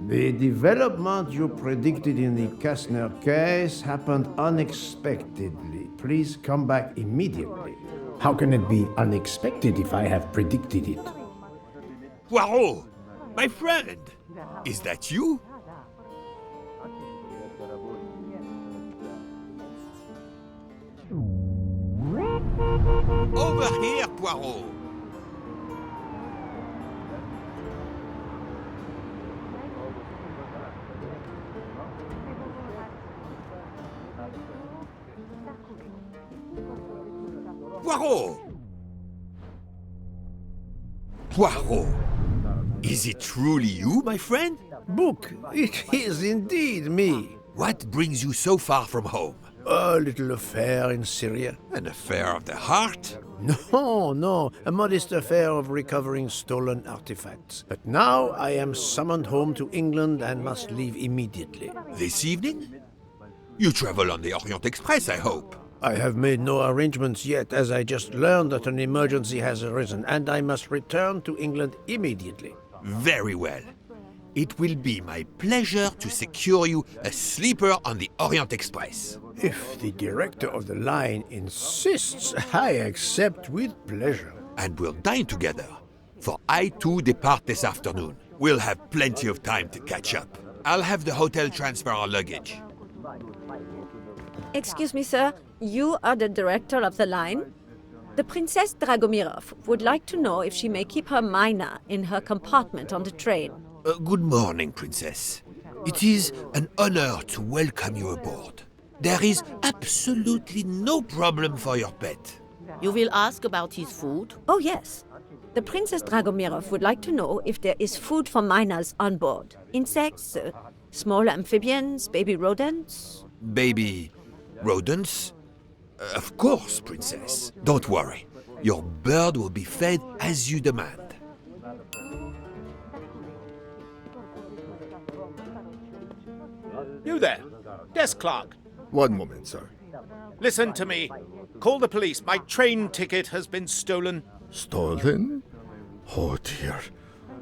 The development you predicted in the Kastner case happened unexpectedly. Please come back immediately. How can it be unexpected if I have predicted it? Poirot, my friend, is that you? Over here, Poirot. Poirot! Poirot! Is it truly you, my friend? Book, it is indeed me. What brings you so far from home? A little affair in Syria. An affair of the heart? No, a modest affair of recovering stolen artifacts. But now I am summoned home to England and must leave immediately. This evening? You travel on the Orient Express, I hope. I have made no arrangements yet, as I just learned that an emergency has arisen, and I must return to England immediately. Very well. It will be my pleasure to secure you a sleeper on the Orient Express. If the director of the line insists, I accept with pleasure. And we'll dine together, for I too depart this afternoon. We'll have plenty of time to catch up. I'll have the hotel transfer our luggage. Excuse me, sir. You are the director of the line? The Princess Dragomirov would like to know if she may keep her mina in her compartment on the train. Good morning, Princess. It is an honor to welcome you aboard. There is absolutely no problem for your pet. You will ask about his food? Oh, yes. The Princess Dragomirov would like to know if there is food for miners on board. Insects, small amphibians, baby rodents. Baby rodents? Of course, Princess. Don't worry. Your bird will be fed as you demand. You there, desk clerk. One moment, sir. Listen to me. Call the police. My train ticket has been stolen. Stolen? Oh dear.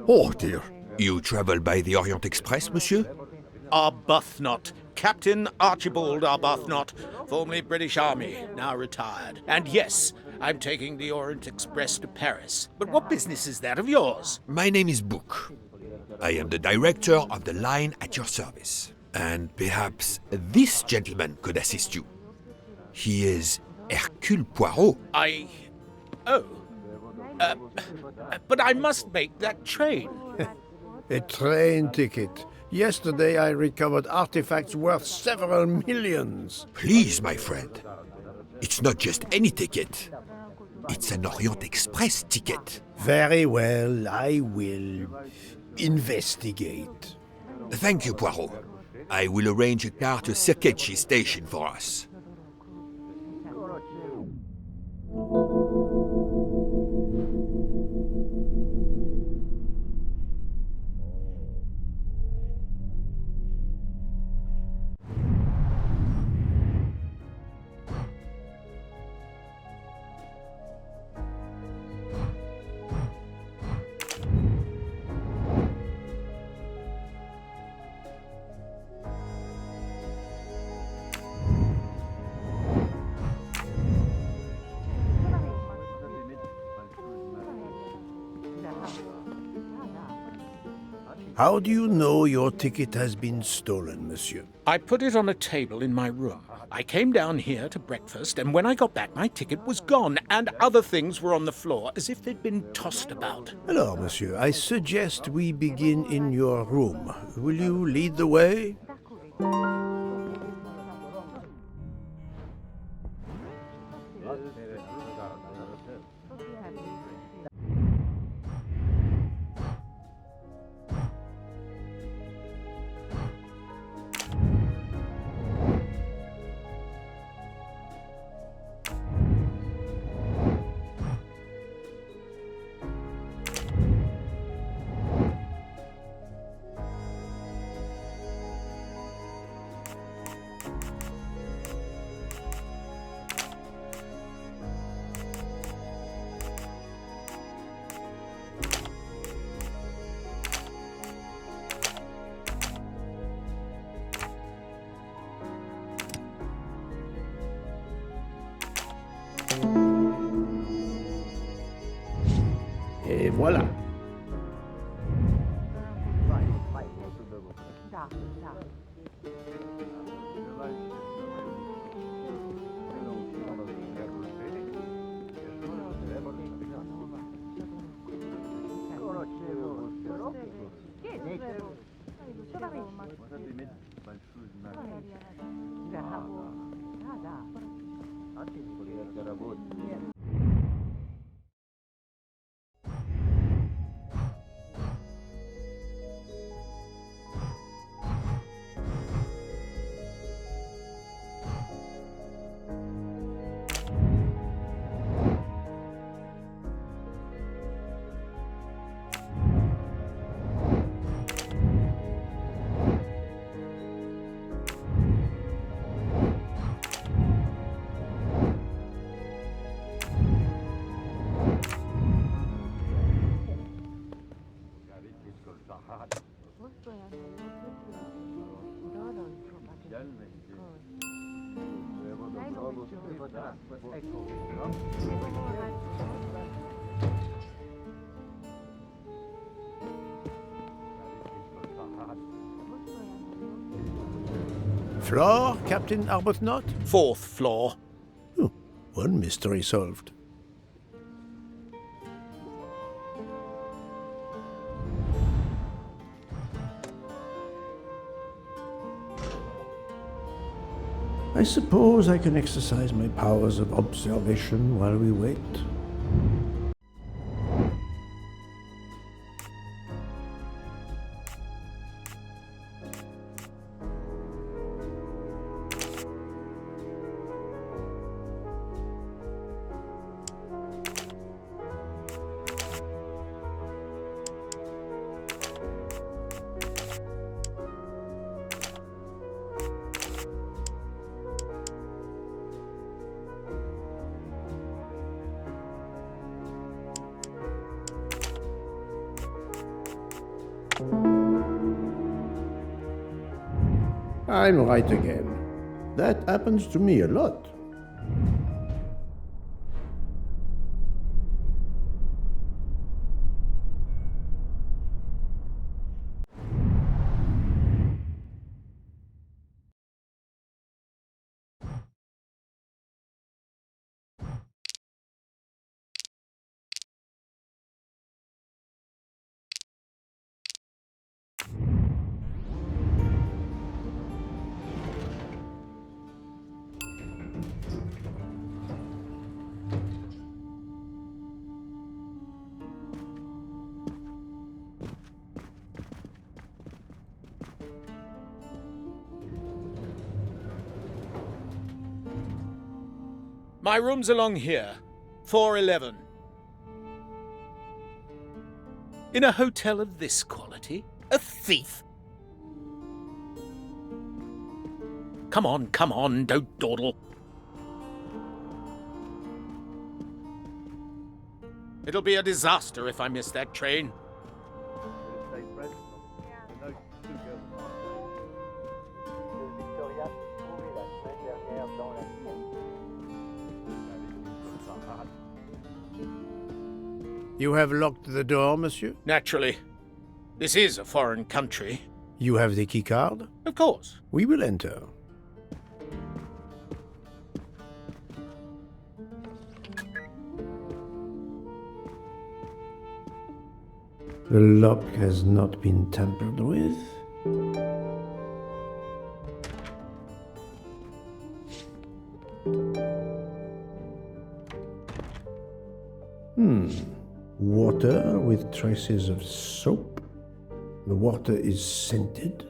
Oh dear. You travel by the Orient Express, monsieur? Arbuthnot. Captain Archibald Arbuthnot, formerly British Army, now retired. And yes, I'm taking the Orient Express to Paris. But what business is that of yours? My name is Book. I am the director of the line at your service. And perhaps this gentleman could assist you. He is Hercule Poirot. But I must make that train. A train ticket. Yesterday I recovered artifacts worth several millions. Please, my friend. It's not just any ticket. It's an Orient Express ticket. Very well, I will investigate. Thank you, Poirot. I will arrange a car to Circetchi station for us. How do you know your ticket has been stolen, monsieur? I put it on a table in my room. I came down here to breakfast, and when I got back, my ticket was gone, and other things were on the floor as if they'd been tossed about. Alors, monsieur, I suggest we begin in your room. Will you lead the way? Floor, Captain Arbuthnot? 4th floor. Oh, one mystery solved. I suppose I can exercise my powers of observation while we wait. I'm right again. That happens to me a lot. My room's along here. 411. In a hotel of this quality? A thief? Come on, don't dawdle. It'll be a disaster if I miss that train. You have locked the door, monsieur? Naturally. This is a foreign country. You have the key card? Of course. We will enter. The lock has not been tampered with. Water with traces of soap. The water is scented.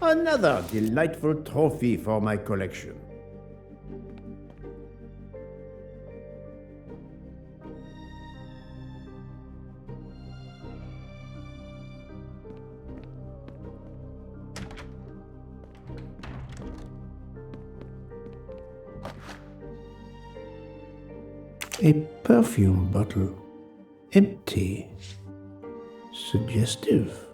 Another delightful trophy for my collection. A perfume bottle. Empty. Suggestive.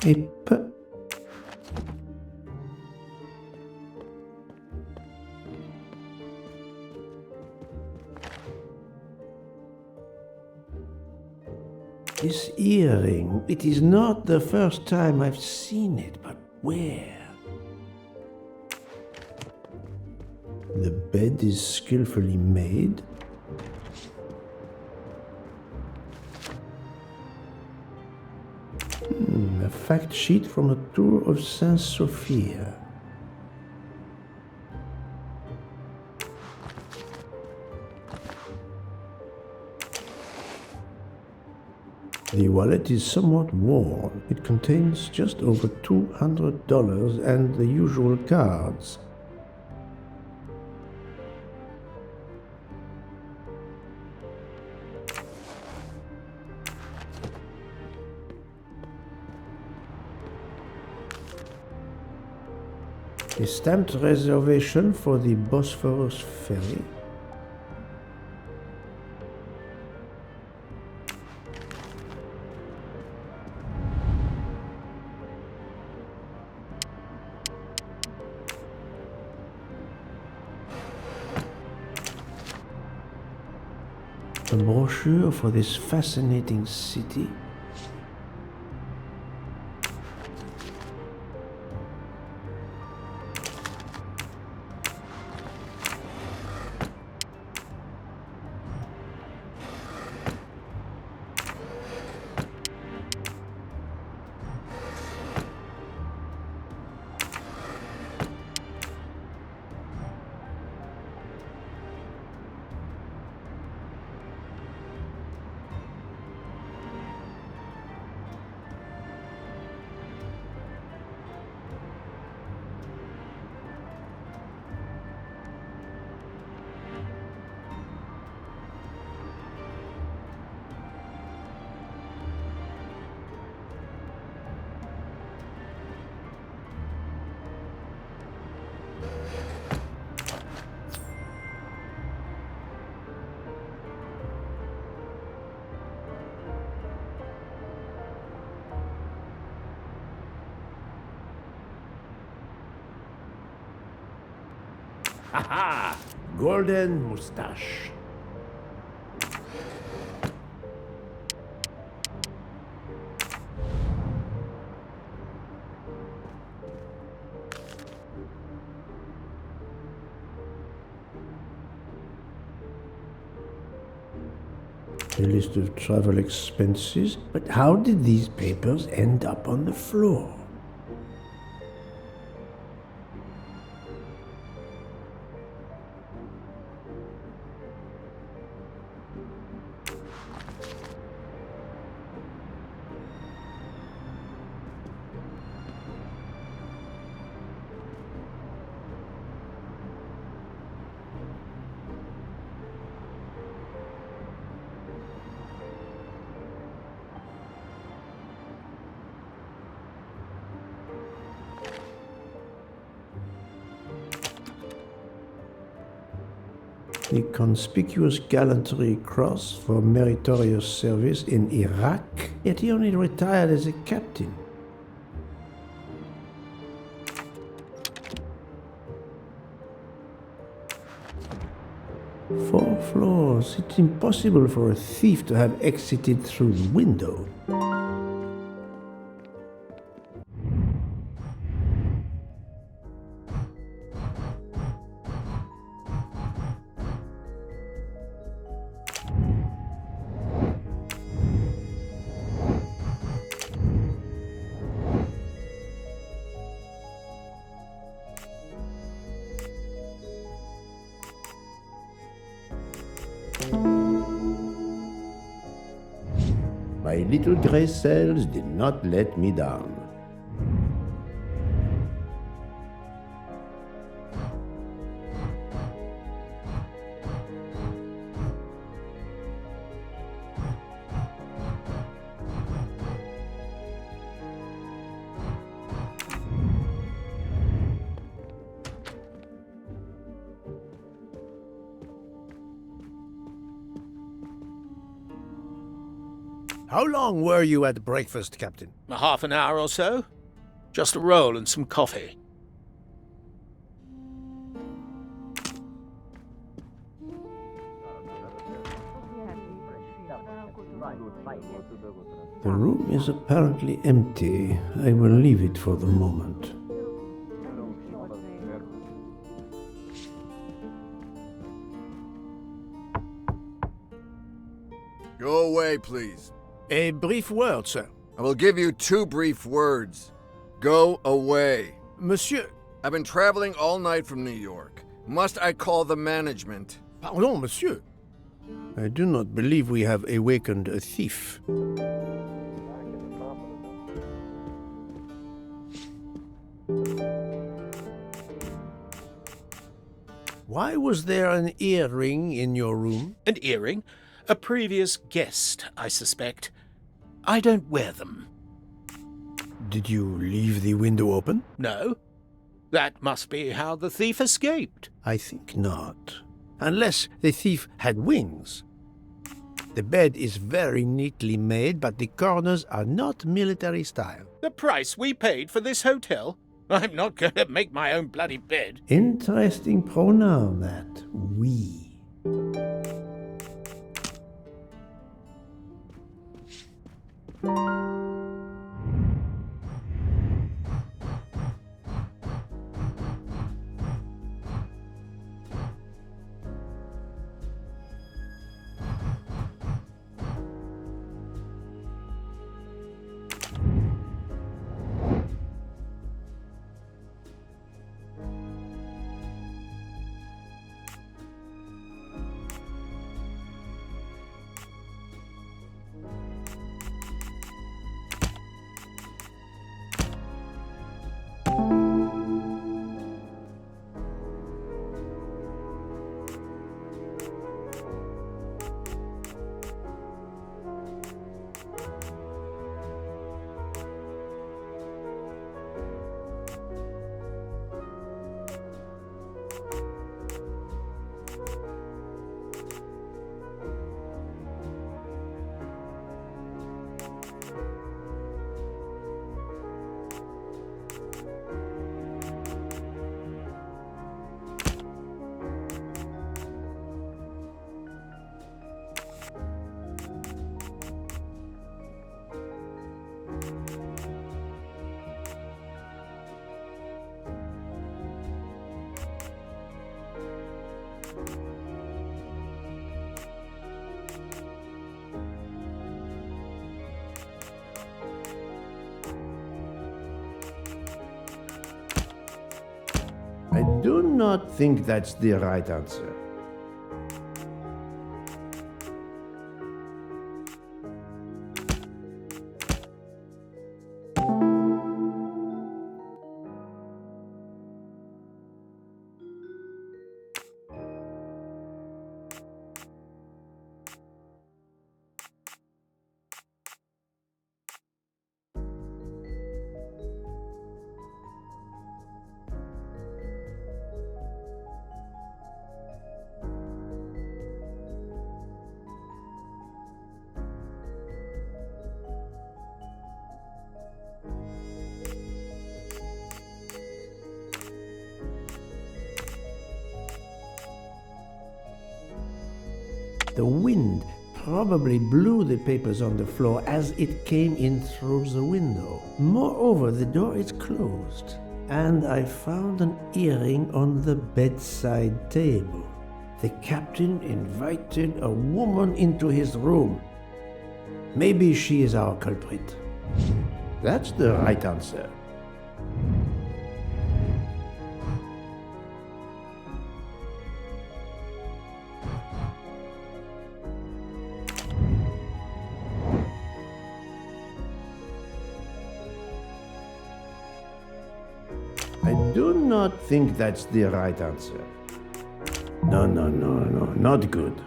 paper. This earring, it is not the first time I've seen it, but where? The bed is skillfully made. A fact sheet from a tour of Saint Sophia. The wallet is somewhat worn. It contains just over $200 and the usual cards. A stamped reservation for the Bosphorus ferry. A brochure for this fascinating city. Haha! Golden mustache. A list of travel expenses. But how did these papers end up on the floor? The Conspicuous Gallantry Cross for meritorious service in Iraq, yet he only retired as a captain. Four floors. It's impossible for a thief to have exited through the window. My little gray cells did not let me down. How long were you at breakfast, Captain? A half an hour or so. Just a roll and some coffee. The room is apparently empty. I will leave it for the moment. Go away, please. A brief word, sir. I will give you 2 brief words. Go away. Monsieur... I've been traveling all night from New York. Must I call the management? Pardon, monsieur. I do not believe we have awakened a thief. Why was there an earring in your room? An earring? A previous guest, I suspect. I don't wear them. Did you leave the window open? No. That must be how the thief escaped. I think not. Unless the thief had wings. The bed is very neatly made, but the corners are not military style. The price we paid for this hotel? I'm not going to make my own bloody bed. Interesting pronoun, that. We. I do not think that's the right answer. The wind probably blew the papers on the floor as it came in through the window. Moreover, the door is closed, and I found an earring on the bedside table. The captain invited a woman into his room. Maybe she is our culprit. That's the right answer. I do not think that's the right answer. No, not good.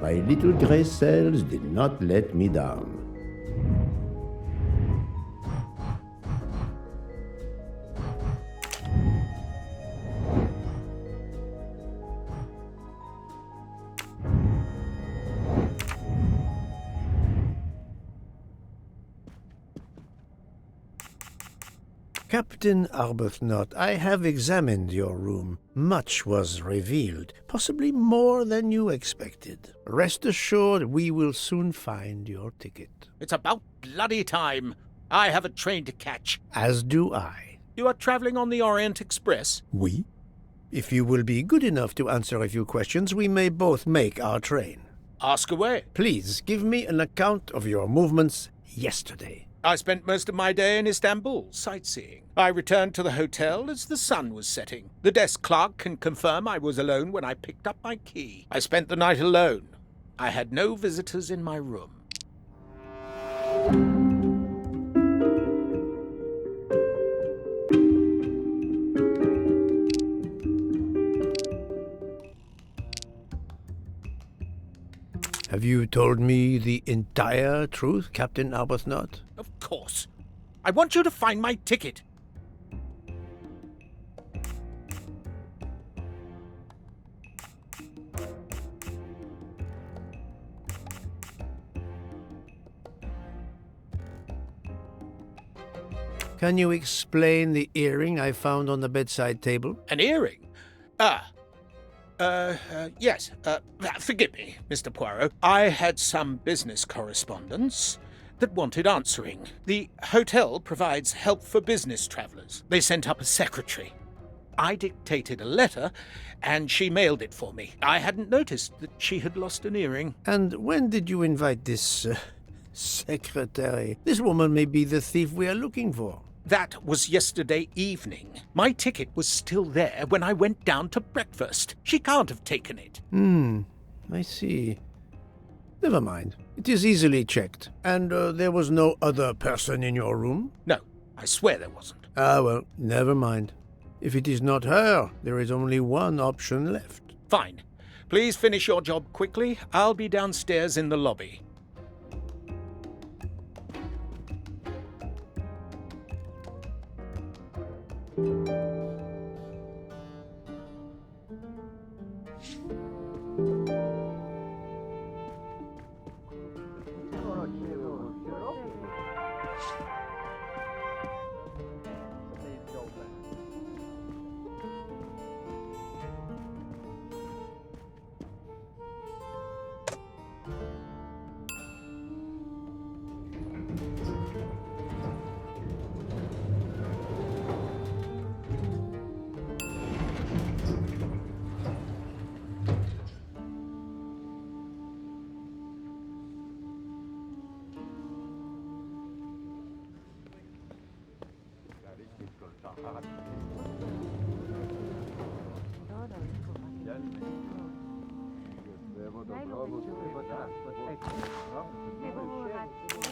My little gray cells did not let me down. Captain Arbuthnot, I have examined your room. Much was revealed, possibly more than you expected. Rest assured we will soon find your ticket. It's about bloody time. I have a train to catch. As do I. You are traveling on the Orient Express? Oui? If you will be good enough to answer a few questions, we may both make our train. Ask away. Please give me an account of your movements yesterday. I spent most of my day in Istanbul, sightseeing. I returned to the hotel as the sun was setting. The desk clerk can confirm I was alone when I picked up my key. I spent the night alone. I had no visitors in my room. Have you told me the entire truth, Captain Arbuthnot? Of course. I want you to find my ticket. Can you explain the earring I found on the bedside table? An earring? Yes. Forgive me, Mr. Poirot. I had some business correspondence that wanted answering. The hotel provides help for business travelers. They sent up a secretary. I dictated a letter, and she mailed it for me. I hadn't noticed that she had lost an earring. And when did you invite this secretary? This woman may be the thief we are looking for. That was yesterday evening. My ticket was still there when I went down to breakfast. She can't have taken it. I see. Never mind. It is easily checked. And there was no other person in your room? No, I swear there wasn't. Ah, well, never mind. If it is not her, there is only one option left. Fine. Please finish your job quickly. I'll be downstairs in the lobby.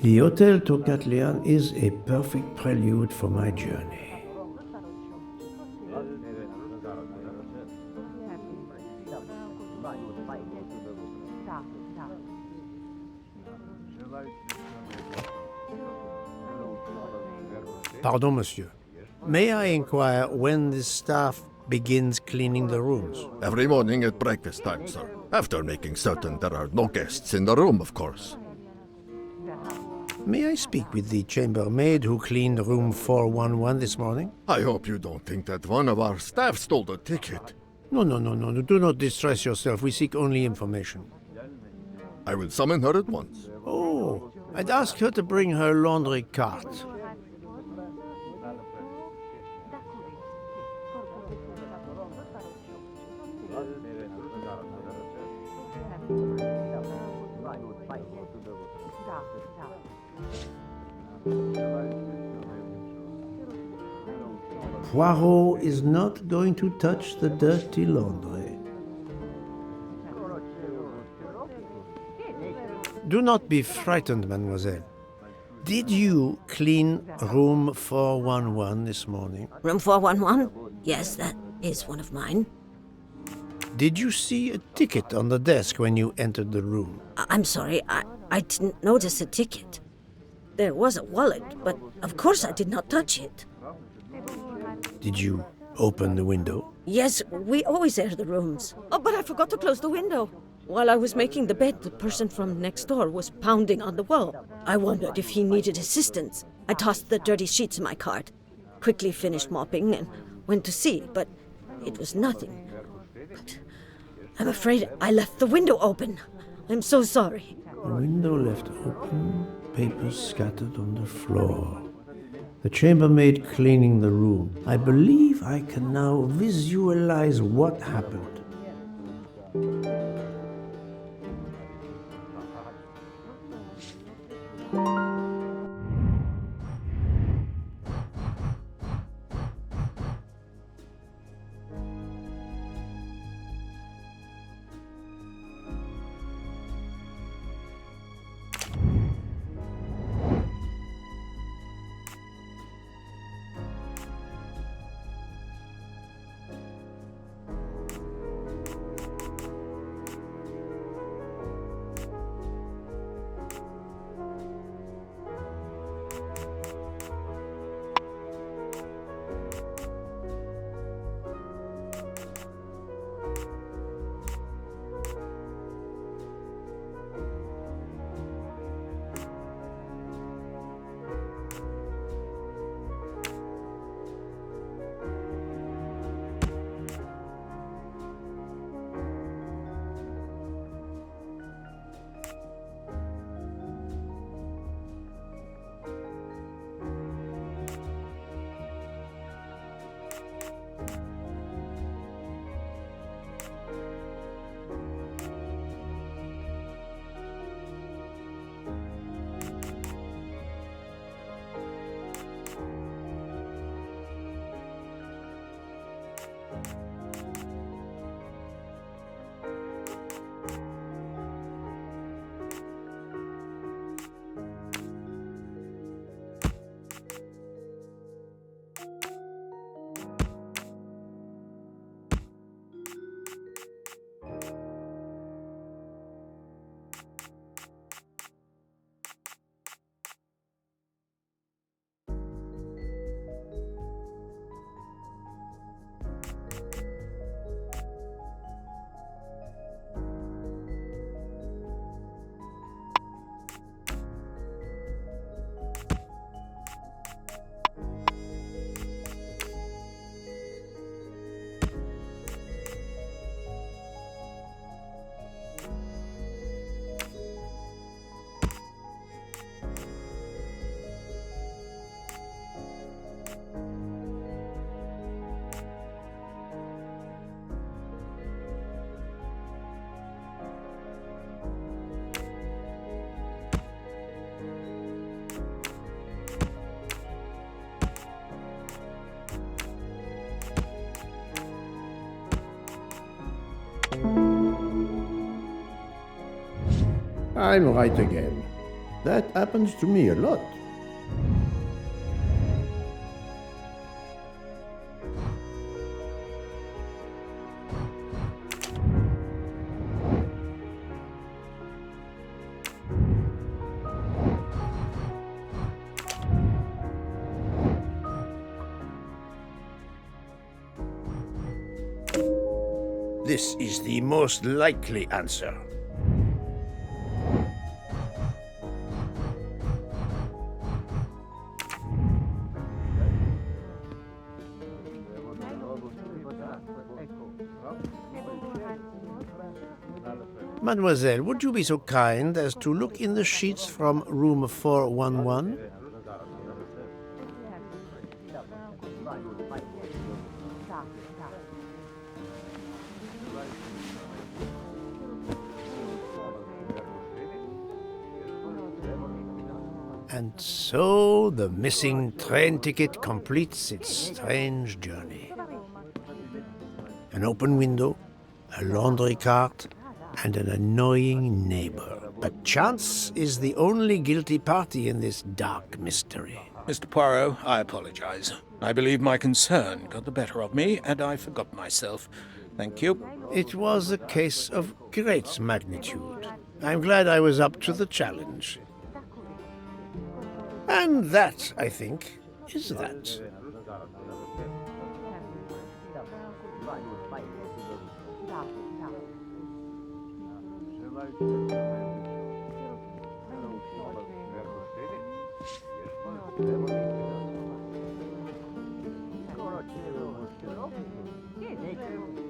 The Hotel Tocatlian is a perfect prelude for my journey. Pardon, monsieur. May I inquire when the staff begins cleaning the rooms? Every morning at breakfast time, sir. After making certain there are no guests in the room, of course. May I speak with the chambermaid who cleaned room 411 this morning? I hope you don't think that one of our staff stole the ticket. No. Do not distress yourself. We seek only information. I will summon her at once. Oh, I'd ask her to bring her laundry cart. Poirot is not going to touch the dirty laundry. Do not be frightened, mademoiselle. Did you clean room 411 this morning? Room 411? Yes, that is one of mine. Did you see a ticket on the desk when you entered the room? I'm sorry, I didn't notice a ticket. There was a wallet, but of course I did not touch it. Did you open the window? Yes, we always air the rooms. Oh, but I forgot to close the window. While I was making the bed, the person from next door was pounding on the wall. I wondered if he needed assistance. I tossed the dirty sheets in my cart. quickly finished mopping and went to see, but it was nothing. But I'm afraid I left the window open. I'm so sorry. The window left open, papers scattered on the floor. The chambermaid cleaning the room. I believe I can now visualize what happened. I'm right again. That happens to me a lot. This is the most likely answer. Mademoiselle, would you be so kind as to look in the sheets from room 411? And so the missing train ticket completes its strange journey. An open window, a laundry cart, and an annoying neighbor. But chance is the only guilty party in this dark mystery. Mr. Poirot, I apologize. I believe my concern got the better of me, and I forgot myself. Thank you. It was a case of great magnitude. I'm glad I was up to the challenge. And that, I think, is that.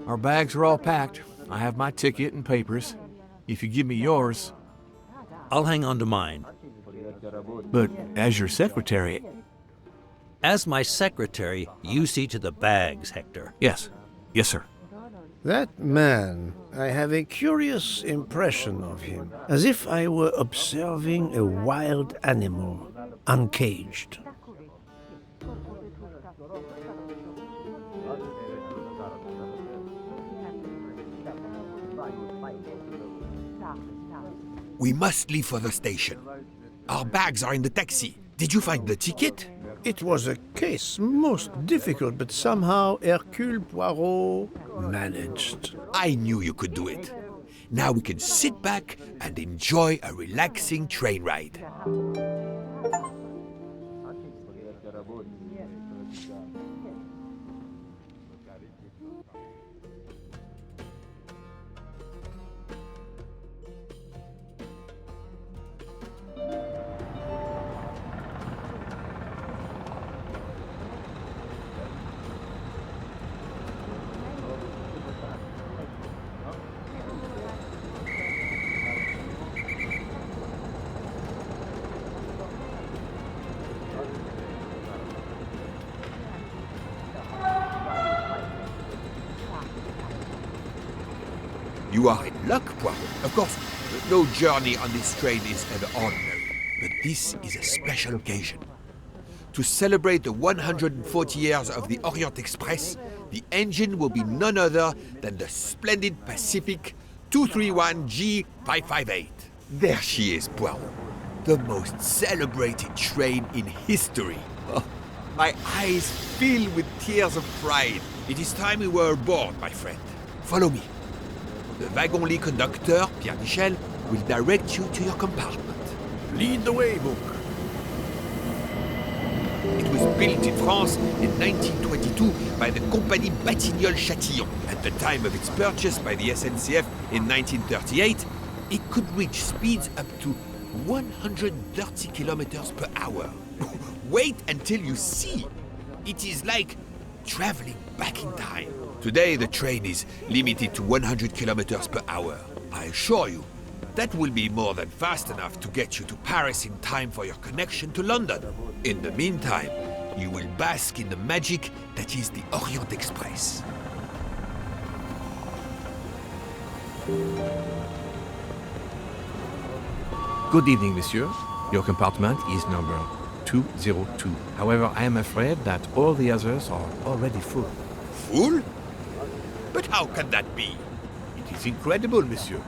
Our bags are all packed. I have my ticket and papers. If you give me yours, I'll hang on to mine. but as your secretary... As my secretary, you see to the bags, Hector. Yes. Yes, sir. That man, I have a curious impression of him, as if I were observing a wild animal, uncaged. We must leave for the station. Our bags are in the taxi. Did you find the ticket? It was a case most difficult, but somehow Hercule Poirot managed. I knew you could do it. Now we can sit back and enjoy a relaxing train ride. You are in luck, Poirot. Of course, no journey on this train is ever ordinary, but this is a special occasion. To celebrate the 140 years of the Orient Express, the engine will be none other than the splendid Pacific 231G558. There she is, Poirot. The most celebrated train in history. Oh, my eyes fill with tears of pride. It is time we were aboard, my friend. Follow me. The wagon-lit conductor, Pierre Michel, will direct you to your compartment. Lead the way, Book. It was built in France in 1922 by the Compagnie Batignolles-Châtillon. At the time of its purchase by the SNCF in 1938, it could reach speeds up to 130 kilometers per hour. Wait until you see. It is like traveling back in time. Today, the train is limited to 100 kilometers per hour. I assure you, that will be more than fast enough to get you to Paris in time for your connection to London. In the meantime, you will bask in the magic that is the Orient Express. Good evening, monsieur. Your compartment is number 202. However, I am afraid that all the others are already full. Full? But how can that be? It is incredible, monsieur.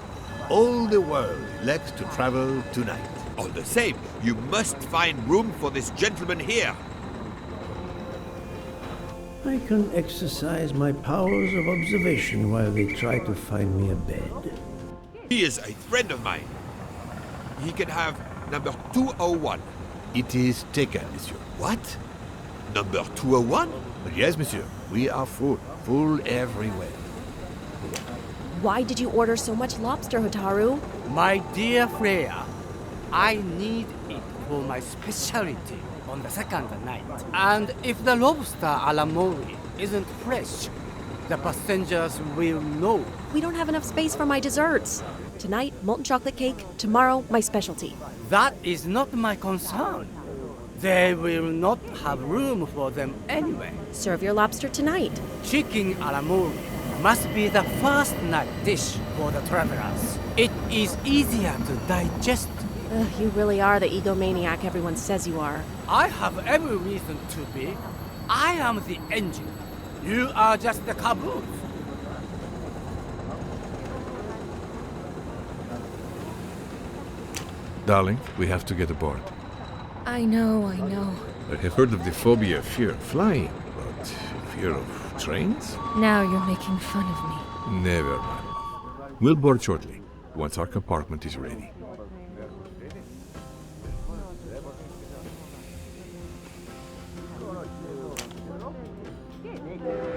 All the world elects to travel tonight. All the same, you must find room for this gentleman here. I can exercise my powers of observation while they try to find me a bed. He is a friend of mine. He can have number 201. It is taken, monsieur. What? Number 201? But yes, monsieur, we are full. Full everywhere. Why did you order so much lobster, Hotaru? My dear Freya, I need it for my specialty on the second night. And if the lobster a la mori isn't fresh, the passengers will know. We don't have enough space for my desserts. Tonight, molten chocolate cake. Tomorrow, my specialty. That is not my concern. They will not have room for them anyway. Serve your lobster tonight. Chicken a la mori must be the first night dish for the travelers. It is easier to digest. Ugh, you really are the egomaniac everyone says you are. I have every reason to be. I am the engine. You are just the caboose. Darling, we have to get aboard. I know. I have heard of the phobia of fear of flying, but fear of trains? Now you're making fun of me. Never, my love. We'll board shortly, once our compartment is ready.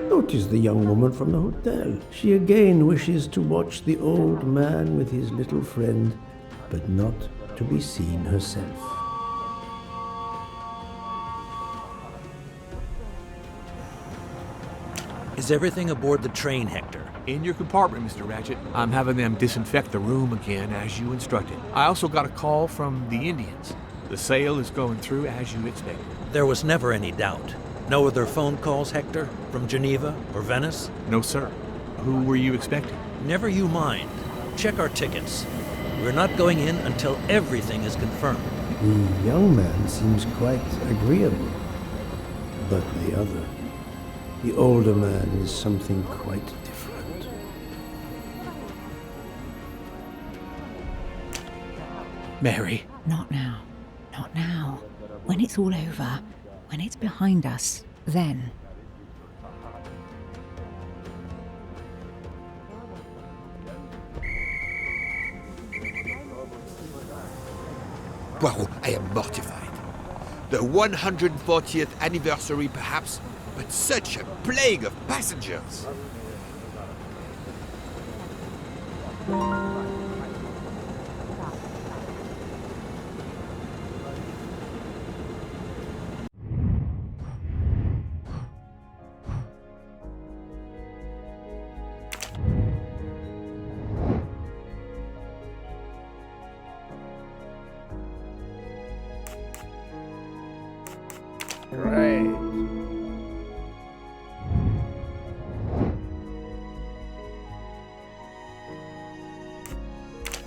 Notice the young woman from the hotel. She again wishes to watch the old man with his little friend, but not to be seen herself. Is everything aboard the train, Hector? In your compartment, Mr. Ratchet. I'm having them disinfect the room again as you instructed. I also got a call from the Indians. The sale is going through as you expected. There was never any doubt. No other phone calls, Hector? From Geneva or Venice? No, sir. Who were you expecting? Never you mind. Check our tickets. We're not going in until everything is confirmed. The young man seems quite agreeable. But the other, the older man, is something quite different. Mary. Not now. Not now. When it's all over, when it's behind us, then. Poirot, I am mortified. The 140th anniversary, perhaps, but such a plague of passengers. Great.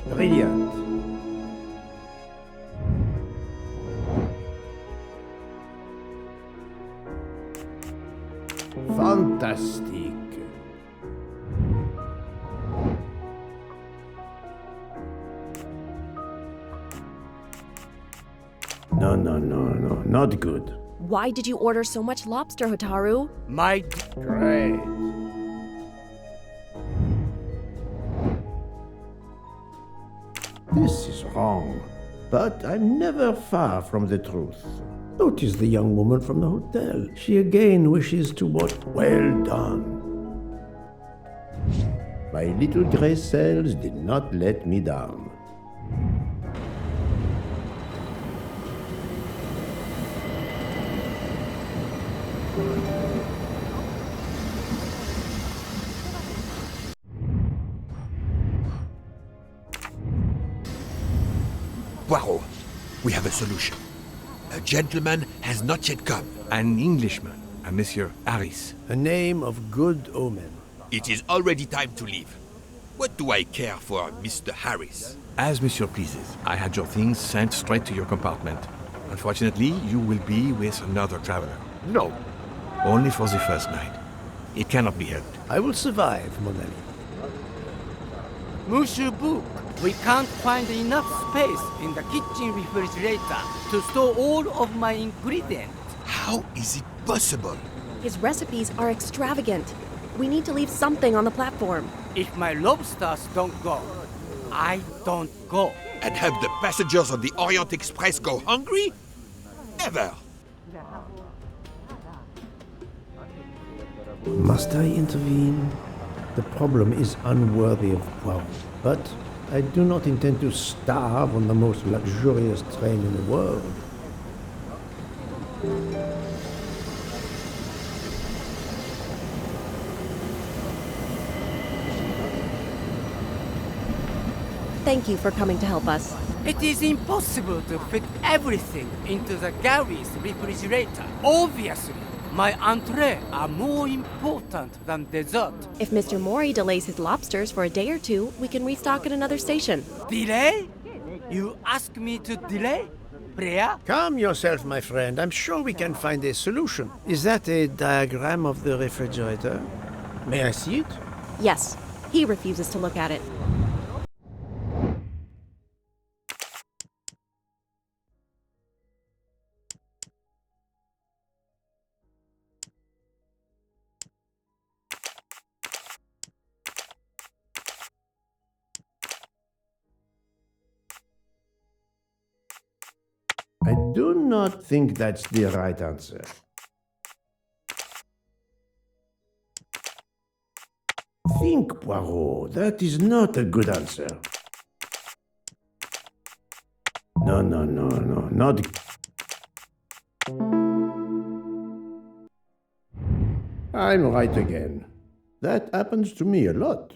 Brilliant. Fantastic. No, not good. Why did you order so much lobster, Hotaru? Great. This is wrong. But I'm never far from the truth. Notice the young woman from the hotel. She again wishes to what? Well done. My little gray cells did not let me down. Poirot, we have a solution. A gentleman has not yet come. An Englishman, a Monsieur Harris. A name of good omen. It is already time to leave. What do I care for Mr. Harris? As Monsieur pleases. I had your things sent straight to your compartment. Unfortunately, you will be with another traveler. No. Only for the first night. It cannot be helped. I will survive, mon ami. Monsieur Book, we can't find enough space in the kitchen refrigerator to store all of my ingredients. How is it possible? His recipes are extravagant. We need to leave something on the platform. If my lobsters don't go, I don't go. And have the passengers on the Orient Express go hungry? Never! Must I intervene? The problem is unworthy of Poirot, but I do not intend to starve on the most luxurious train in the world. Thank you for coming to help us. It is impossible to fit everything into the Gary's refrigerator. Obviously, my entrees are more important than dessert. If Mr. Mori delays his lobsters for a day or two, we can restock at another station. Delay? You ask me to delay? Priya? Calm yourself, my friend. I'm sure we can find a solution. Is that a diagram of the refrigerator? May I see it? Yes, he refuses to look at it. I do not think that's the right answer. Think, Poirot. That is not a good answer. No, not... I'm right again. That happens to me a lot.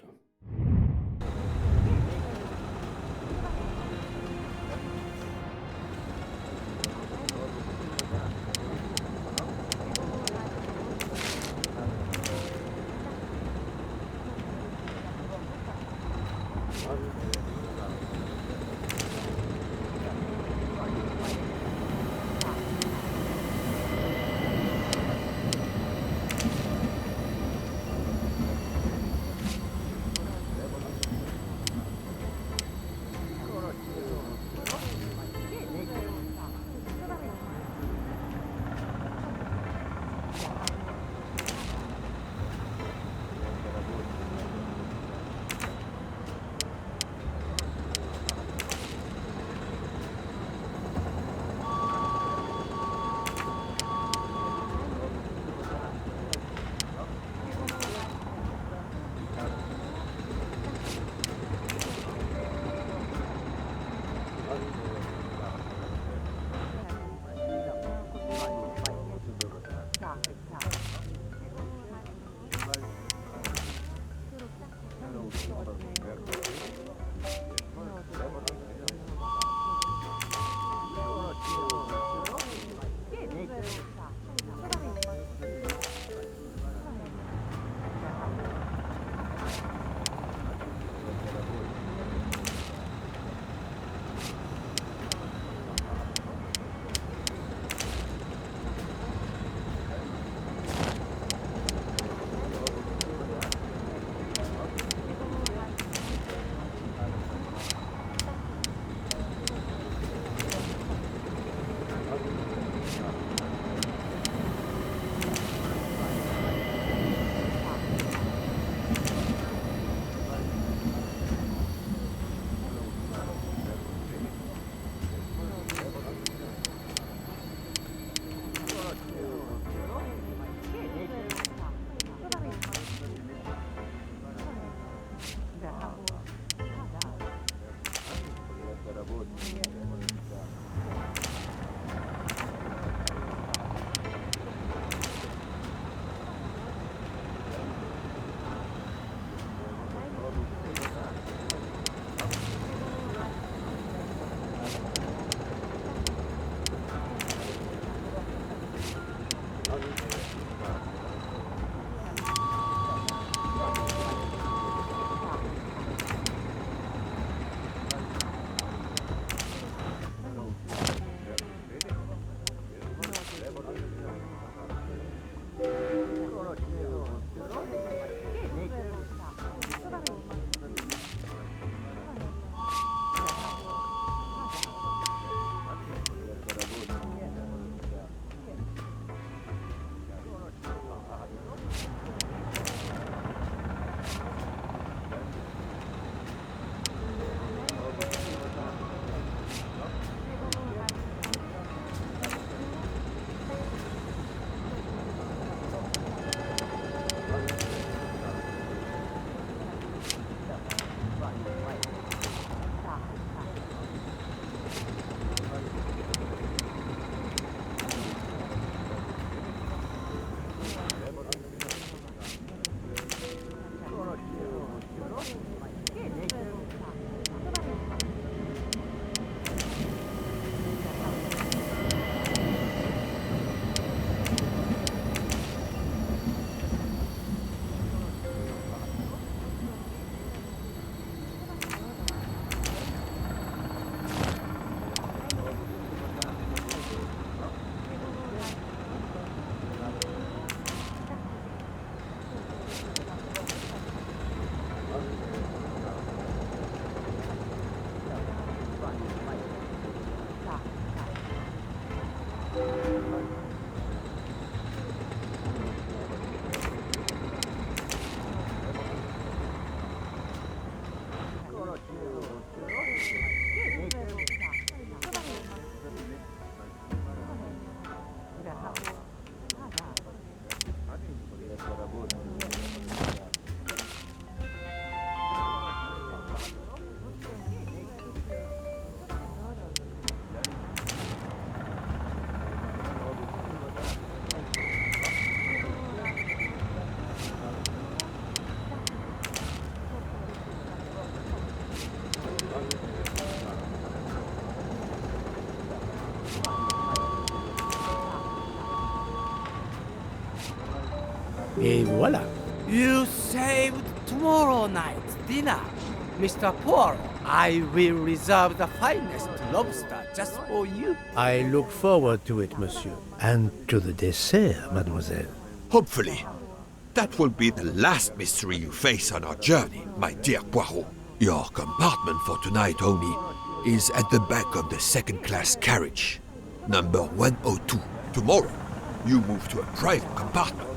Et voilà. You saved tomorrow night's dinner. Mr. Poirot, I will reserve the finest lobster just for you. I look forward to it, monsieur. And to the dessert, mademoiselle. Hopefully. That will be the last mystery you face on our journey, my dear Poirot. Your compartment for tonight only is at the back of the second-class carriage, number 102. Tomorrow, you move to a private compartment.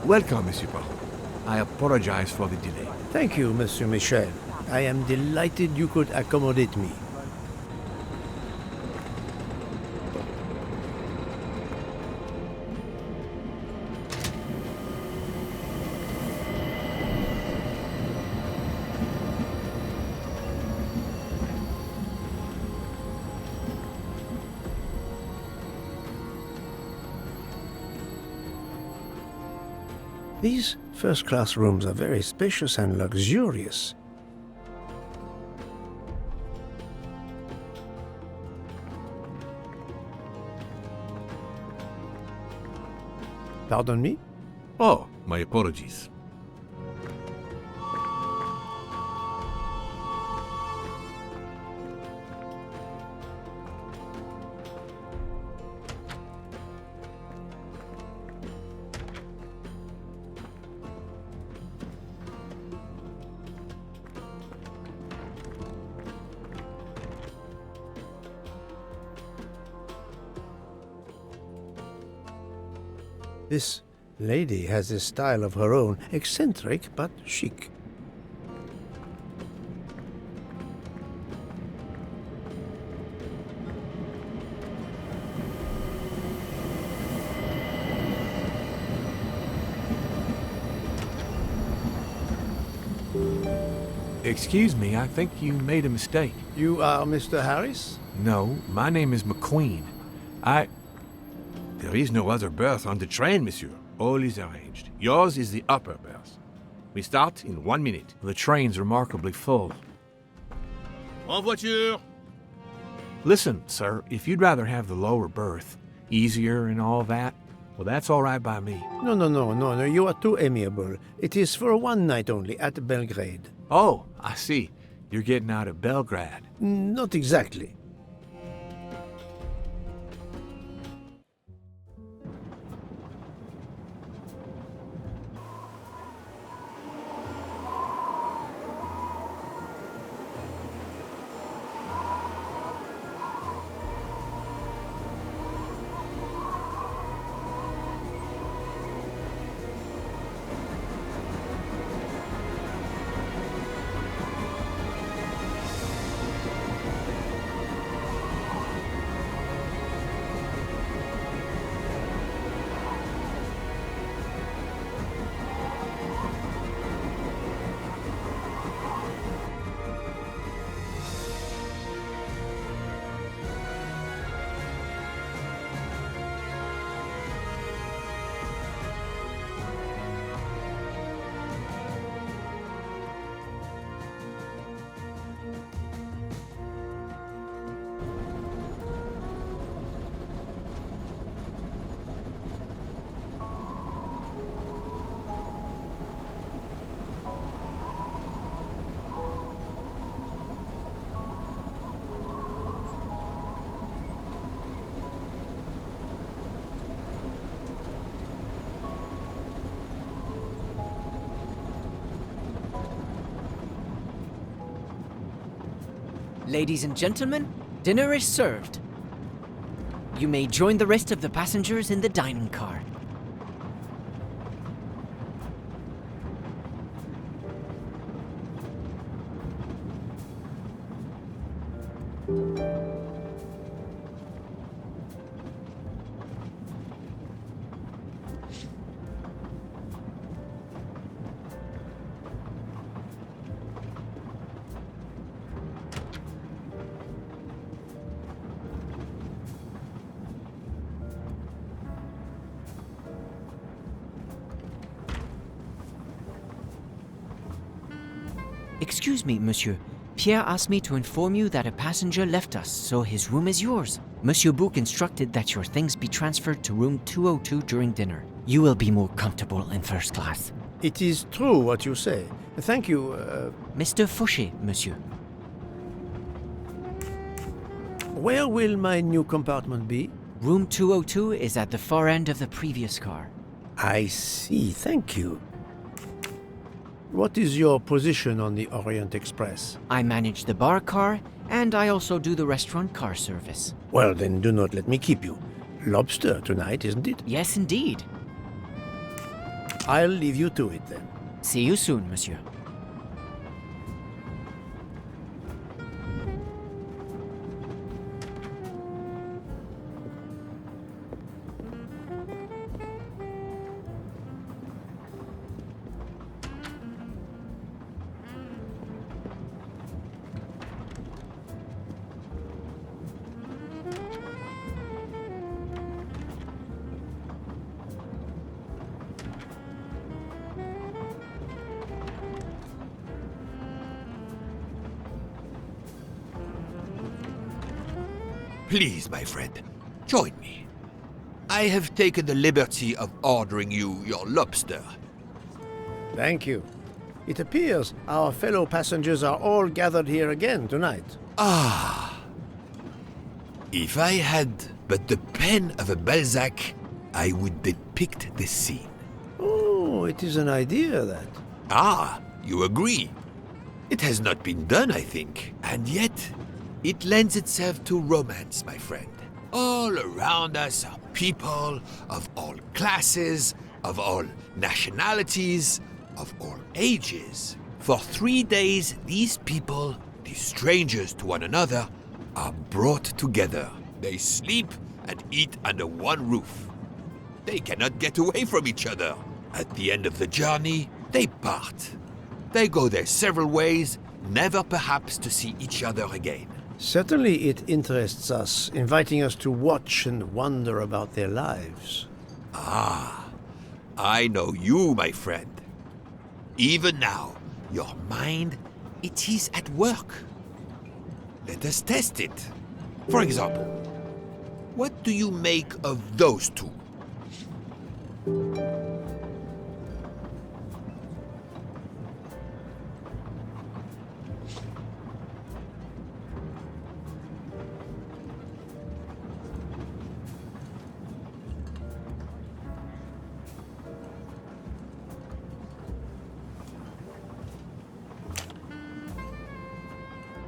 Welcome, Monsieur Poirot. I apologize for the delay. Thank you, Monsieur Michel. I am delighted you could accommodate me. These first-class rooms are very spacious and luxurious. Pardon me? Oh, my apologies. This lady has a style of her own, eccentric but chic. Excuse me, I think you made a mistake. You are Mr. Harris? No, my name is McQueen. There is no other berth on the train, monsieur. All is arranged. Yours is the upper berth. We start in 1 minute. The train's remarkably full. En voiture! Listen, sir, if you'd rather have the lower berth, easier and all that, well, that's all right by me. No, you are too amiable. It is for one night only, at Belgrade. Oh, I see. You're getting out of Belgrade. Not exactly. Ladies and gentlemen, dinner is served. You may join the rest of the passengers in the dining car. Excuse me, monsieur. Pierre asked me to inform you that a passenger left us, so his room is yours. Monsieur Bouc instructed that your things be transferred to room 202 during dinner. You will be more comfortable in first class. It is true what you say. Thank you, Mr. Fauché, monsieur. Where will my new compartment be? Room 202 is at the far end of the previous car. I see, thank you. What is your position on the Orient Express? I manage the bar car, and I also do the restaurant car service. Well, then do not let me keep you. Lobster tonight, isn't it? Yes, indeed. I'll leave you to it then. See you soon, monsieur. Please, my friend, join me. I have taken the liberty of ordering you your lobster. Thank you. It appears our fellow passengers are all gathered here again tonight. Ah. If I had but the pen of a Balzac, I would depict this scene. Oh, it is an idea, that. Ah, you agree. It has not been done, I think, and yet it lends itself to romance, my friend. All around us are people of all classes, of all nationalities, of all ages. For 3 days, these people, these strangers to one another, are brought together. They sleep and eat under one roof. They cannot get away from each other. At the end of the journey, they part. They go their several ways, never perhaps to see each other again. Certainly it interests us, inviting us to watch and wonder about their lives. Ah, I know you, my friend. Even now, your mind, it is at work. Let us test it. For example, what do you make of those two?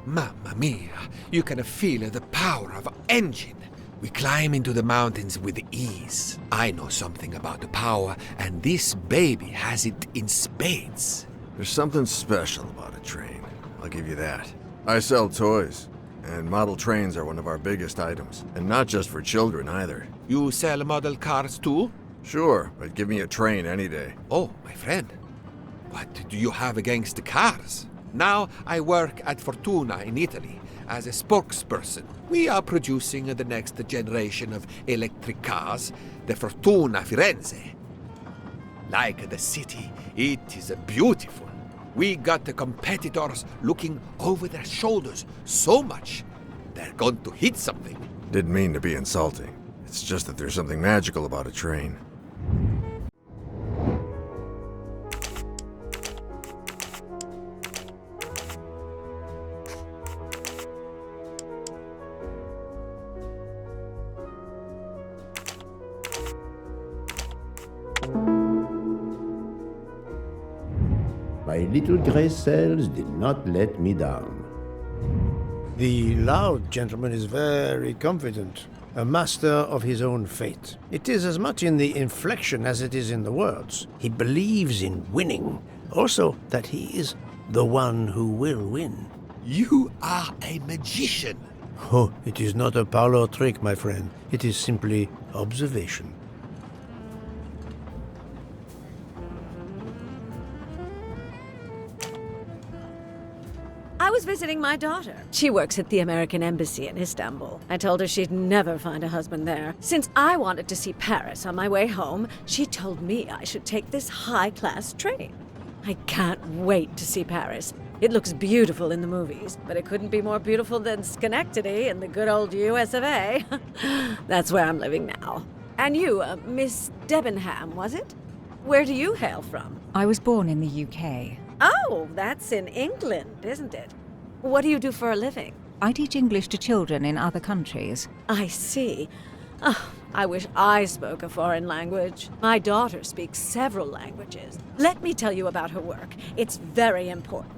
Mamma mia, you can feel the power of our engine. We climb into the mountains with ease. I know something about the power, and this baby has it in spades. There's something special about a train, I'll give you that. I sell toys, and model trains are one of our biggest items, and not just for children either. You sell model cars too? Sure, but give me a train any day. Oh, my friend, what do you have against the cars? Now I work at Fortuna in Italy as a spokesperson. We are producing the next generation of electric cars, the Fortuna Firenze. Like the city, it is beautiful. We got the competitors looking over their shoulders so much, they're going to hit something. Didn't mean to be insulting. It's just that there's something magical about a train. My little grey cells did not let me down. The loud gentleman is very confident, a master of his own fate. It is as much in the inflection as it is in the words. He believes in winning, also that he is the one who will win. You are a magician. Oh, it is not a parlor trick, my friend. It is simply observation. I was visiting my daughter. She works at the American Embassy in Istanbul. I told her she'd never find a husband there. Since I wanted to see Paris on my way home, she told me I should take this high-class train. I can't wait to see Paris. It looks beautiful in the movies, but it couldn't be more beautiful than Schenectady in the good old US of A. That's where I'm living now. And you, Miss Debenham, was it? Where do you hail from? I was born in the UK. Oh, that's in England, isn't it? What do you do for a living? I teach English to children in other countries. I see. Oh, I wish I spoke a foreign language. My daughter speaks several languages. Let me tell you about her work. It's very important.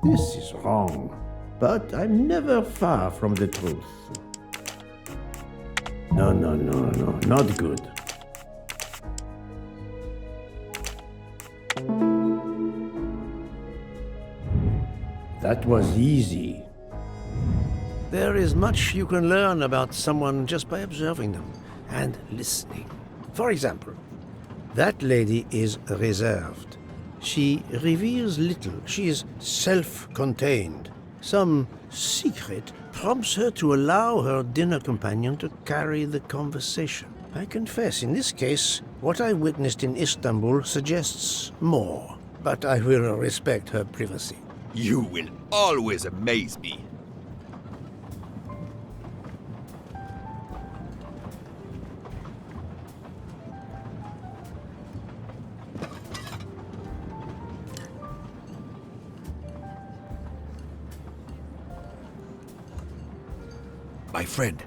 This is wrong, but I'm never far from the truth. No, not good. That was easy. There is much you can learn about someone just by observing them and listening. For example, that lady is reserved. She reveals little. She is self-contained. Some secret prompts her to allow her dinner companion to carry the conversation. I confess, in this case, what I witnessed in Istanbul suggests more, but I will respect her privacy. You will always amaze me. My friend,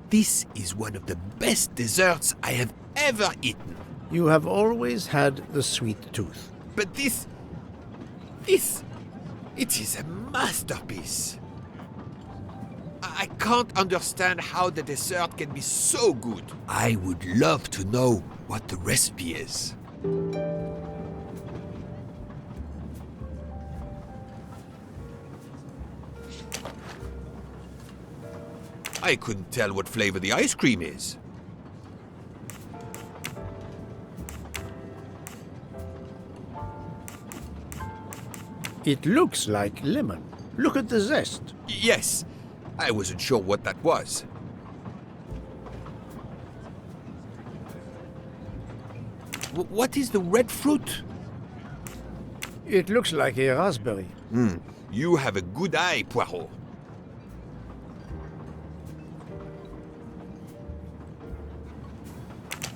this is one of the best desserts I have ever eaten. You have always had the sweet tooth. But it is a masterpiece. I can't understand how the dessert can be so good. I would love to know what the recipe is. I couldn't tell what flavor the ice cream is. It looks like lemon. Look at the zest. Yes, I wasn't sure what that was. What is the red fruit? It looks like a raspberry. You have a good eye, Poirot.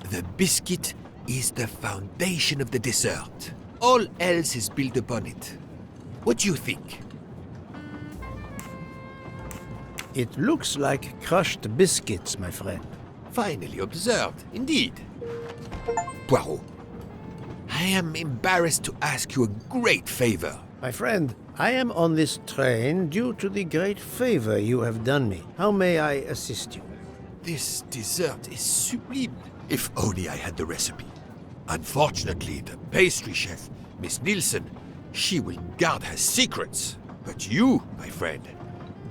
The biscuit is the foundation of the dessert. All else is built upon it. What do you think? It looks like crushed biscuits, my friend. Finely observed, indeed. Poirot, I am embarrassed to ask you a great favor. My friend, I am on this train due to the great favor you have done me. How may I assist you? This dessert is sublime. If only I had the recipe. Unfortunately, the pastry chef, Miss Nielsen, she will guard her secrets. But you, my friend,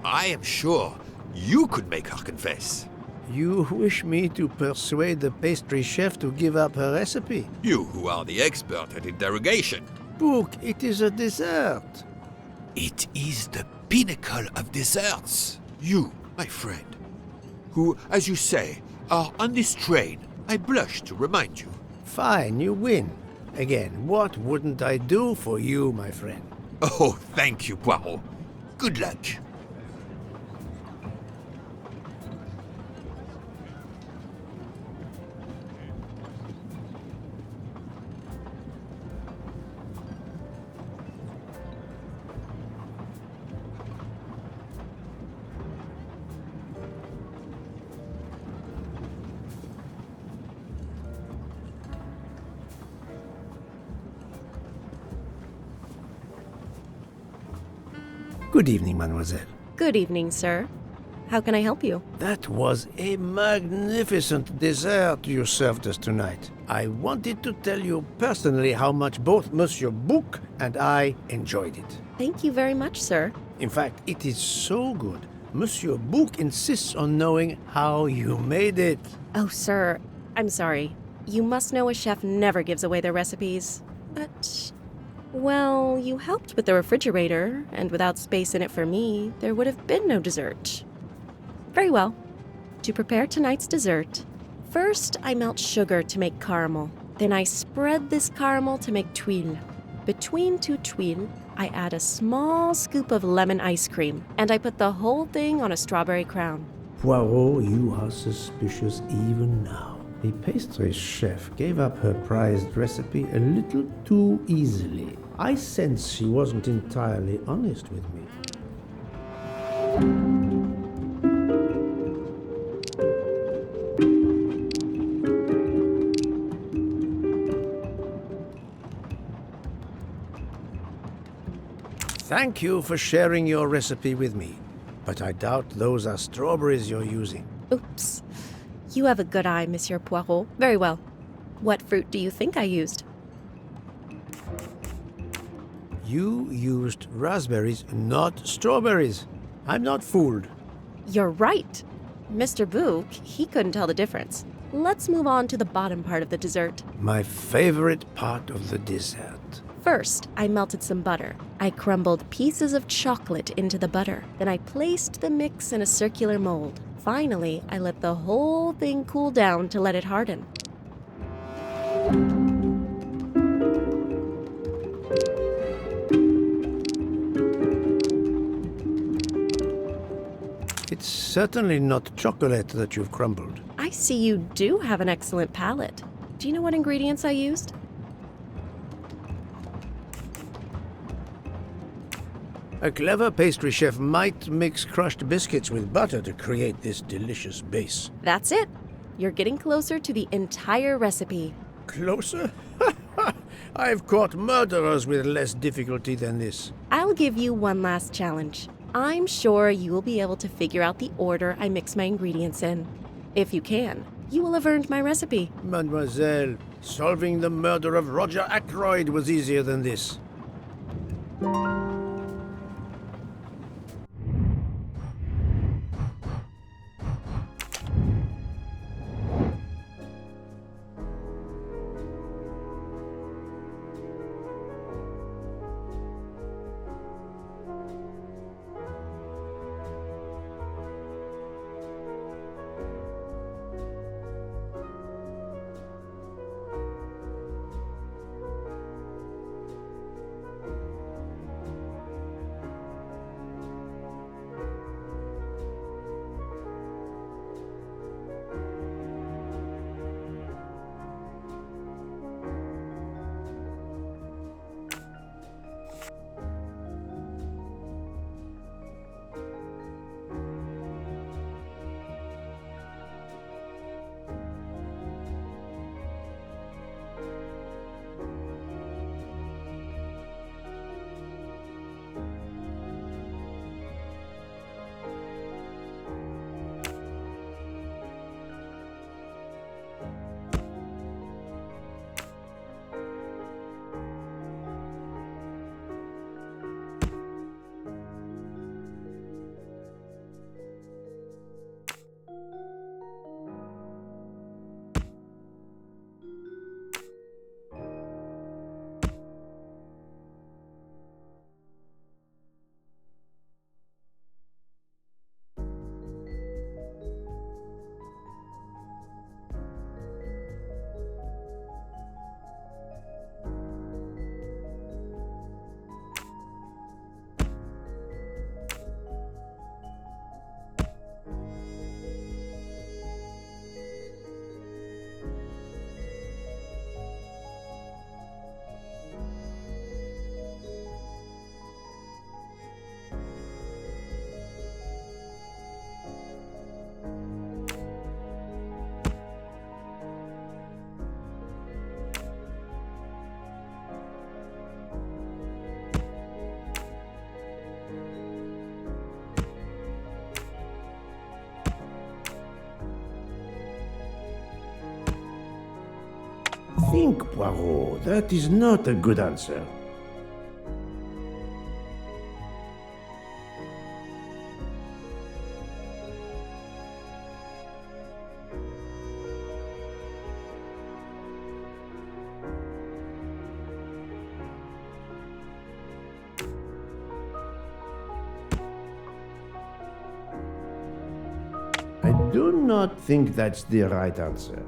I am sure you could make her confess. You wish me to persuade the pastry chef to give up her recipe? You who are the expert at interrogation. Book, it is a dessert. It is the pinnacle of desserts. You, my friend, who, as you say, are on this train, I blush to remind you. Fine, you win. Again, what wouldn't I do for you, my friend? Oh, thank you, Poirot. Good luck. Good evening, mademoiselle. Good evening, sir. How can I help you? That was a magnificent dessert you served us tonight. I wanted to tell you personally how much both Monsieur Bouc and I enjoyed it. Thank you very much, sir. In fact, it is so good. Monsieur Bouc insists on knowing how you made it. Oh, sir, I'm sorry. You must know a chef never gives away their recipes. But, well, you helped with the refrigerator, and without space in it for me, there would have been no dessert. Very well. To prepare tonight's dessert, first I melt sugar to make caramel. Then I spread this caramel to make tuiles. Between two tuiles, I add a small scoop of lemon ice cream, and I put the whole thing on a strawberry crown. Poirot, you are suspicious even now. The pastry chef gave up her prized recipe a little too easily. I sense she wasn't entirely honest with me. Thank you for sharing your recipe with me, but I doubt those are strawberries you're using. Oops. You have a good eye, Monsieur Poirot. Very well. What fruit do you think I used? You used raspberries, not strawberries. I'm not fooled. You're right. Mr. Book, he couldn't tell the difference. Let's move on to the bottom part of the dessert. My favorite part of the dessert. First, I melted some butter. I crumbled pieces of chocolate into the butter. Then I placed the mix in a circular mold. Finally, I let the whole thing cool down to let it harden. It's certainly not chocolate that you've crumbled. I see you do have an excellent palate. Do you know what ingredients I used? A clever pastry chef might mix crushed biscuits with butter to create this delicious base. That's it. You're getting closer to the entire recipe. Closer? I've caught murderers with less difficulty than this. I'll give you one last challenge. I'm sure you will be able to figure out the order I mix my ingredients in. If you can, you will have earned my recipe. Mademoiselle, solving the murder of Roger Ackroyd was easier than this. Think, Poirot. That is not a good answer. do not think that's the right answer.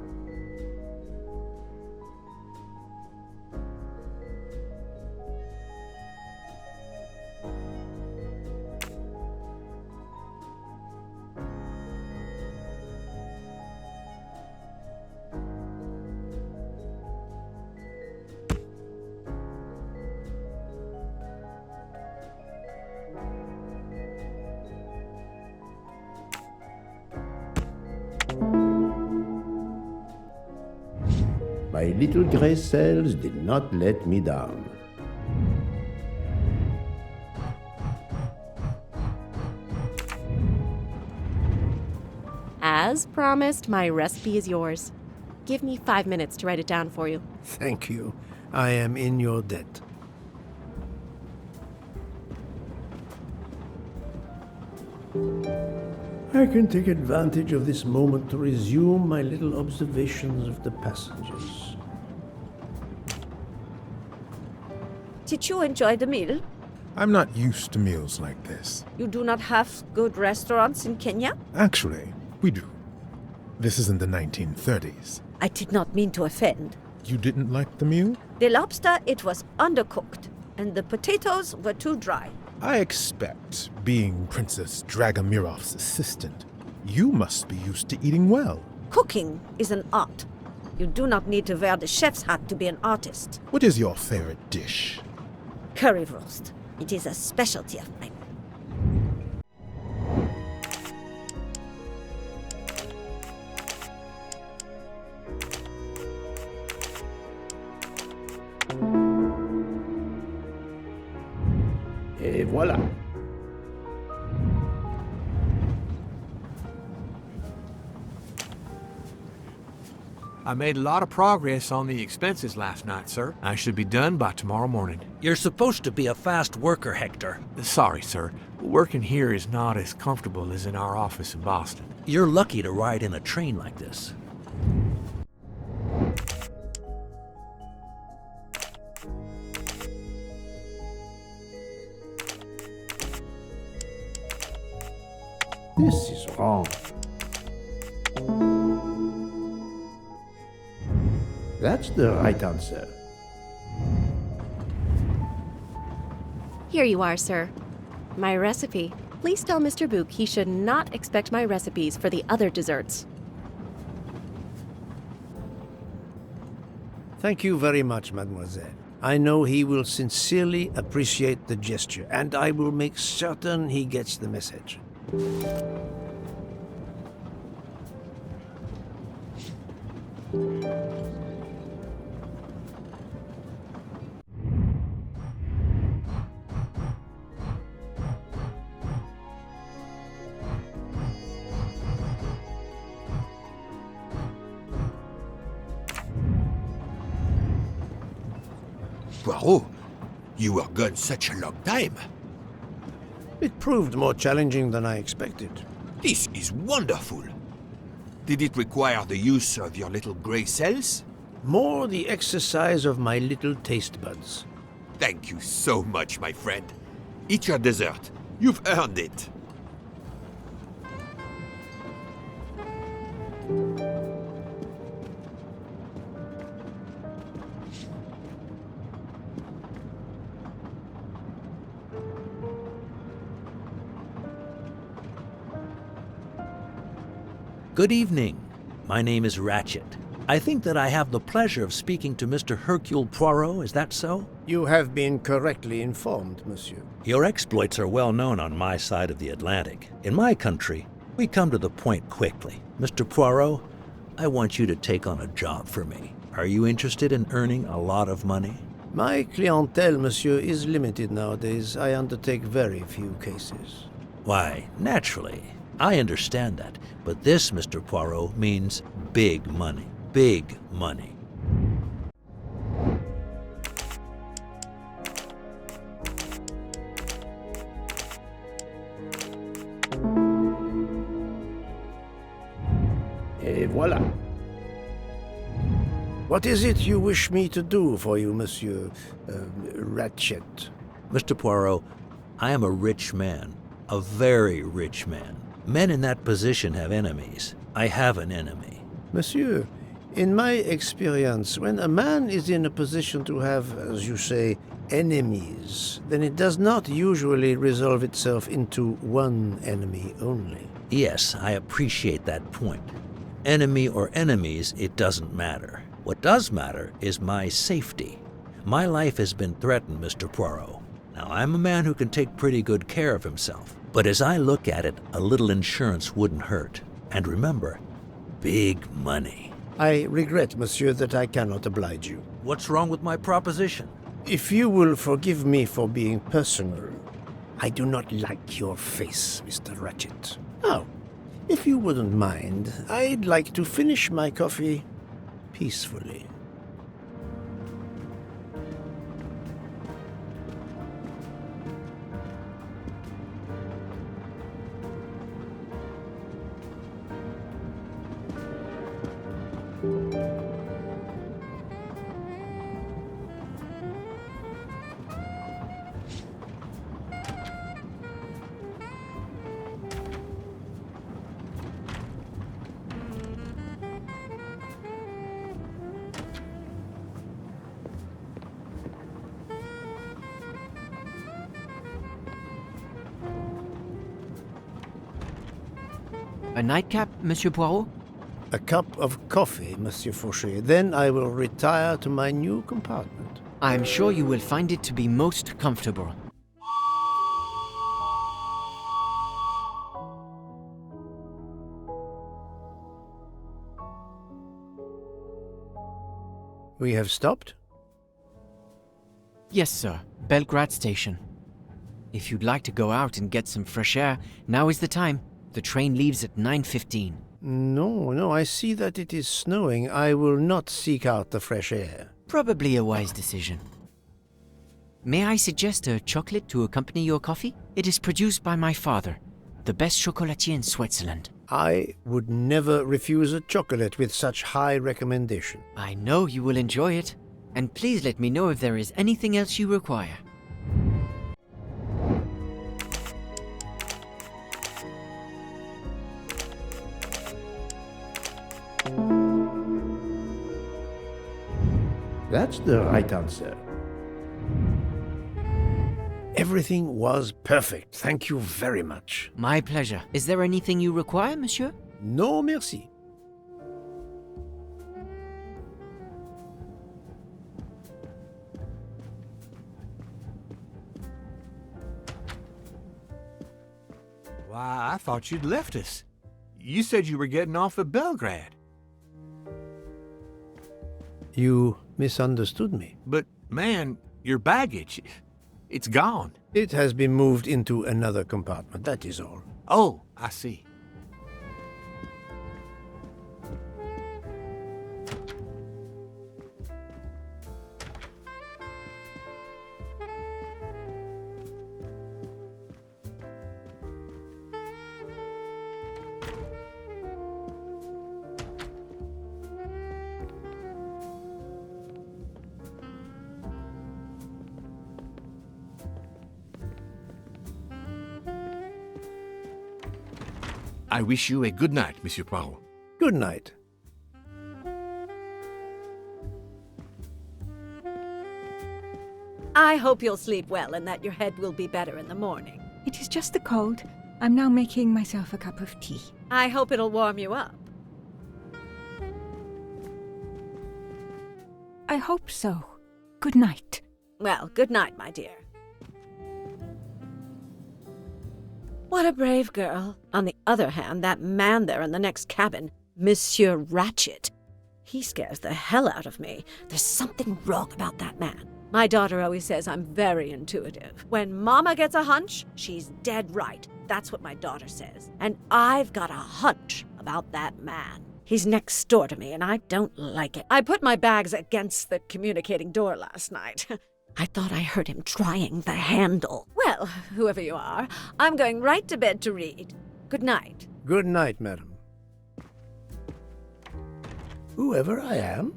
My little gray cells did not let me down. As promised, my recipe is yours. Give me 5 minutes to write it down for you. Thank you. I am in your debt. I can take advantage of this moment to resume my little observations of the passengers. Did you enjoy the meal? I'm not used to meals like this. You do not have good restaurants in Kenya? Actually, we do. This is in the 1930s. I did not mean to offend. You didn't like the meal? The lobster, it was undercooked, and the potatoes were too dry. I expect, being Princess Dragomirov's assistant, you must be used to eating well. Cooking is an art. You do not need to wear the chef's hat to be an artist. What is your favorite dish? Currywurst. It is a specialty of mine. Et voilà. I made a lot of progress on the expenses last night, sir. I should be done by tomorrow morning. You're supposed to be a fast worker, Hector. Sorry, sir. Working here is not as comfortable as in our office in Boston. You're lucky to ride in a train like this. This is wrong. That's the right answer. Here you are, sir. My recipe. Please tell Mr. Book he should not expect my recipes for the other desserts. Thank you very much, mademoiselle. I know he will sincerely appreciate the gesture, and I will make certain he gets the message. Poirot, you were gone such a long time. It proved more challenging than I expected. This is wonderful. Did it require the use of your little grey cells? More the exercise of my little taste buds. Thank you so much, my friend. Eat your dessert. You've earned it. Good evening. My name is Ratchet. I think that I have the pleasure of speaking to Mr. Hercule Poirot, is that so? You have been correctly informed, monsieur. Your exploits are well known on my side of the Atlantic. In my country, we come to the point quickly. Mr. Poirot, I want you to take on a job for me. Are you interested in earning a lot of money? My clientele, monsieur, is limited nowadays. I undertake very few cases. Why, naturally. I understand that. But this, Mr. Poirot, means big money. Big money. Et voilà. What is it you wish me to do for you, monsieur Ratchet? Mr. Poirot, I am a rich man. A very rich man. Men in that position have enemies. I have an enemy. Monsieur, in my experience, when a man is in a position to have, as you say, enemies, then it does not usually resolve itself into one enemy only. Yes, I appreciate that point. Enemy or enemies, it doesn't matter. What does matter is my safety. My life has been threatened, Mr. Poirot. Now, I'm a man who can take pretty good care of himself. But as I look at it, a little insurance wouldn't hurt. And remember, big money. I regret, monsieur, that I cannot oblige you. What's wrong with my proposition? If you will forgive me for being personal, I do not like your face, Mr. Ratchet. Oh, if you wouldn't mind, I'd like to finish my coffee peacefully. A nightcap, Monsieur Poirot? A cup of coffee, Monsieur Fauché. Then I will retire to my new compartment. I'm sure you will find it to be most comfortable. We have stopped? Yes, sir. Belgrade Station. If you'd like to go out and get some fresh air, now is the time. The train leaves at 9:15. No, I see that it is snowing. I will not seek out the fresh air. Probably a wise decision. May I suggest a chocolate to accompany your coffee? It is produced by my father, the best chocolatier in Switzerland. I would never refuse a chocolate with such high recommendation. I know you will enjoy it. And please let me know if there is anything else you require. That's the right answer. Everything was perfect. Thank you very much. My pleasure. Is there anything you require, monsieur? No, merci. Why, I thought you'd left us. You said you were getting off at Belgrade. You misunderstood me. But, man, your baggage, it's gone. It has been moved into another compartment, that is all. Oh, I see. I wish you a good night, Monsieur Poirot. Good night. I hope you'll sleep well and that your head will be better in the morning. It is just the cold. I'm now making myself a cup of tea. I hope it'll warm you up. I hope so. Good night. Well, good night, my dear. What a brave girl. On the other hand, that man there in the next cabin, Monsieur Ratchet, he scares the hell out of me. There's something wrong about that man. My daughter always says I'm very intuitive. When Mama gets a hunch, she's dead right. That's what my daughter says. And I've got a hunch about that man. He's next door to me, and I don't like it. I put my bags against the communicating door last night. I thought I heard him trying the handle. Well, whoever you are, I'm going right to bed to read. Good night. Good night, madam. Whoever I am?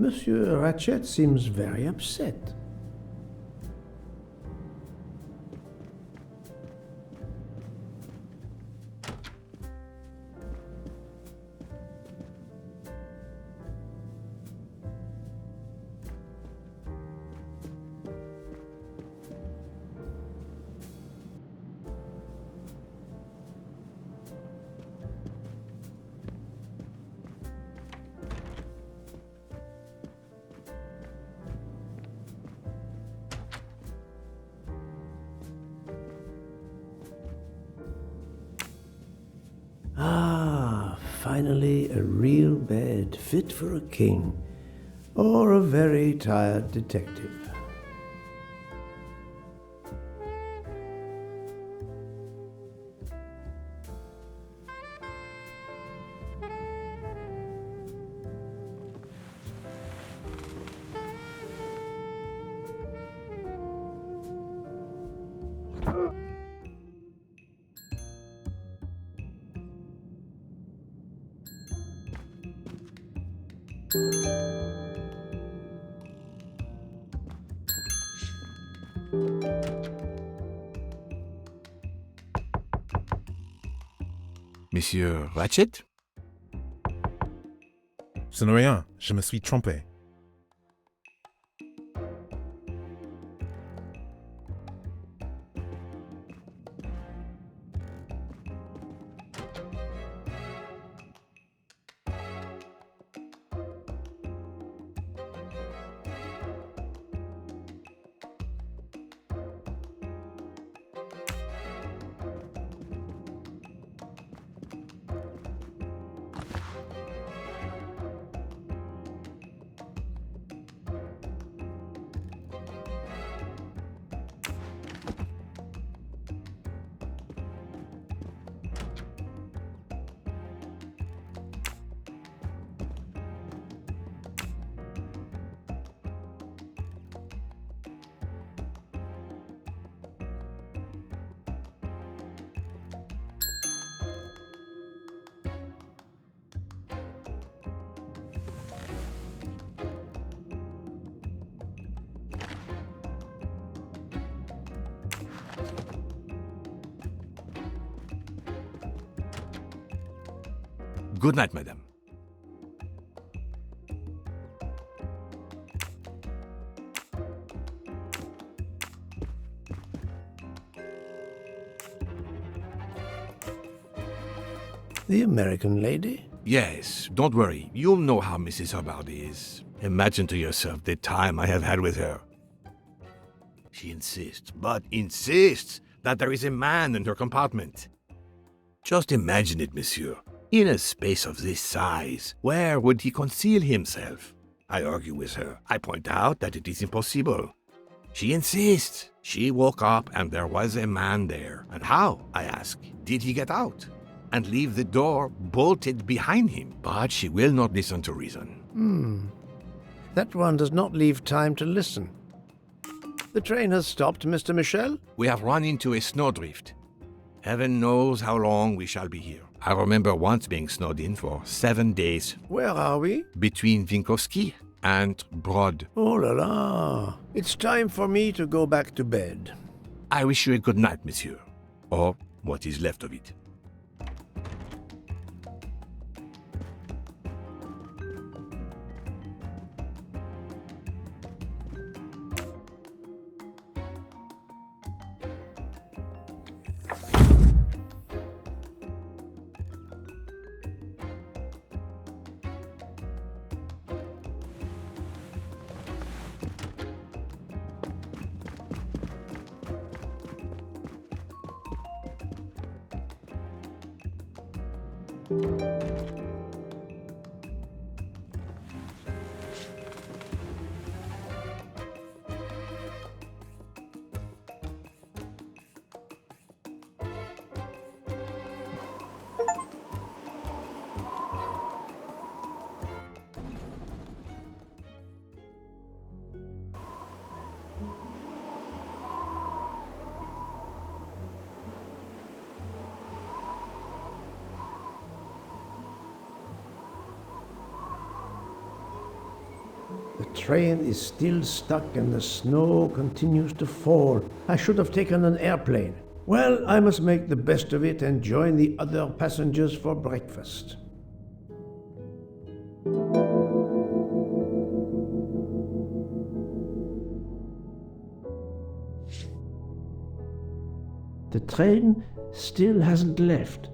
Monsieur Ratchet seems very upset. Ah, finally a real bed fit for a king or a very tired detective. Monsieur Ratchet? Ce n'est rien, je me suis trompé. Good night, madame. The American lady? Yes, don't worry. You'll know how Mrs. Hubbard is. Imagine to yourself the time I have had with her. She insists, but insists, that there is a man in her compartment. Just imagine it, monsieur. In a space of this size, where would he conceal himself? I argue with her. I point out that it is impossible. She insists. She woke up and there was a man there. And how, I ask, did he get out? And leave the door bolted behind him? But she will not listen to reason. That one does not leave time to listen. The train has stopped, Mr. Michel? We have run into a snowdrift. Heaven knows how long we shall be here. I remember once being snowed in for 7 days. Where are we? Between Winkowski and Brod. Oh la la. It's time for me to go back to bed. I wish you a good night, monsieur. Or what is left of it. train is still stuck and the snow continues to fall. I should have taken an airplane. Well, I must make the best of it and join the other passengers for breakfast. The train still hasn't left.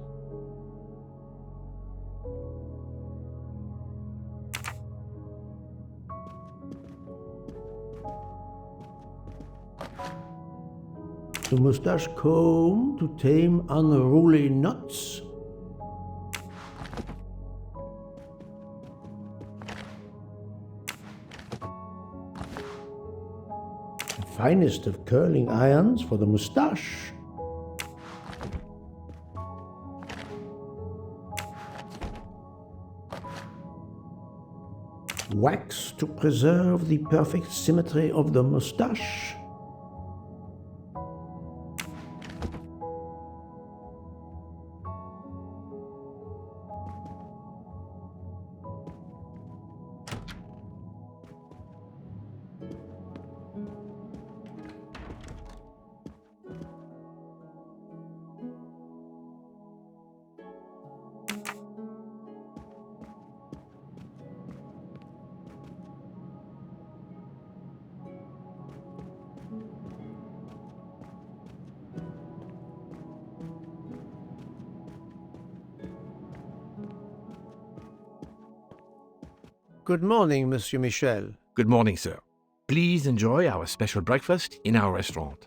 The mustache comb to tame unruly knots. The finest of curling irons for the mustache. Wax to preserve the perfect symmetry of the mustache. Good morning, Monsieur Michel. Good morning, sir. Please enjoy our special breakfast in our restaurant.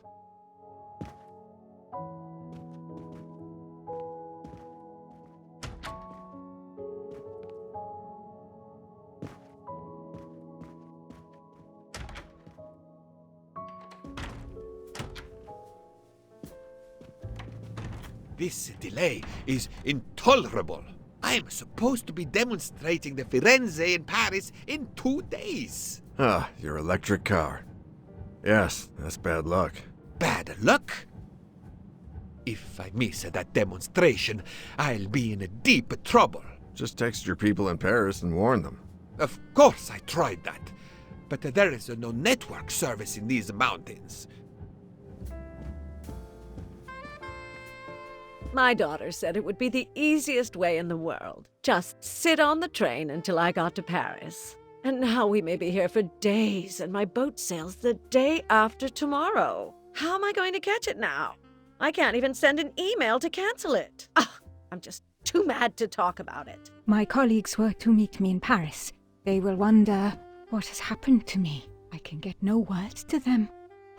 This delay is intolerable. I'm supposed to be demonstrating the Firenze in Paris in 2 days. Ah, your electric car. Yes, that's bad luck. Bad luck? If I miss that demonstration, I'll be in deep trouble. Just text your people in Paris and warn them. Of course I tried that, but there is no network service in these mountains. My daughter said it would be the easiest way in the world. Just sit on the train until I got to Paris. And now we may be here for days, and my boat sails the day after tomorrow. How am I going to catch it now? I can't even send an email to cancel it. I'm just too mad to talk about it. My colleagues were to meet me in Paris. They will wonder what has happened to me. I can get no words to them.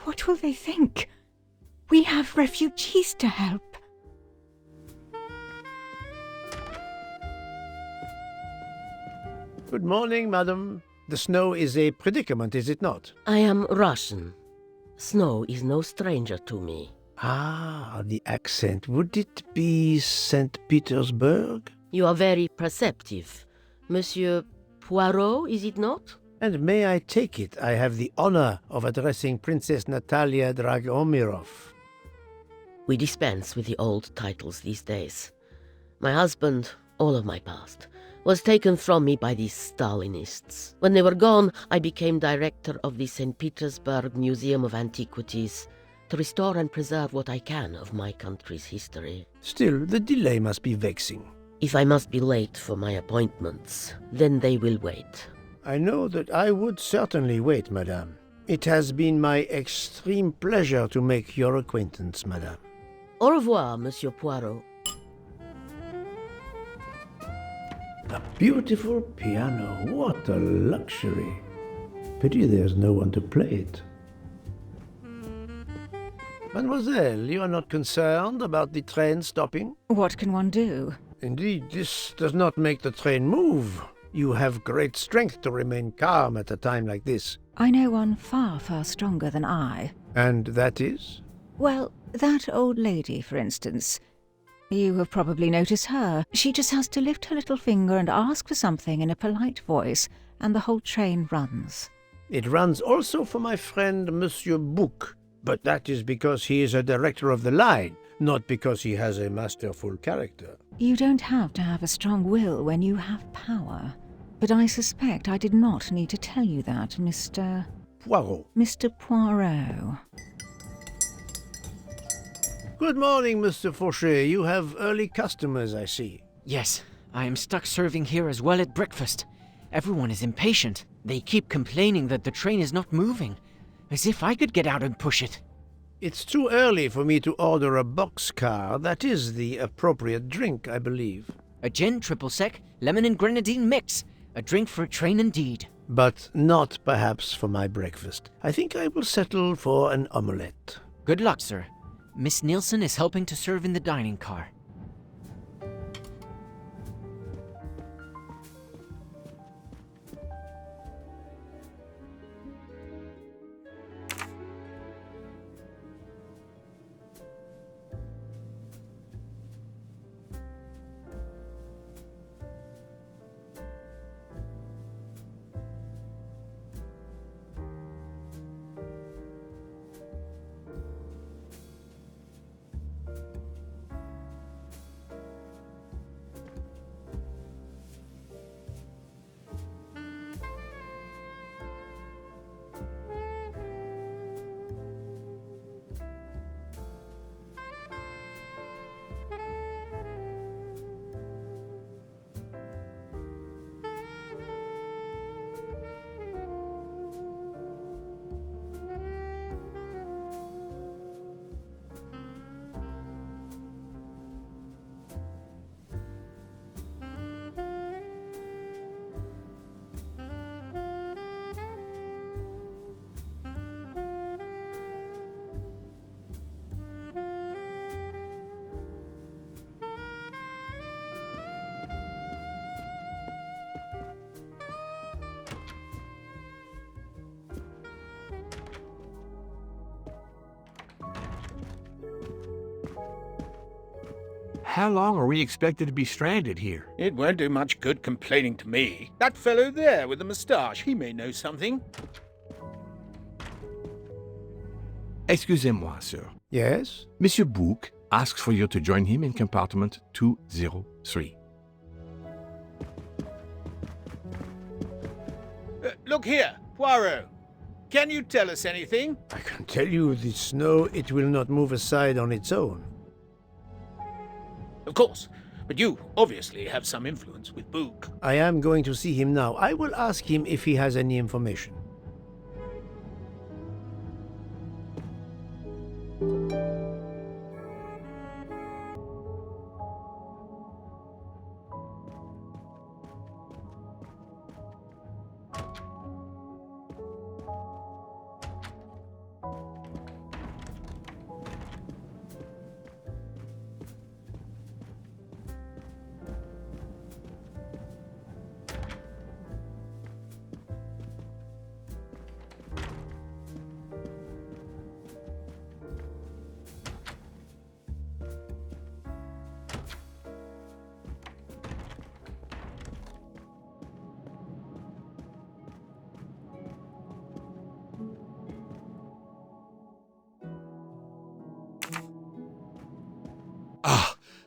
What will they think? We have refugees to help. Good morning, madam. The snow is a predicament, is it not? I am Russian. Snow is no stranger to me. Ah, the accent. Would it be St. Petersburg? You are very perceptive. Monsieur Poirot, is it not? And may I take it I have the honor of addressing Princess Natalia Dragomirov? We dispense with the old titles these days. My husband, all of my past, was taken from me by these Stalinists. When they were gone, I became director of the St. Petersburg Museum of Antiquities to restore and preserve what I can of my country's history. Still, the delay must be vexing. If I must be late for my appointments, then they will wait. I know that I would certainly wait, madame. It has been my extreme pleasure to make your acquaintance, madame. Au revoir, Monsieur Poirot. A beautiful piano. What a luxury. Pity there's no one to play it. Mademoiselle, you are not concerned about the train stopping? What can one do? Indeed, this does not make the train move. You have great strength to remain calm at a time like this. I know one far, far stronger than I. And that is? Well, that old lady, for instance. You have probably noticed her. She just has to lift her little finger and ask for something in a polite voice, and the whole train runs. It runs also for my friend Monsieur Bouc, but that is because he is a director of the line, not because he has a masterful character. You don't have to have a strong will when you have power. But I suspect I did not need to tell you that, Mr. Poirot. Mr. Poirot. Good morning, Mr. Fauché. You have early customers, I see. Yes, I am stuck serving here as well at breakfast. Everyone is impatient. They keep complaining that the train is not moving, as if I could get out and push it. It's too early for me to order a boxcar. That is the appropriate drink, I believe. A gin triple sec, lemon and grenadine mix. A drink for a train indeed. But not perhaps for my breakfast. I think I will settle for an omelette. Good luck, sir. Miss Nielsen is helping to serve in the dining car. How long are we expected to be stranded here? It won't do much good complaining to me. That fellow there with the moustache, he may know something. Excusez-moi, sir. Yes? Monsieur Bouc asks for you to join him in compartment 203. Look here, Poirot. Can you tell us anything? I can tell you the snow, it will not move aside on its own. Of course, but you obviously have some influence with Bouc. I am going to see him now. I will ask him if he has any information.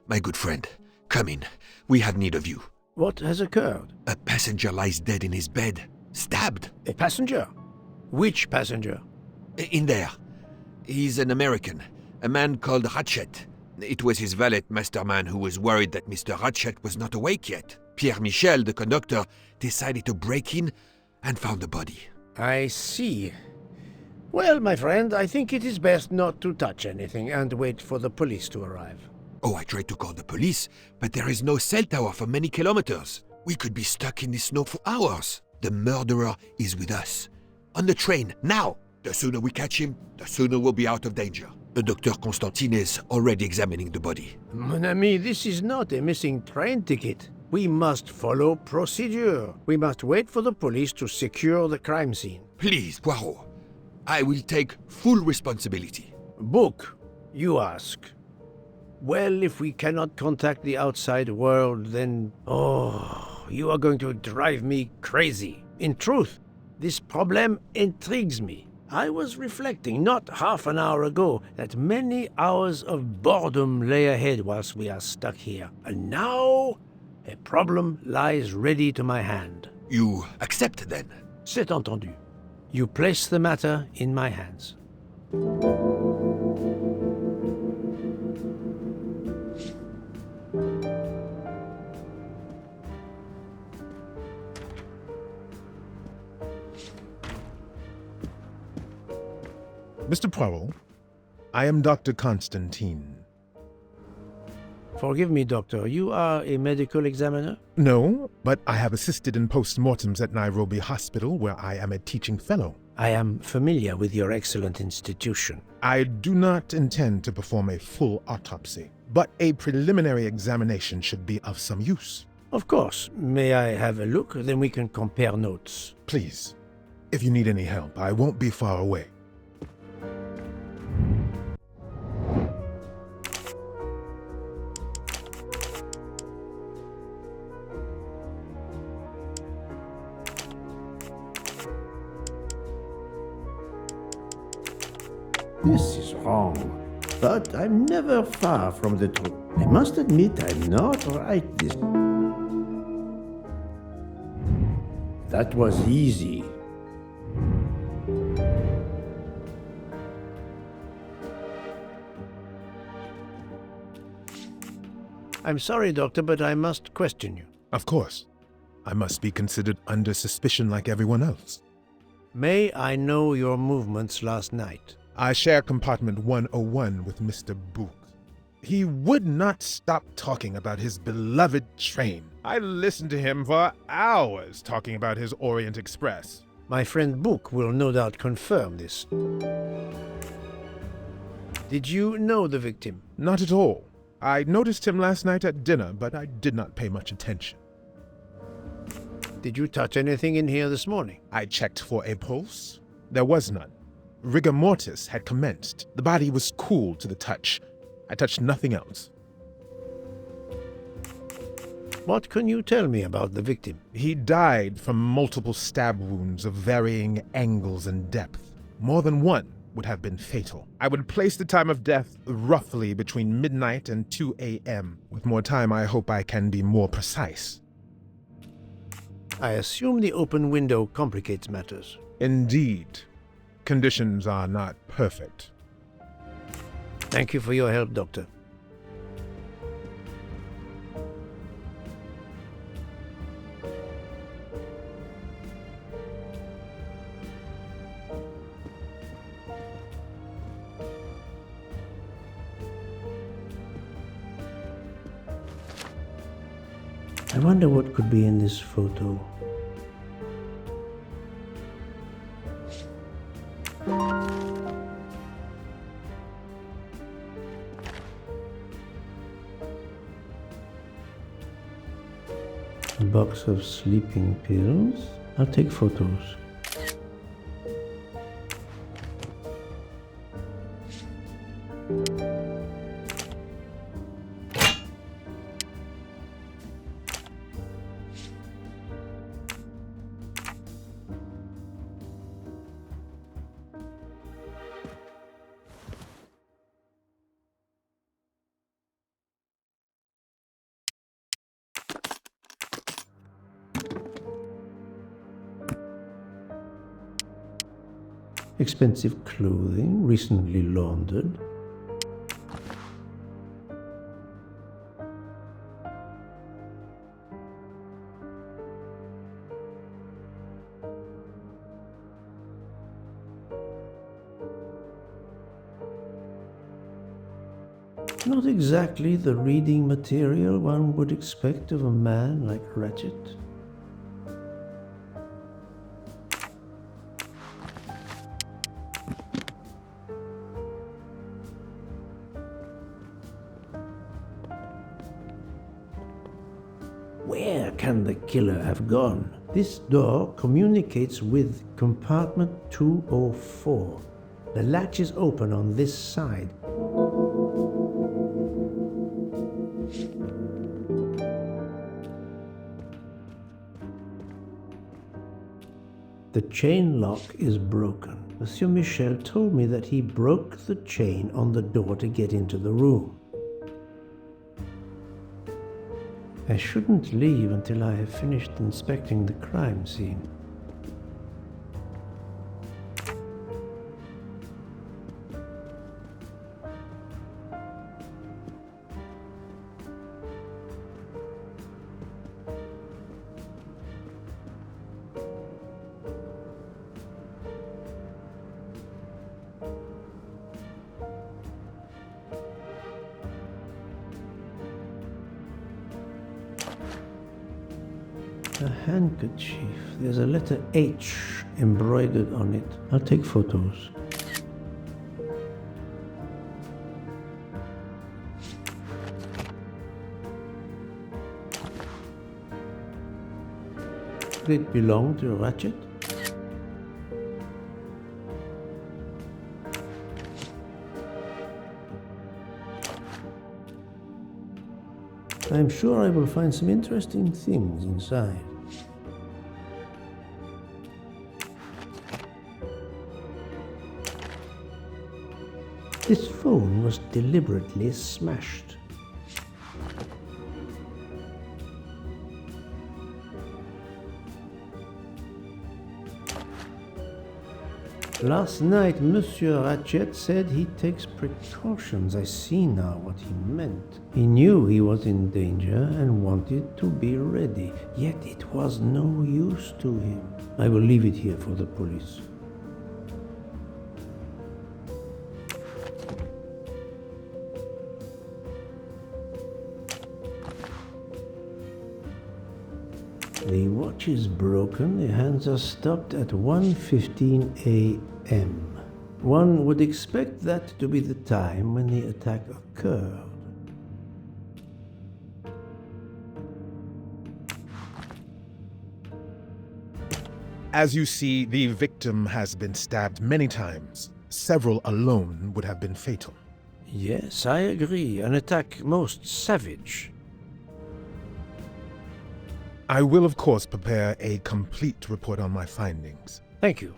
My good friend, come in. We have need of you. What has occurred? A passenger lies dead in his bed, stabbed. A passenger? Which passenger? In there. He's an American, a man called Ratchet. It was his valet masterman who was worried that Mr. Ratchet was not awake yet. Pierre Michel, the conductor, decided to break in and found the body. I see. Well, my friend, I think it is best not to touch anything and wait for the police to arrive. Oh, I tried to call the police, but there is no cell tower for many kilometers. We could be stuck in the snow for hours. The murderer is with us. On the train, now! The sooner we catch him, the sooner we'll be out of danger. Dr. Constantine is already examining the body. Mon ami, this is not a missing train ticket. We must follow procedure. We must wait for the police to secure the crime scene. Please, Poirot. I will take full responsibility. Book, you ask. Well, if we cannot contact the outside world, then... Oh, you are going to drive me crazy. In truth, this problem intrigues me. I was reflecting not half an hour ago that many hours of boredom lay ahead whilst we are stuck here. And now, a problem lies ready to my hand. You accept, then? C'est entendu. You place the matter in my hands. Mr. Poirot, I am Dr. Constantine. Forgive me, Doctor. You are a medical examiner? No, but I have assisted in post-mortems at Nairobi Hospital, where I am a teaching fellow. I am familiar with your excellent institution. I do not intend to perform a full autopsy, but a preliminary examination should be of some use. Of course. May I have a look? Then we can compare notes. Please. If you need any help, I won't be far away. This is wrong, but I'm never far from the truth. I must admit I'm not right this. That was easy. I'm sorry, Doctor, but I must question you. Of course. I must be considered under suspicion like everyone else. May I know your movements last night? I share compartment 101 with Mr. Book. He would not stop talking about his beloved train. I listened to him for hours talking about his Orient Express. My friend Book will no doubt confirm this. Did you know the victim? Not at all. I noticed him last night at dinner, but I did not pay much attention. Did you touch anything in here this morning? I checked for a pulse. There was none. Rigor mortis had commenced. The body was cool to the touch. I touched nothing else. What can you tell me about the victim? He died from multiple stab wounds of varying angles and depth. More than one would have been fatal. I would place the time of death roughly between midnight and 2 a.m. With more time, I hope I can be more precise. I assume the open window complicates matters. Indeed. Conditions are not perfect. Thank you for your help, Doctor. I wonder what could be in this photo. A box of sleeping pills. I'll take photos. Expensive clothing, recently laundered. Not exactly the reading material one would expect of a man like Ratchet. Where can the killer have gone? This door communicates with compartment 204. The latch is open on this side. The chain lock is broken. Monsieur Michel told me that he broke the chain on the door to get into the room. I shouldn't leave until I have finished inspecting the crime scene. A handkerchief. There's a letter H embroidered on it. I'll take photos. Did it belong to Ratchet? I'm sure I will find some interesting things inside. This phone was deliberately smashed. Last night, Monsieur Ratchet said he takes precautions. I see now what he meant. He knew he was in danger and wanted to be ready, yet it was no use to him. I will leave it here for the police. The watch is broken, the hands are stopped at 1:15 a.m. One would expect that to be the time when the attack occurred. As you see, the victim has been stabbed many times. Several alone would have been fatal. Yes, I agree. An attack most savage. I will, of course, prepare a complete report on my findings. Thank you.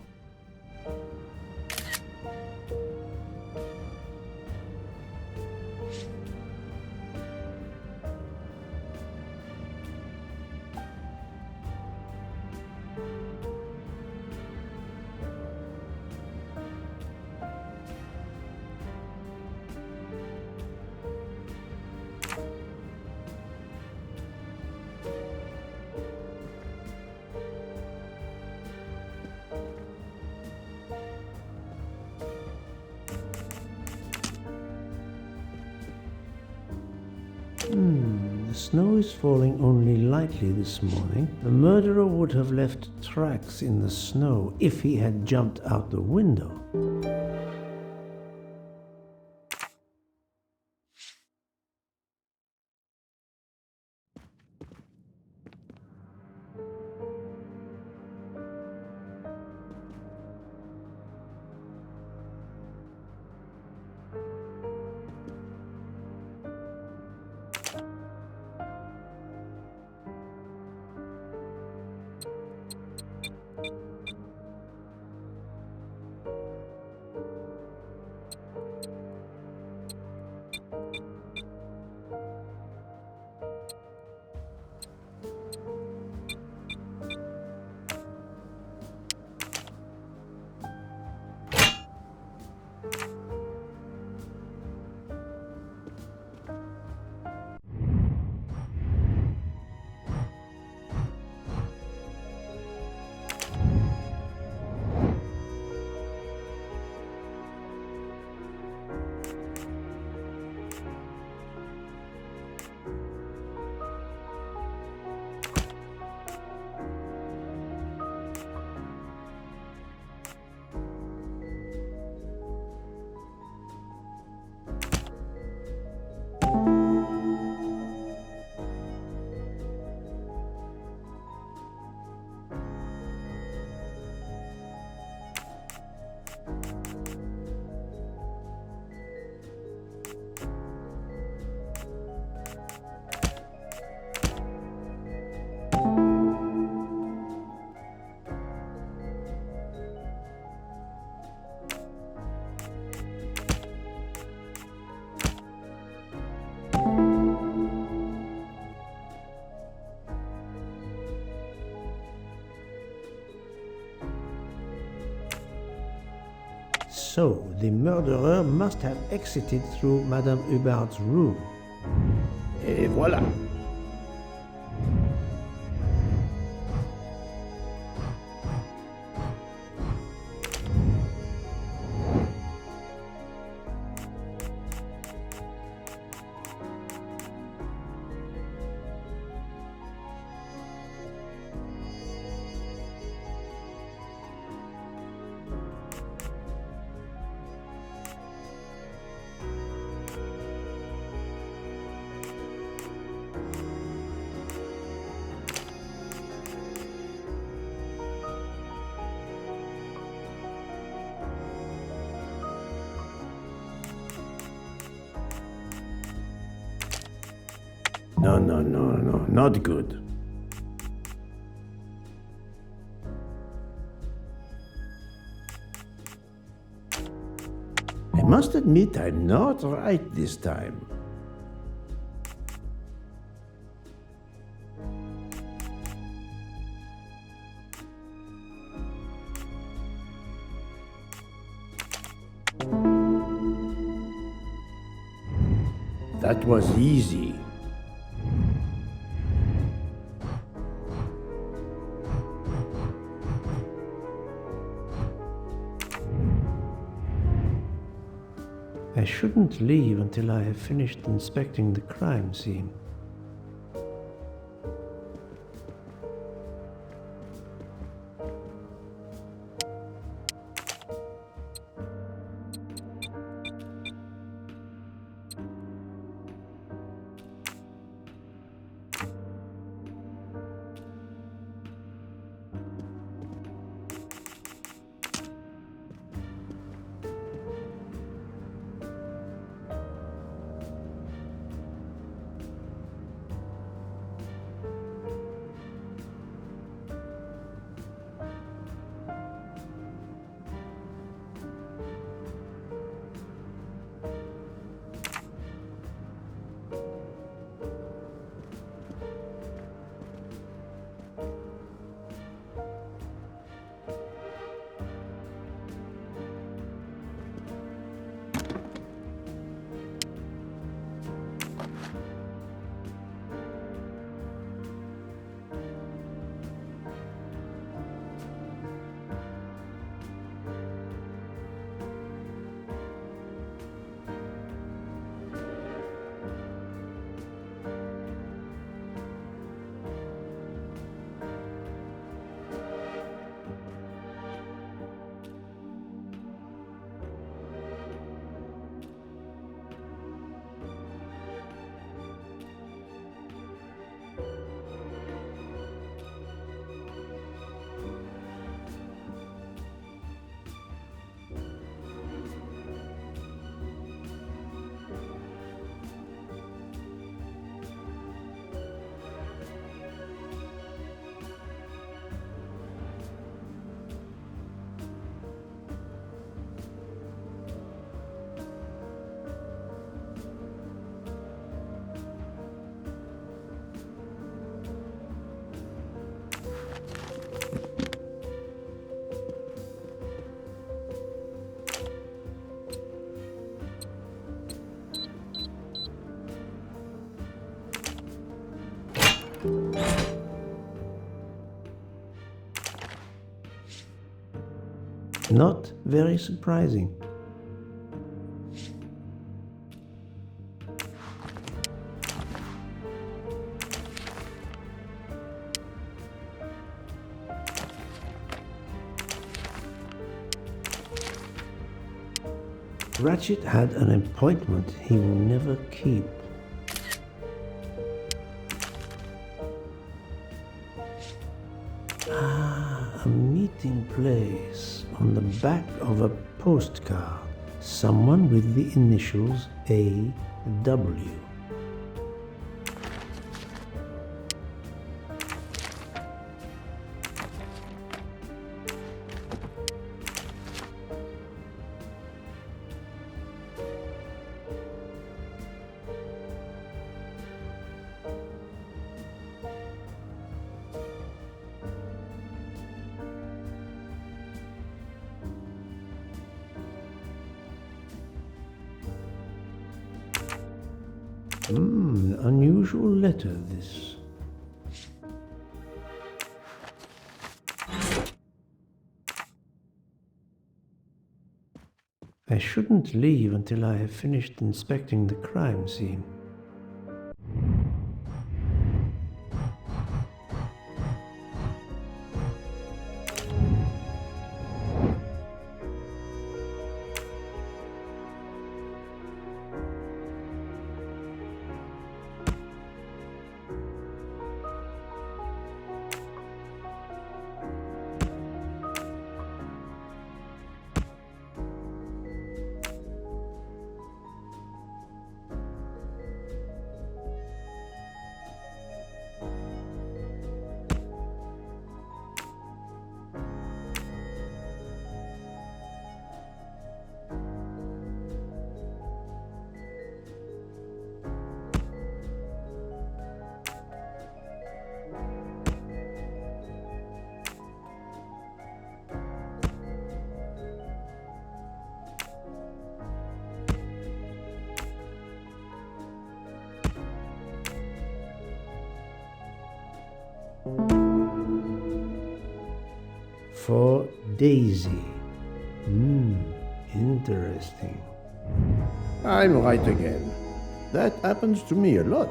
The snow is falling only lightly this morning. The murderer would have left tracks in the snow if he had jumped out the window. So, the murderer must have exited through Madame Hubbard's room. Et voilà. No, not good. I must admit I'm not right this time. That was easy. I shouldn't leave until I have finished inspecting the crime scene. Not very surprising. Ratchet had an appointment he will never keep. A meeting place on the back of a postcard. Someone with the initials A.W. An unusual letter, this. I shouldn't leave until I have finished inspecting the crime scene. For Daisy. Interesting. I'm right again. That happens to me a lot.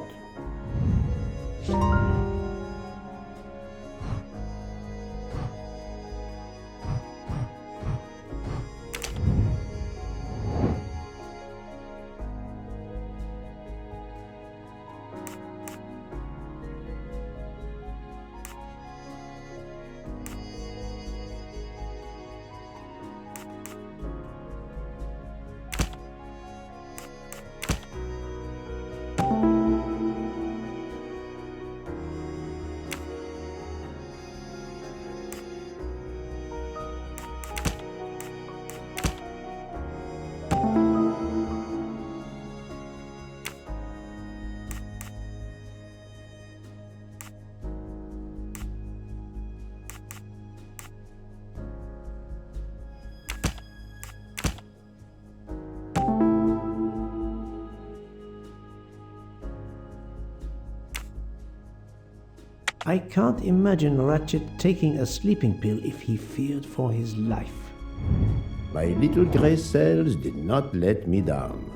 I can't imagine Ratchet taking a sleeping pill if he feared for his life. My little gray cells did not let me down.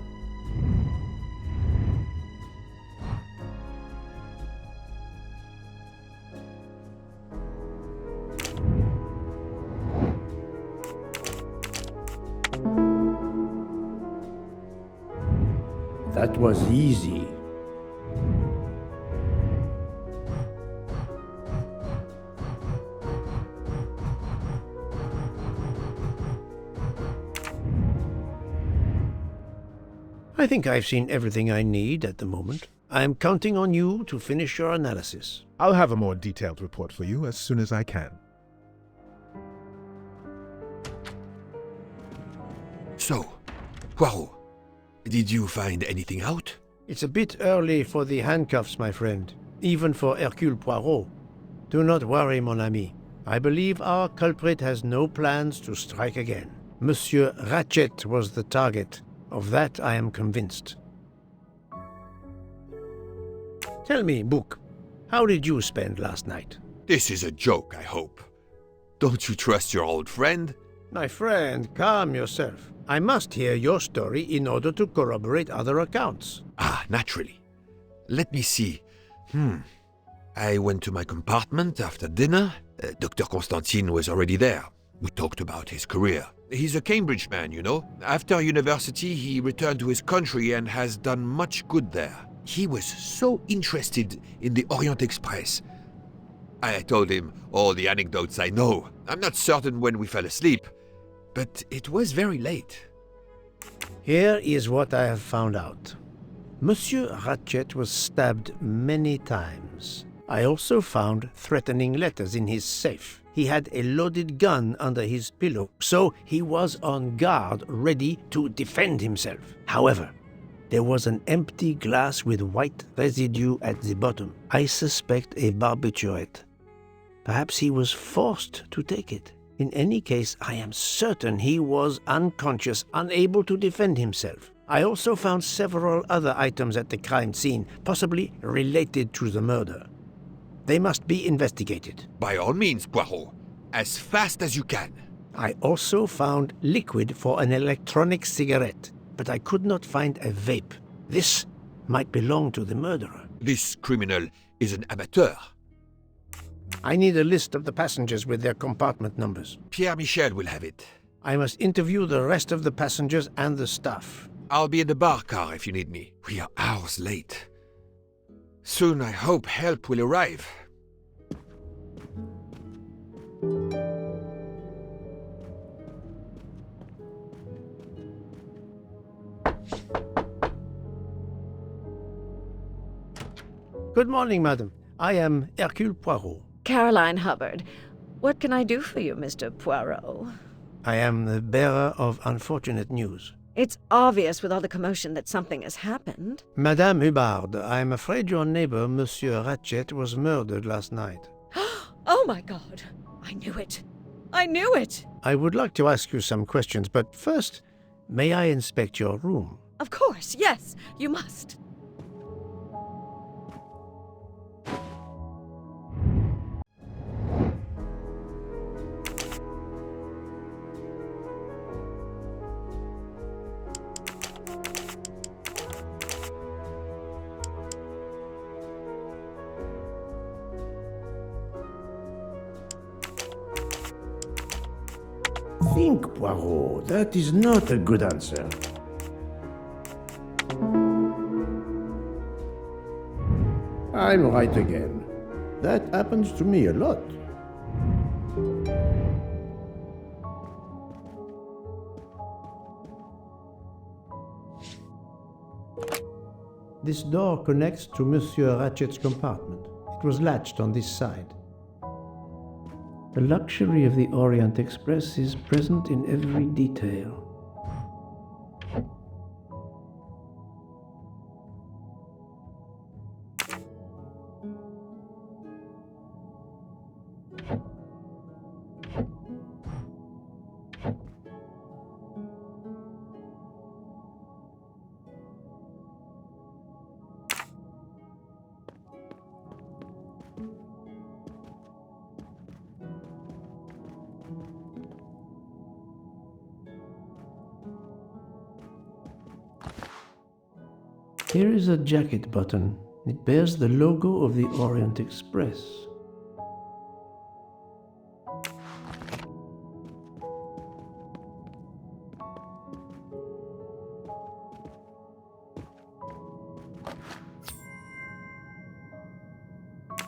That was easy. I think I've seen everything I need at the moment. I'm counting on you to finish your analysis. I'll have a more detailed report for you as soon as I can. So, Poirot, did you find anything out? It's a bit early for the handcuffs, my friend. Even for Hercule Poirot. Do not worry, mon ami. I believe our culprit has no plans to strike again. Monsieur Ratchet was the target. Of that I am convinced. Tell me, Book, how did you spend last night? This is a joke, I hope. Don't you trust your old friend? My friend, calm yourself. I must hear your story in order to corroborate other accounts. Ah, naturally. Let me see. I went to my compartment after dinner. Dr. Constantine was already there. We talked about his career. He's a Cambridge man, you know. After university, he returned to his country and has done much good there. He was so interested in the Orient Express. I told him all the anecdotes I know. I'm not certain when we fell asleep, but it was very late. Here is what I have found out. Monsieur Ratchet was stabbed many times. I also found threatening letters in his safe. He had a loaded gun under his pillow, so he was on guard, ready to defend himself. However, there was an empty glass with white residue at the bottom. I suspect a barbiturate. Perhaps he was forced to take it. In any case, I am certain he was unconscious, unable to defend himself. I also found several other items at the crime scene, possibly related to the murder. They must be investigated. By all means, Poirot. As fast as you can. I also found liquid for an electronic cigarette, but I could not find a vape. This might belong to the murderer. This criminal is an amateur. I need a list of the passengers with their compartment numbers. Pierre Michel will have it. I must interview the rest of the passengers and the staff. I'll be in the bar car if you need me. We are hours late. Soon I hope help will arrive. Good morning, madam. I am Hercule Poirot. Caroline Hubbard. What can I do for you, Mr. Poirot? I am the bearer of unfortunate news. It's obvious with all the commotion that something has happened. Madame Hubbard, I am afraid your neighbor, Monsieur Ratchet, was murdered last night. Oh my God! I knew it! I knew it! I would like to ask you some questions, but first, may I inspect your room? Of course, yes, you must. Think, Poirot. That is not a good answer. I'm right again. That happens to me a lot. This door connects to Monsieur Ratchet's compartment. It was latched on this side. The luxury of the Orient Express is present in every detail. Here is a jacket button. It bears the logo of the Orient Express.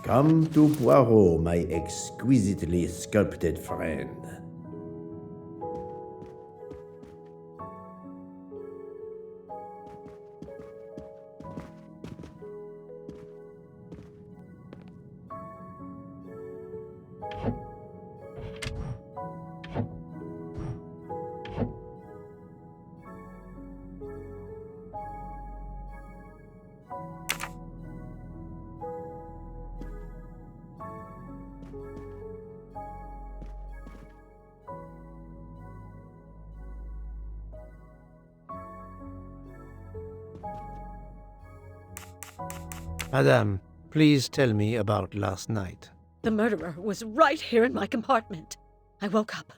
Come to Poirot, my exquisitely sculpted friend. Madame, please tell me about last night. The murderer was right here in my compartment. I woke up.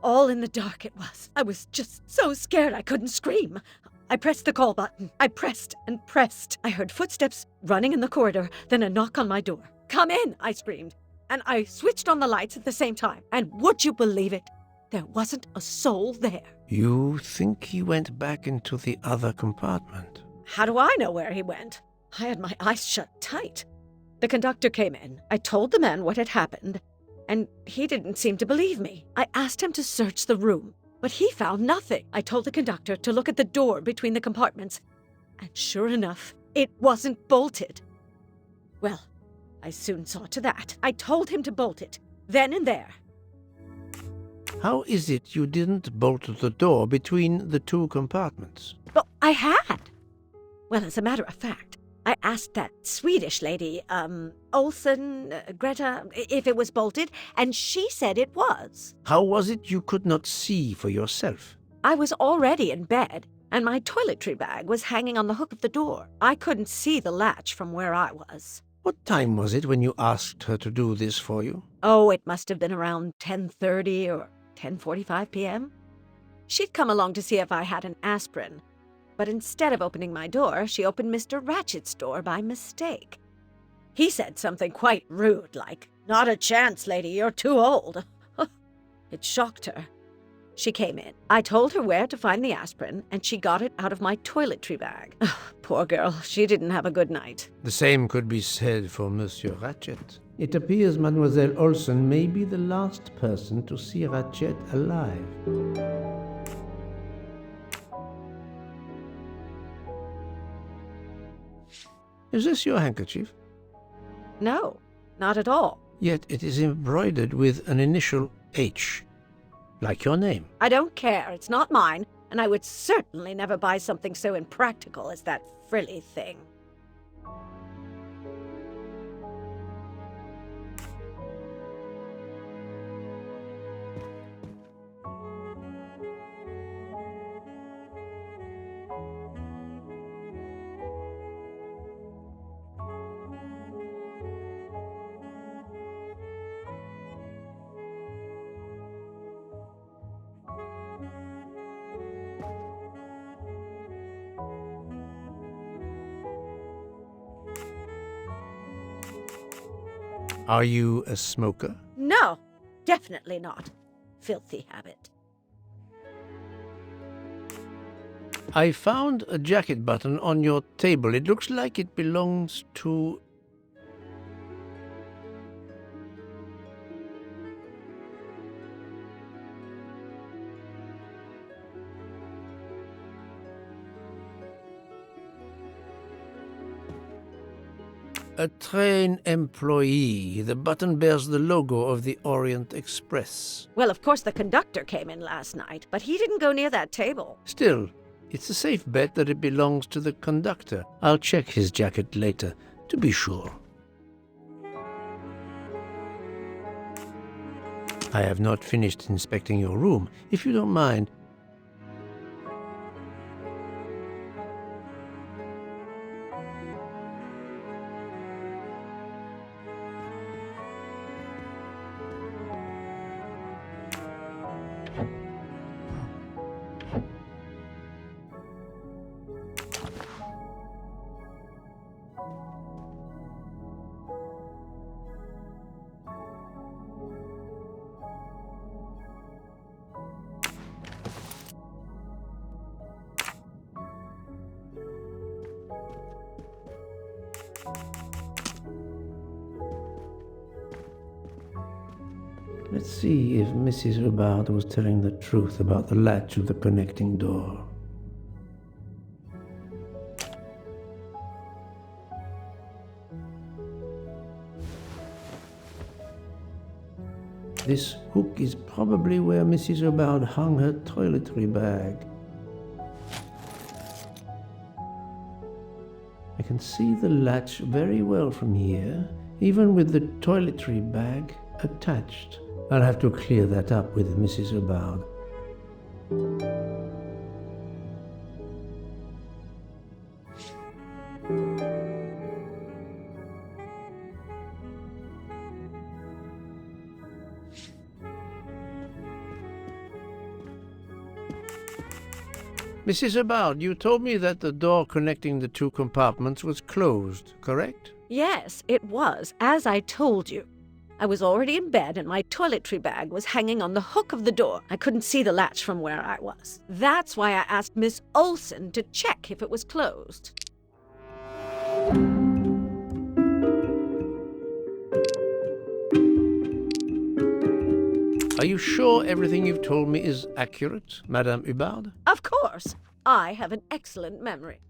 All in the dark it was. I was just so scared I couldn't scream. I pressed the call button. I pressed and pressed. I heard footsteps running in the corridor, then a knock on my door. "Come in," I screamed. And I switched on the lights at the same time. And would you believe it? There wasn't a soul there. You think he went back into the other compartment? How do I know where he went? I had my eyes shut tight. The conductor came in. I told the man what had happened, and he didn't seem to believe me. I asked him to search the room, but he found nothing. I told the conductor to look at the door between the compartments, and sure enough, it wasn't bolted. Well, I soon saw to that. I told him to bolt it, then and there. How is it you didn't bolt the door between the two compartments? But I had. Well, as a matter of fact, I asked that Swedish lady, Olsen, Greta, if it was bolted, and she said it was. How was it you could not see for yourself? I was already in bed, and my toiletry bag was hanging on the hook of the door. I couldn't see the latch from where I was. What time was it when you asked her to do this for you? Oh, it must have been around 10:30 or 10:45 p.m. She'd come along to see if I had an aspirin, but instead of opening my door, she opened Mr. Ratchet's door by mistake. He said something quite rude, like, "Not a chance, lady, you're too old." It shocked her. She came in. I told her where to find the aspirin, and she got it out of my toiletry bag. Poor girl, she didn't have a good night. The same could be said for Monsieur Ratchet. It appears Mademoiselle Olsen may be the last person to see Ratchet alive. Is this your handkerchief? No, not at all. Yet it is embroidered with an initial H, like your name. I don't care, it's not mine, and I would certainly never buy something so impractical as that frilly thing. Are you a smoker? No, definitely not. Filthy habit. I found a jacket button on your table. It looks like it belongs to... a train employee. The button bears the logo of the Orient Express. Well, of course the conductor came in last night, but he didn't go near that table. Still, it's a safe bet that it belongs to the conductor. I'll check his jacket later, to be sure. I have not finished inspecting your room. If you don't mind, Let's see if Mrs. Hubbard was telling the truth about the latch of the connecting door. This hook is probably where Mrs. Hubbard hung her toiletry bag. I can see the latch very well from here, even with the toiletry bag attached. I'll have to clear that up with Mrs. Hubbard. Mrs. Hubbard, you told me that the door connecting the two compartments was closed, correct? Yes, it was, as I told you. I was already in bed and my toiletry bag was hanging on the hook of the door. I couldn't see the latch from where I was. That's why I asked Miss Olsen to check if it was closed. Are you sure everything you've told me is accurate, Madame Hubbard? Of course. I have an excellent memory.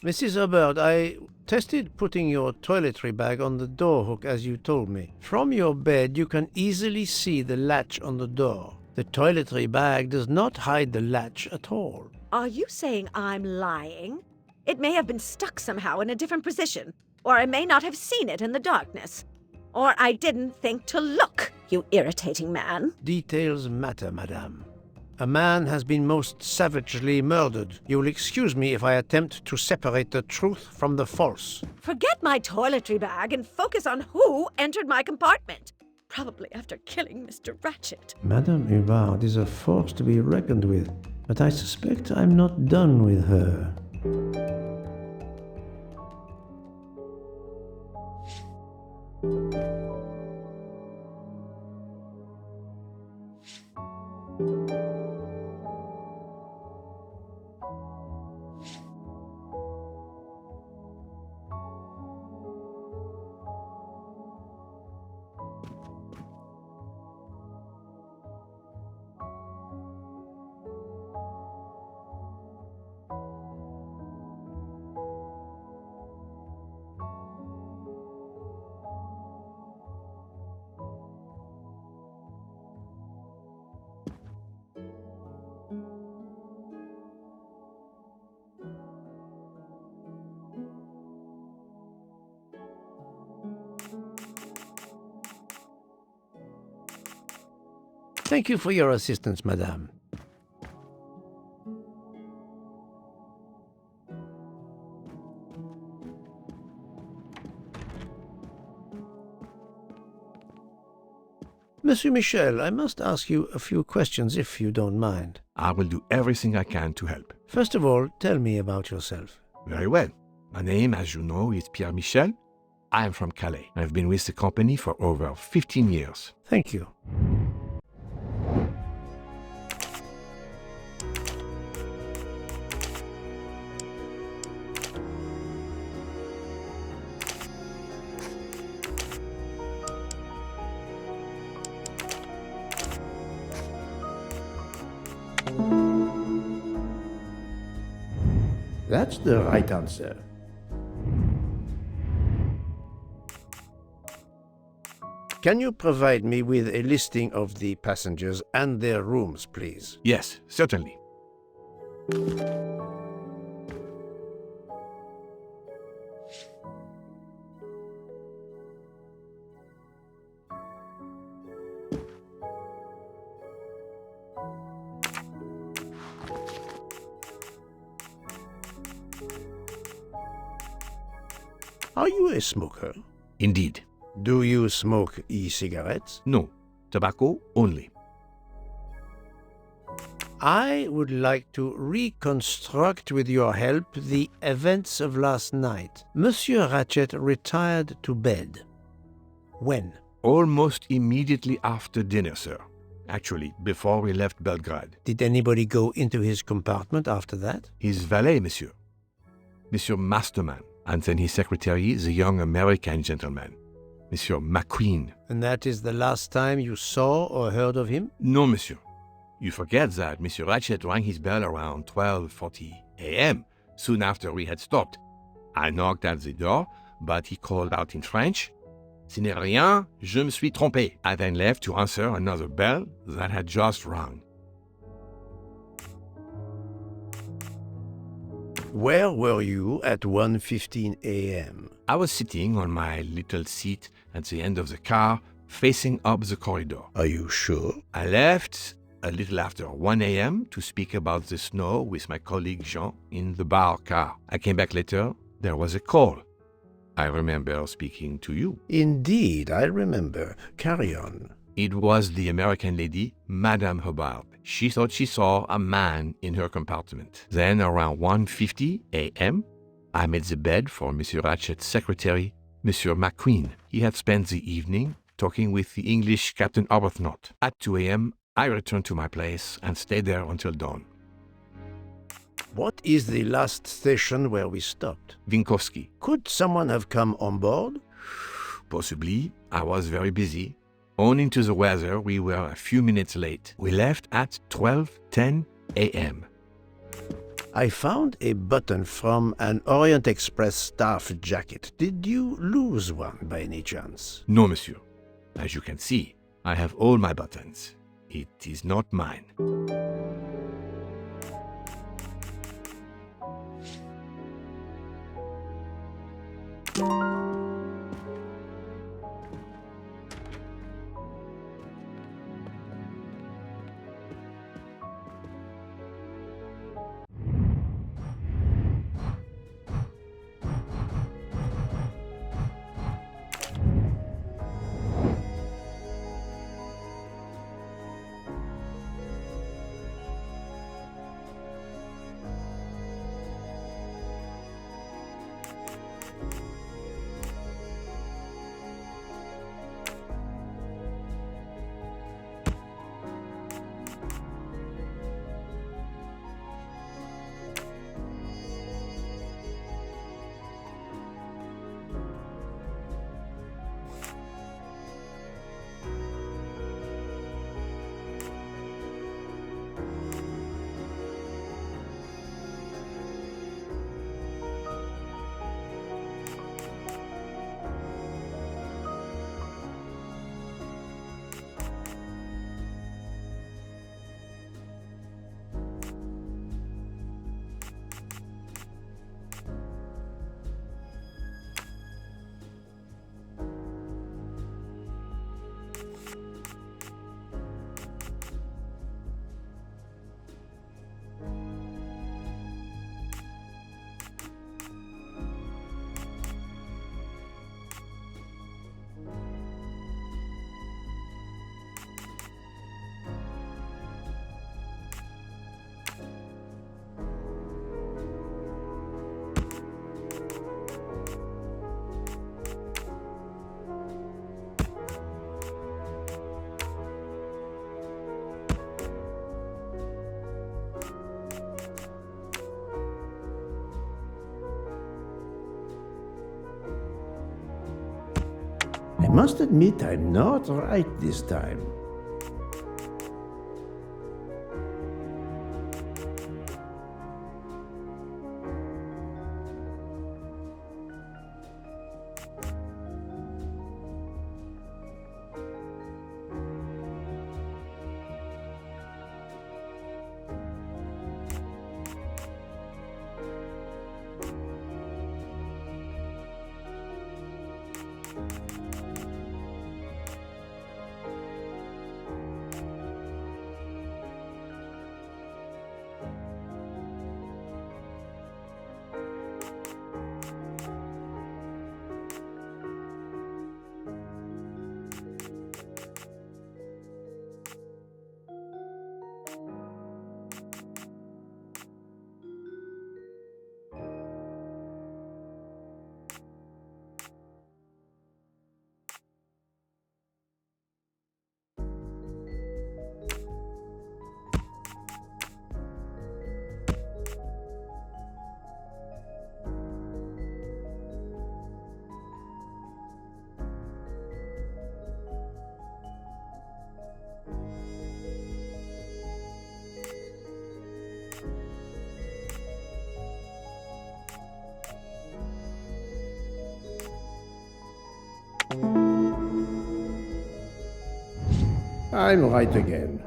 Mrs. Hubbard, I tested putting your toiletry bag on the door hook as you told me. From your bed, you can easily see the latch on the door. The toiletry bag does not hide the latch at all. Are you saying I'm lying? It may have been stuck somehow in a different position, or I may not have seen it in the darkness, or I didn't think to look. you irritating man. Details matter, madame. A man has been most savagely murdered. You will excuse me if I attempt to separate the truth from the false. Forget my toiletry bag and focus on who entered my compartment. Probably after killing Mr. Ratchet. Madame Hubbard is a force to be reckoned with, but I suspect I'm not done with her. Thank you for your assistance, madame. Monsieur Michel, I must ask you a few questions if you don't mind. I will do everything I can to help. First of all, tell me about yourself. Very well. My name, as you know, is Pierre Michel. I am from Calais. I've been with the company for over 15 years. Thank you. That's the right answer. Can you provide me with a listing of the passengers and their rooms, please? Yes, certainly. Are you a smoker? Indeed. Do you smoke e-cigarettes? No, tobacco only. I would like to reconstruct with your help the events of last night. Monsieur Ratchet retired to bed. When? Almost immediately after dinner, sir. Actually, before we left Belgrade. Did anybody go into his compartment after that? His valet, monsieur. Monsieur Masterman. And then his secretary, the young American gentleman, Monsieur McQueen. And that is the last time you saw or heard of him? No, monsieur. You forget that Monsieur Ratchet rang his bell around 12:40 a.m., soon after we had stopped. I knocked at the door, but he called out in French, "Ce n'est rien, je me suis trompé." I then left to answer another bell that had just rung. Where were you at 1:15 a.m.? I was sitting on my little seat at the end of the car, facing up the corridor. Are you sure? I left a little after 1 a.m. to speak about the snow with my colleague Jean in the bar car. I came back later. There was a call. I remember speaking to you. Indeed, I remember. Carry on. It was the American lady, Madame Hubbard. She thought she saw a man in her compartment. Then, around 1:50 a.m., I made the bed for Monsieur Ratchet's secretary, Monsieur McQueen. He had spent the evening talking with the English Captain Arbuthnot. At 2 a.m., I returned to my place and stayed there until dawn. What is the last station where we stopped? Vinkovsky. Could someone have come on board? Possibly. I was very busy. Owing to the weather, we were a few minutes late. We left at 12:10 a.m. I found a button from an Orient Express staff jacket. Did you lose one by any chance? No, monsieur. As you can see, I have all my buttons. It is not mine. must admit I'm not right this time. I'm right again.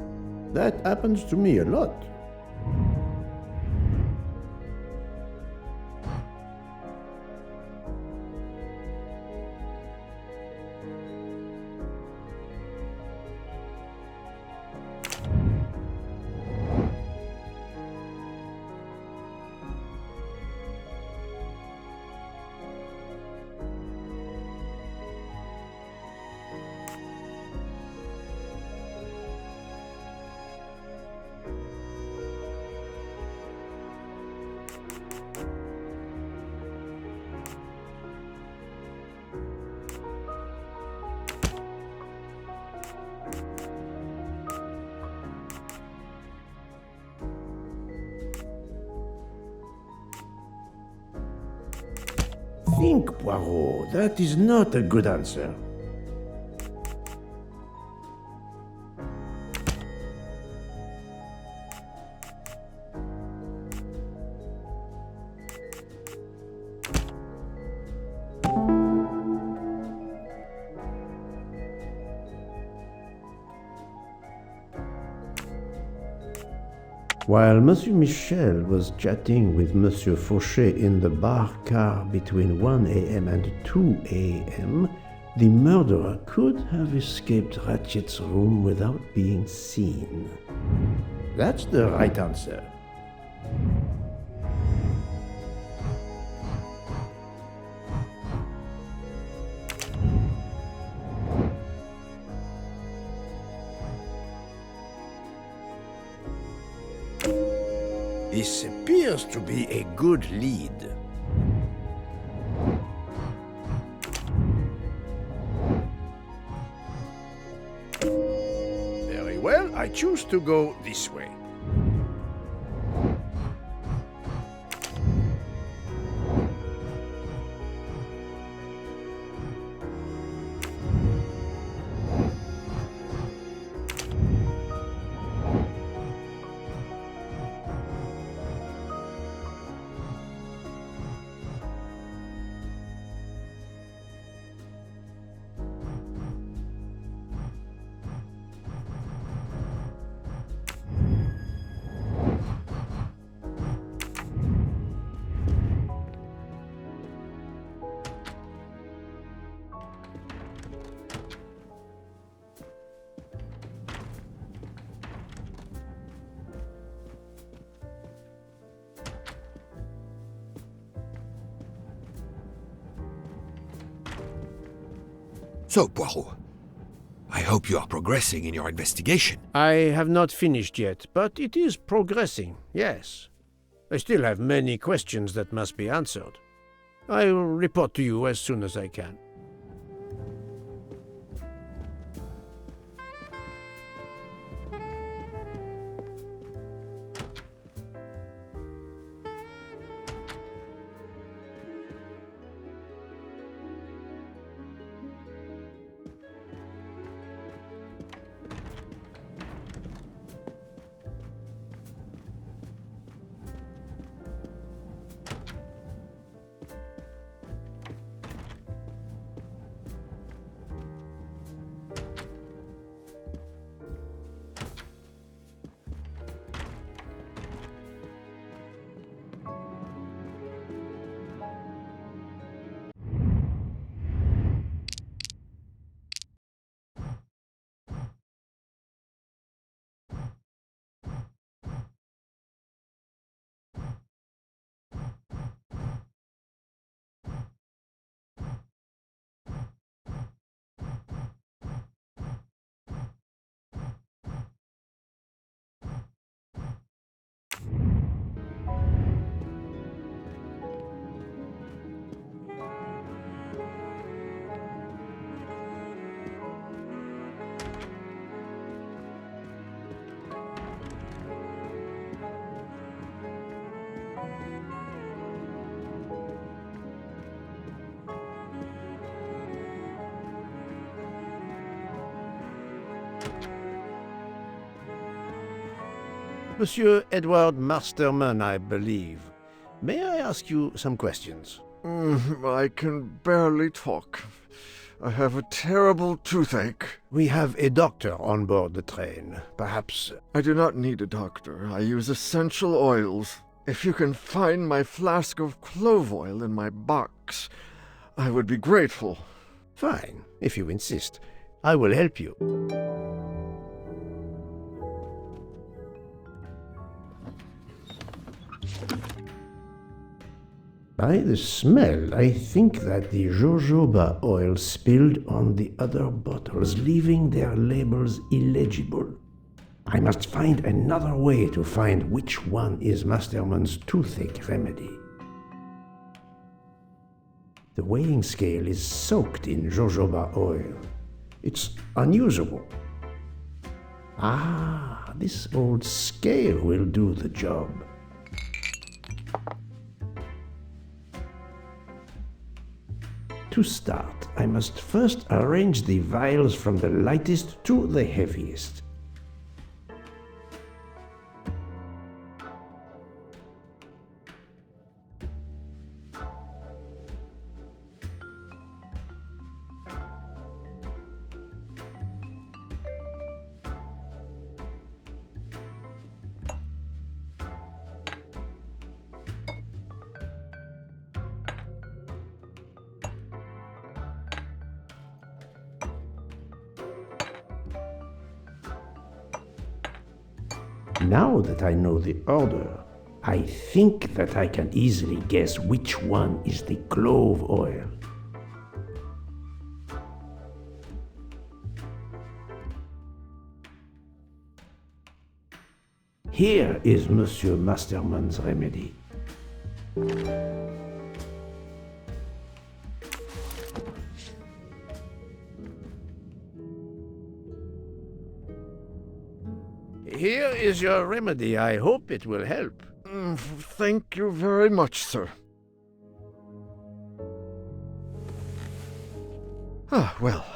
That happens to me a lot. Think, Poirot. That is not a good answer. While Monsieur Michel was chatting with Monsieur Fauchet in the bar car between 1 a.m. and 2 a.m., the murderer could have escaped Ratchet's room without being seen. That's the right answer. This appears to be a good lead. Very well, I choose to go this way. So, Poirot, I hope you are progressing in your investigation. I have not finished yet, but it is progressing, yes. I still have many questions that must be answered. I will report to you as soon as I can. Monsieur Edward Masterman, I believe. May I ask you some questions? I can barely talk. I have a terrible toothache. We have a doctor on board the train. Perhaps... I do not need a doctor. I use essential oils. If you can find my flask of clove oil in my box, I would be grateful. Fine, if you insist. I will help you. By the smell, I think that the jojoba oil spilled on the other bottles, leaving their labels illegible. I must find another way to find which one is Masterman's toothache remedy. The weighing scale is soaked in jojoba oil. It's unusable. Ah, this old scale will do the job. To start, I must first arrange the vials from the lightest to the heaviest. Now that I know the order, I think that I can easily guess which one is the clove oil. Here is Monsieur Masterman's remedy. Here is your remedy. I hope it will help. Thank you very much, sir. Ah, well,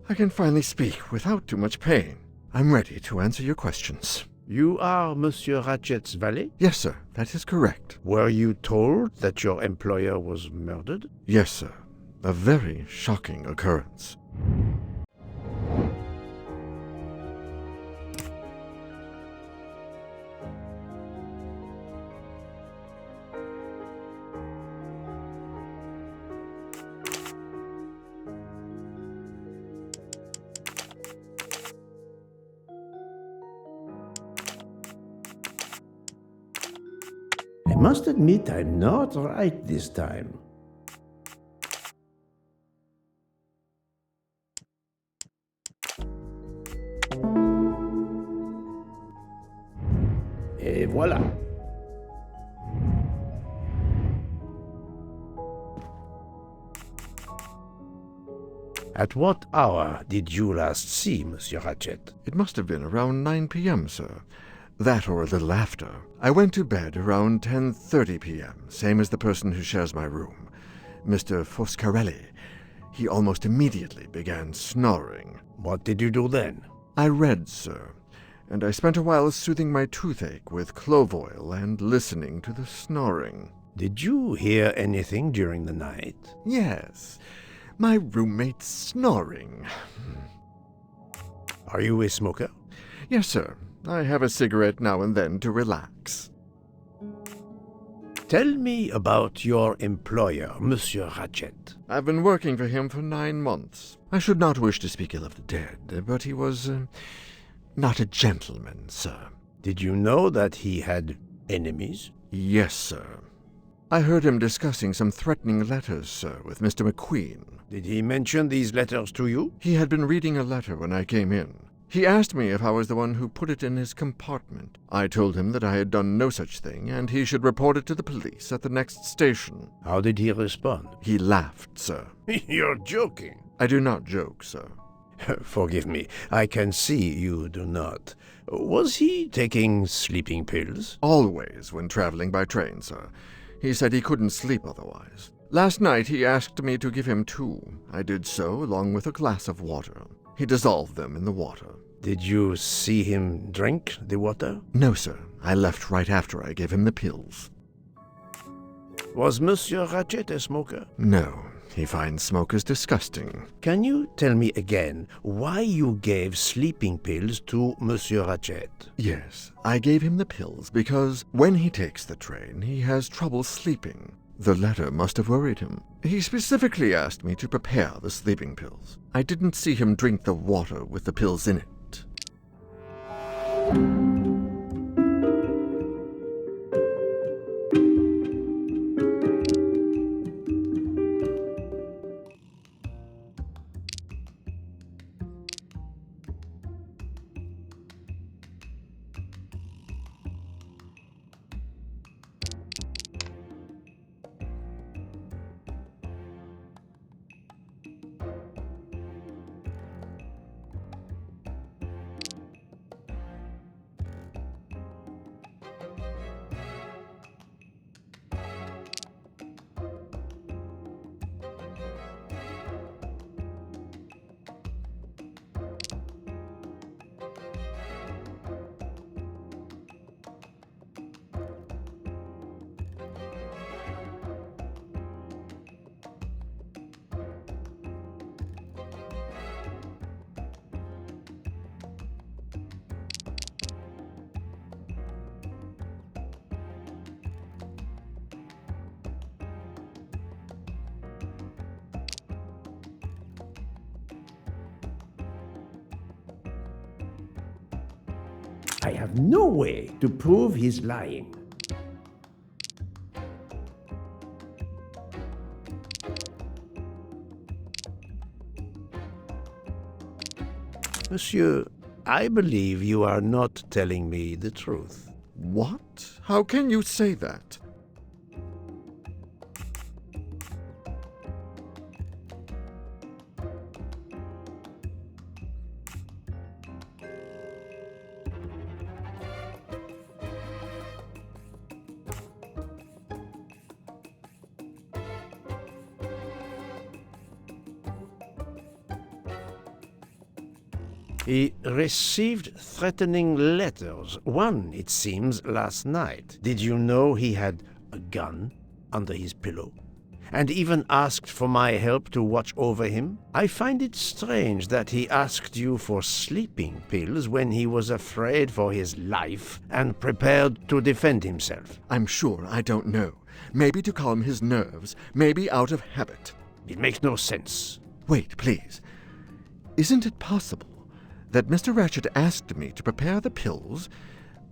I can finally speak without too much pain. I'm ready to answer your questions. You are Monsieur Ratchet's valet? Yes, sir, that is correct. Were you told that your employer was murdered? Yes, sir. A very shocking occurrence. I must admit I'm not right this time. Et voilà. At what hour did you last see Monsieur Ratchet? It must have been around 9 p.m., sir. That or a little after. I went to bed around 10:30 p.m., same as the person who shares my room, Mr. Foscarelli. He almost immediately began snoring. What did you do then? I read, sir, and I spent a while soothing my toothache with clove oil and listening to the snoring. Did you hear anything during the night? Yes, my roommate's snoring. Are you a smoker? Yes, sir. I have a cigarette now and then to relax. Tell me about your employer, Monsieur Ratchet. I've been working for him for 9 months. I should not wish to speak ill of the dead, but he was not a gentleman, sir. Did you know that he had enemies? Yes, sir. I heard him discussing some threatening letters, sir, with Mr. McQueen. Did he mention these letters to you? He had been reading a letter when I came in. He asked me if I was the one who put it in his compartment. I told him that I had done no such thing, and he should report it to the police at the next station. How did he respond? He laughed, sir. You're joking. I do not joke, sir. Forgive me, I can see you do not. Was he taking sleeping pills? Always when traveling by train, sir. He said he couldn't sleep otherwise. Last night he asked me to give him 2. I did so, along with a glass of water. He dissolved them in the water. Did you see him drink the water? No, sir. I left right after I gave him the pills. Was Monsieur Ratchet a smoker? No. He finds smokers disgusting. Can you tell me again why you gave sleeping pills to Monsieur Ratchet? Yes, I gave him the pills because when he takes the train, he has trouble sleeping. The letter must have worried him. He specifically asked me to prepare the sleeping pills. I didn't see him drink the water with the pills in it. I have no way to prove he's lying. Monsieur, I believe you are not telling me the truth. What? How can you say that? He received threatening letters. One, it seems, last night. Did you know he had a gun under his pillow? And even asked for my help to watch over him? I find it strange that he asked you for sleeping pills when he was afraid for his life and prepared to defend himself. I'm sure I don't know. Maybe to calm his nerves, maybe out of habit. It makes no sense. Wait, please. Isn't it possible that Mr. Ratchet asked me to prepare the pills,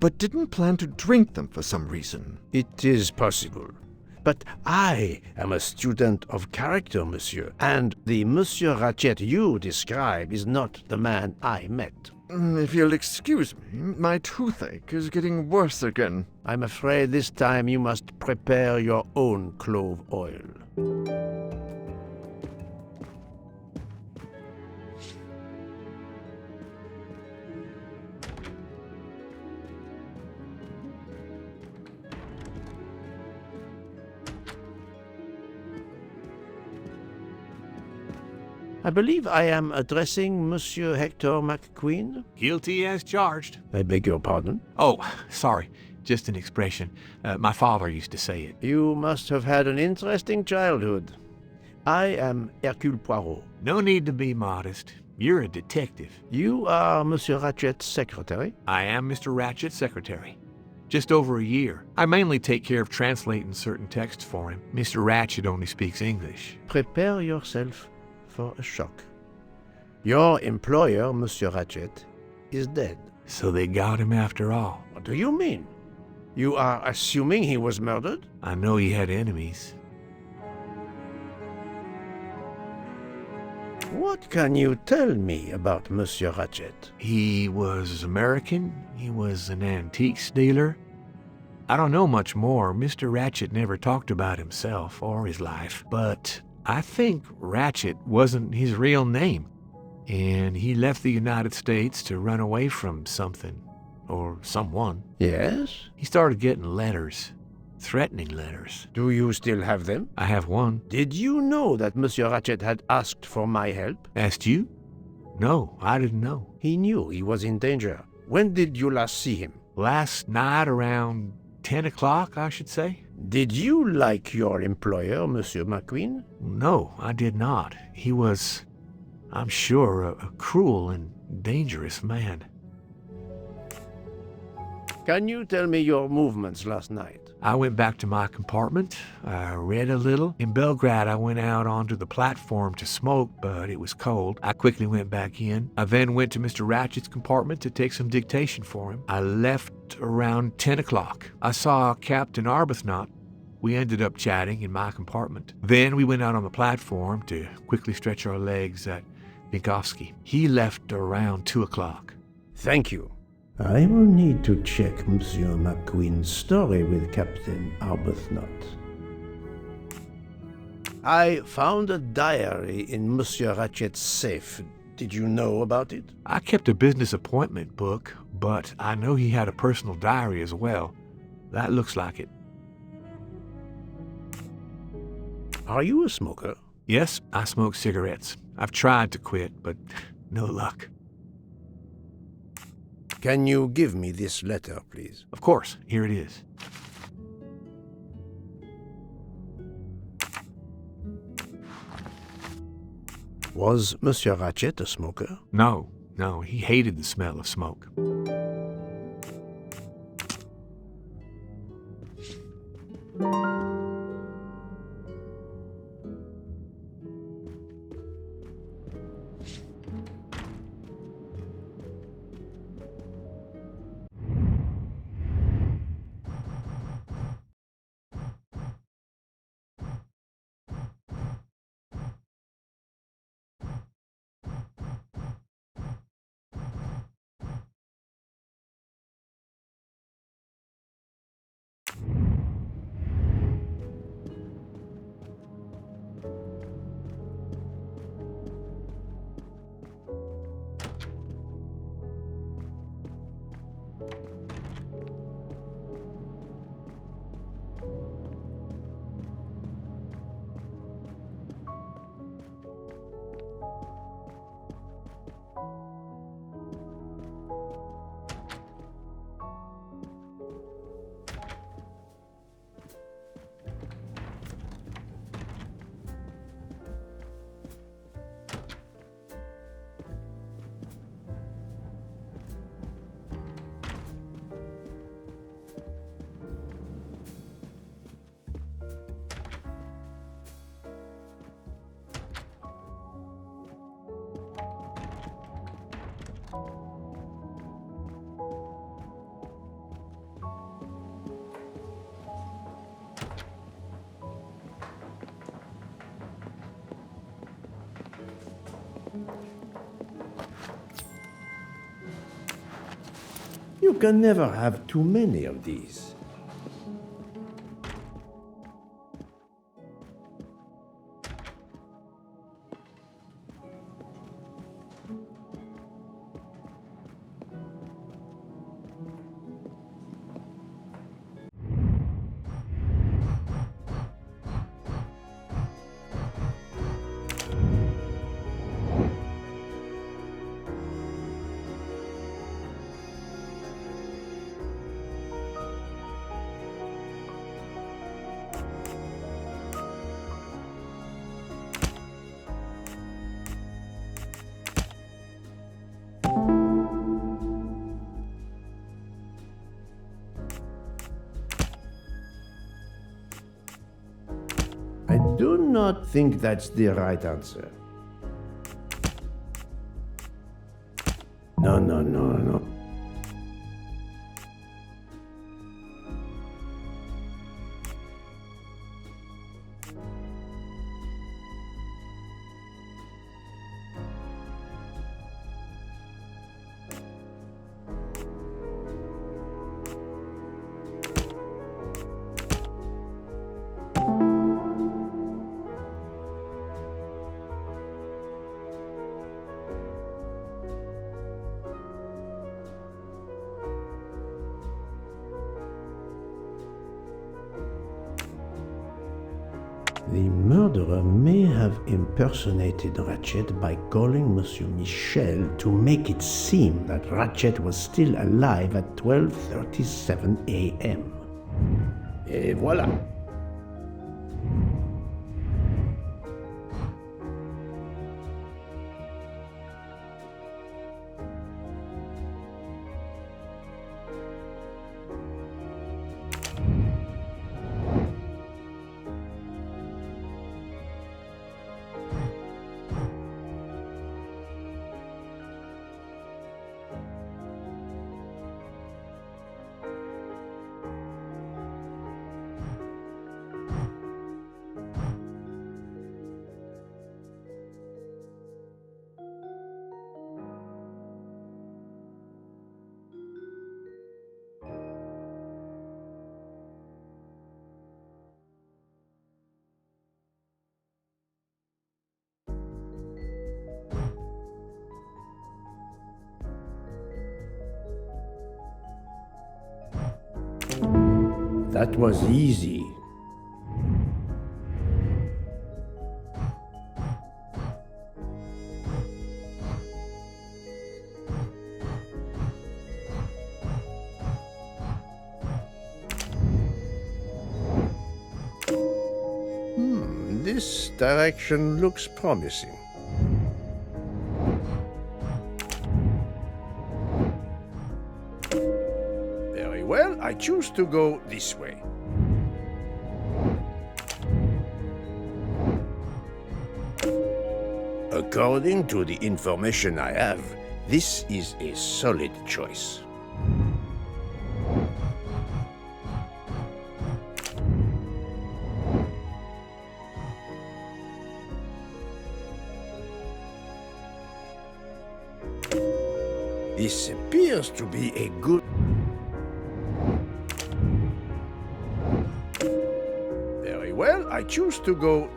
but didn't plan to drink them for some reason? It is possible. But I am a student of character, monsieur, and the Monsieur Ratchet you describe is not the man I met. If you'll excuse me, my toothache is getting worse again. I'm afraid this time you must prepare your own clove oil. I believe I am addressing Monsieur Hector McQueen. Guilty as charged. I beg your pardon? Oh, sorry. Just an expression. My father used to say it. You must have had an interesting childhood. I am Hercule Poirot. No need to be modest. You're a detective. You are Monsieur Ratchet's secretary? I am Mr. Ratchet's secretary. Just over a year. I mainly take care of translating certain texts for him. Mr. Ratchet only speaks English. Prepare yourself for a shock. Your employer, Monsieur Ratchet, is dead. So they got him after all. What do you mean? You are assuming he was murdered? I know he had enemies. What can you tell me about Monsieur Ratchet? He was American. He was an antiques dealer. I don't know much more. Mr. Ratchet never talked about himself or his life, but I think Ratchet wasn't his real name, and he left the United States to run away from something, or someone. Yes? He started getting letters, threatening letters. Do you still have them? I have one. Did you know that Monsieur Ratchet had asked for my help? Asked you? No, I didn't know. He knew he was in danger. When did you last see him? Last night around 10 o'clock, I should say. Did you like your employer, Monsieur McQueen? No, I did not. He was, I'm sure, a cruel and dangerous man. Can you tell me your movements last night? I went back to my compartment. I read a little. In Belgrade, I went out onto the platform to smoke, but it was cold. I quickly went back in. I then went to Mr. Ratchet's compartment to take some dictation for him. I left around 10 o'clock. I saw Captain Arbuthnot. We ended up chatting in my compartment. Then we went out on the platform to quickly stretch our legs at Vinkovsky. He left around 2 o'clock. Thank you. I will need to check Monsieur McQueen's story with Captain Arbuthnot. I found a diary in Monsieur Ratchet's safe. Did you know about it? I kept a business appointment book, but I know he had a personal diary as well. That looks like it. Are you a smoker? Yes, I smoke cigarettes. I've tried to quit, but no luck. Can you give me this letter, please? Of course. Here it is. Was Monsieur Ratchet a smoker? No, he hated the smell of smoke. You can never have too many of these. I do not think that's the right answer. No. murderer may have impersonated Ratchet by calling Monsieur Michel to make it seem that Ratchet was still alive at 12:37 a.m. Et voilà. That was easy. This direction looks promising. Very well, I choose to go this way. According to the information I have, this is a solid choice. This appears to be a good... Very well, I choose to go...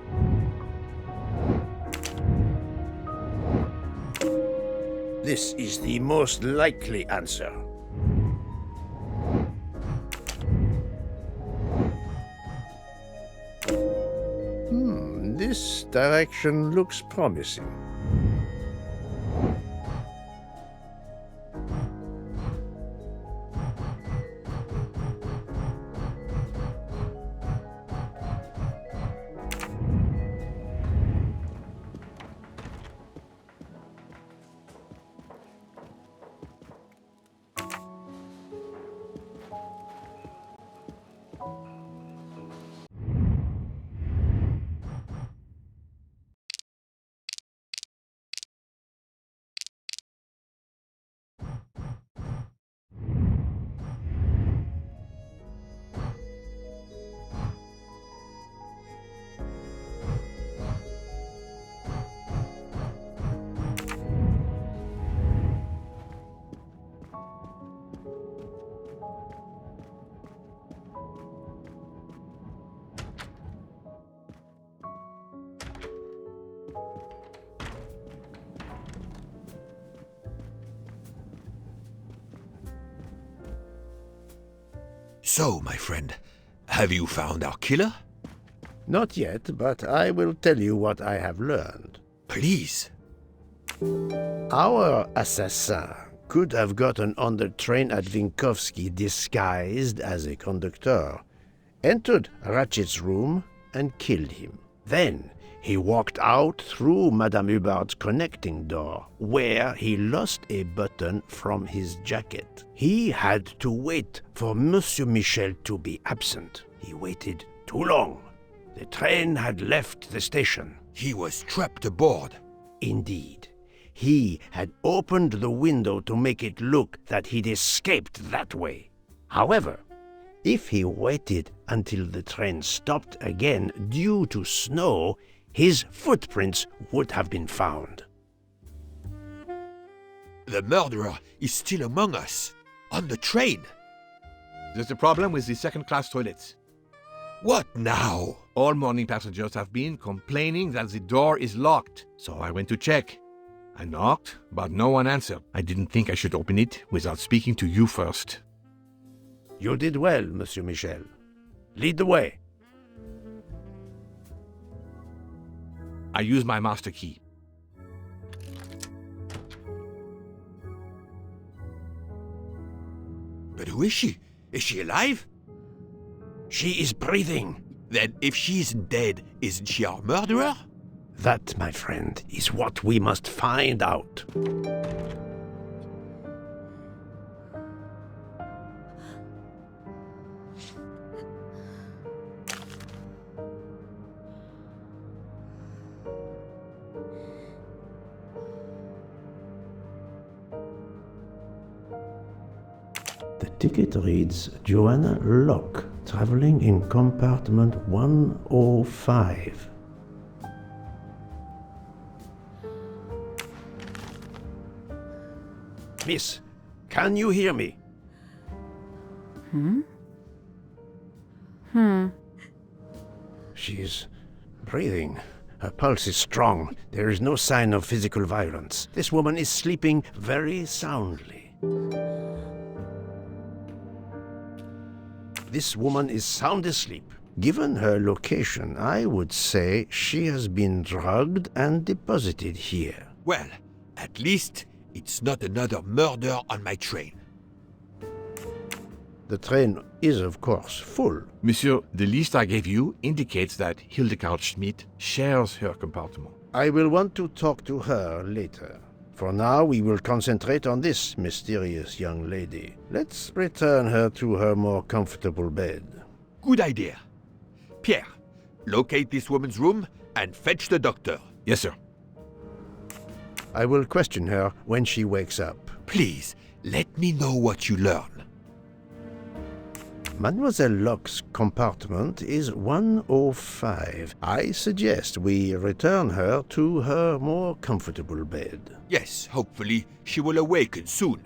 This is the most likely answer. This direction looks promising. So, my friend, have you found our killer? Not yet, but I will tell you what I have learned. Please. Our assassin could have gotten on the train at Vinkovsky disguised as a conductor, entered Ratchet's room and killed him. Then he walked out through Madame Hubbard's connecting door, where he lost a button from his jacket. He had to wait for Monsieur Michel to be absent. He waited too long. The train had left the station. He was trapped aboard. Indeed. He had opened the window to make it look that he'd escaped that way. However, if he waited until the train stopped again due to snow, his footprints would have been found. The murderer is still among us, on the train. There's a problem with the second-class toilets. What now? All morning passengers have been complaining that the door is locked, so I went to check. I knocked, but no one answered. I didn't think I should open it without speaking to you first. You did well, Monsieur Michel. Lead the way. I use my master key. But who is she? Is she alive? She is breathing. Then if she isn't dead, isn't she our murderer? That, my friend, is what we must find out. The ticket reads Joanna Locke, traveling in compartment 105. Miss, can you hear me? She's breathing. Her pulse is strong. There is no sign of physical violence. This woman is sleeping very soundly. This woman is sound asleep. Given her location, I would say she has been drugged and deposited here. Well, at least it's not another murder on my train. The train is, of course, full. Monsieur, the list I gave you indicates that Hildegard Schmidt shares her compartment. I will want to talk to her later. For now, we will concentrate on this mysterious young lady. Let's return her to her more comfortable bed. Good idea. Pierre, locate this woman's room and fetch the doctor. Yes, sir. I will question her when she wakes up. Please, let me know what you learn. Mademoiselle Locke's compartment is 105. I suggest we return her to her more comfortable bed. Yes, hopefully she will awaken soon.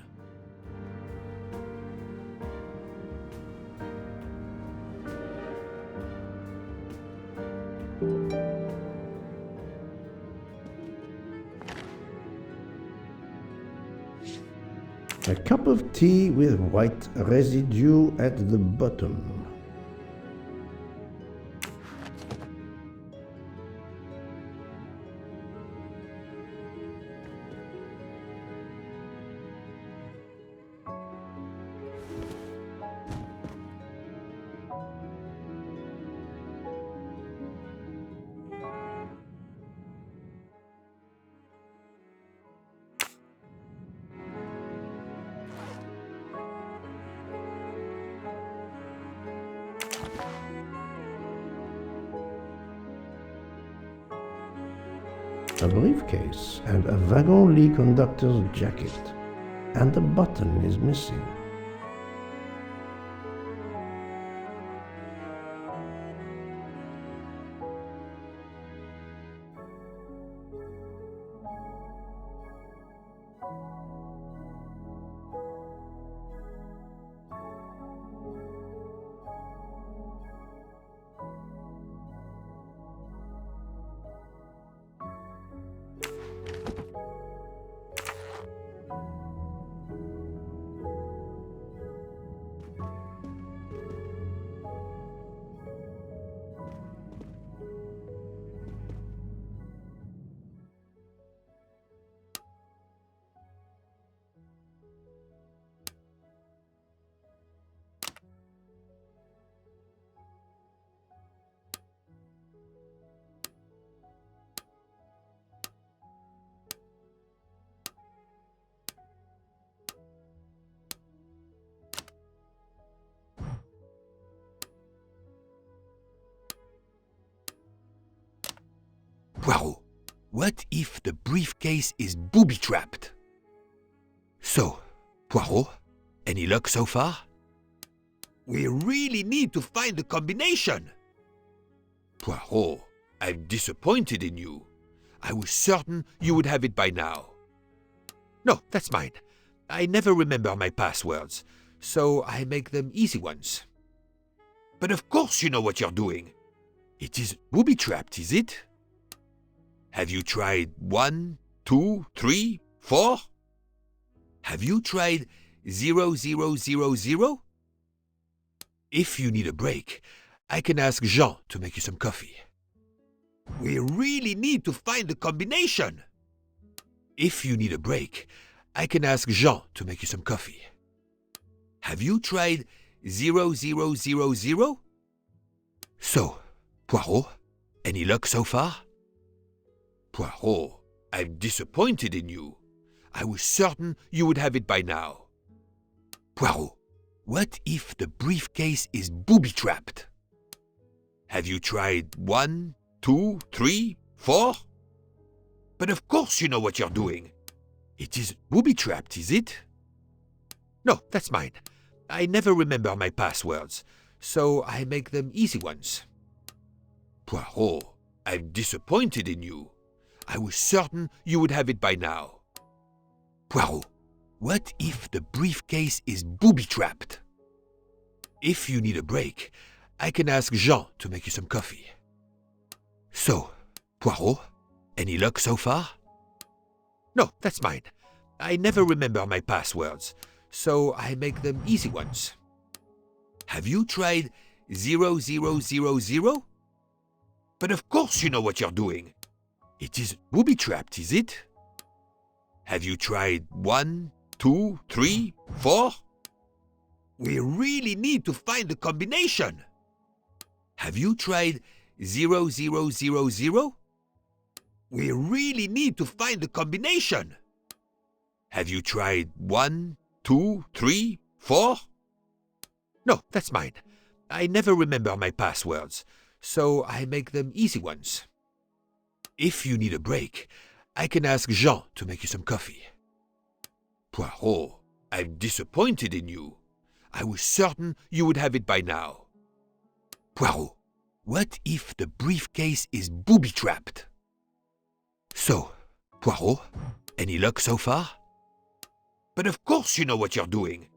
A cup of tea with white residue at the bottom. A briefcase and a wagon lit conductor's jacket, and the button is missing. Poirot, what if the briefcase is booby-trapped? So, Poirot, any luck so far? We really need to find the combination. Poirot, I'm disappointed in you. I was certain you would have it by now. No, that's mine. I never remember my passwords, so I make them easy ones. But of course you know what you're doing. It is booby-trapped, is it? Have you tried 1, 2, 3, 4? Have you tried 0000? If you need a break, I can ask Jean to make you some coffee. We really need to find the combination. If you need a break, I can ask Jean to make you some coffee. Have you tried 0000? So, Poirot, any luck so far? Poirot, I'm disappointed in you. I was certain you would have it by now. Poirot, what if the briefcase is booby-trapped? Have you tried 1, 2, 3, 4? But of course you know what you're doing. It is booby-trapped, is it? No, that's mine. I never remember my passwords, so I make them easy ones. Poirot, I'm disappointed in you. I was certain you would have it by now. Poirot, what if the briefcase is booby-trapped? If you need a break, I can ask Jean to make you some coffee. So, Poirot, any luck so far? No, that's mine. I never remember my passwords, so I make them easy ones. Have you tried 0000? But of course you know what you're doing. It is booby-trapped, is it? Have you tried 1, 2, 3, 4? We really need to find the combination. Have you tried 0000? We really need to find the combination. Have you tried 1, 2, 3, 4? No, that's mine. I never remember my passwords, so I make them easy ones. If you need a break, I can ask Jean to make you some coffee. Poirot, I'm disappointed in you. I was certain you would have it by now. Poirot, what if the briefcase is booby-trapped? So, Poirot, any luck so far? But of course you know what you're doing.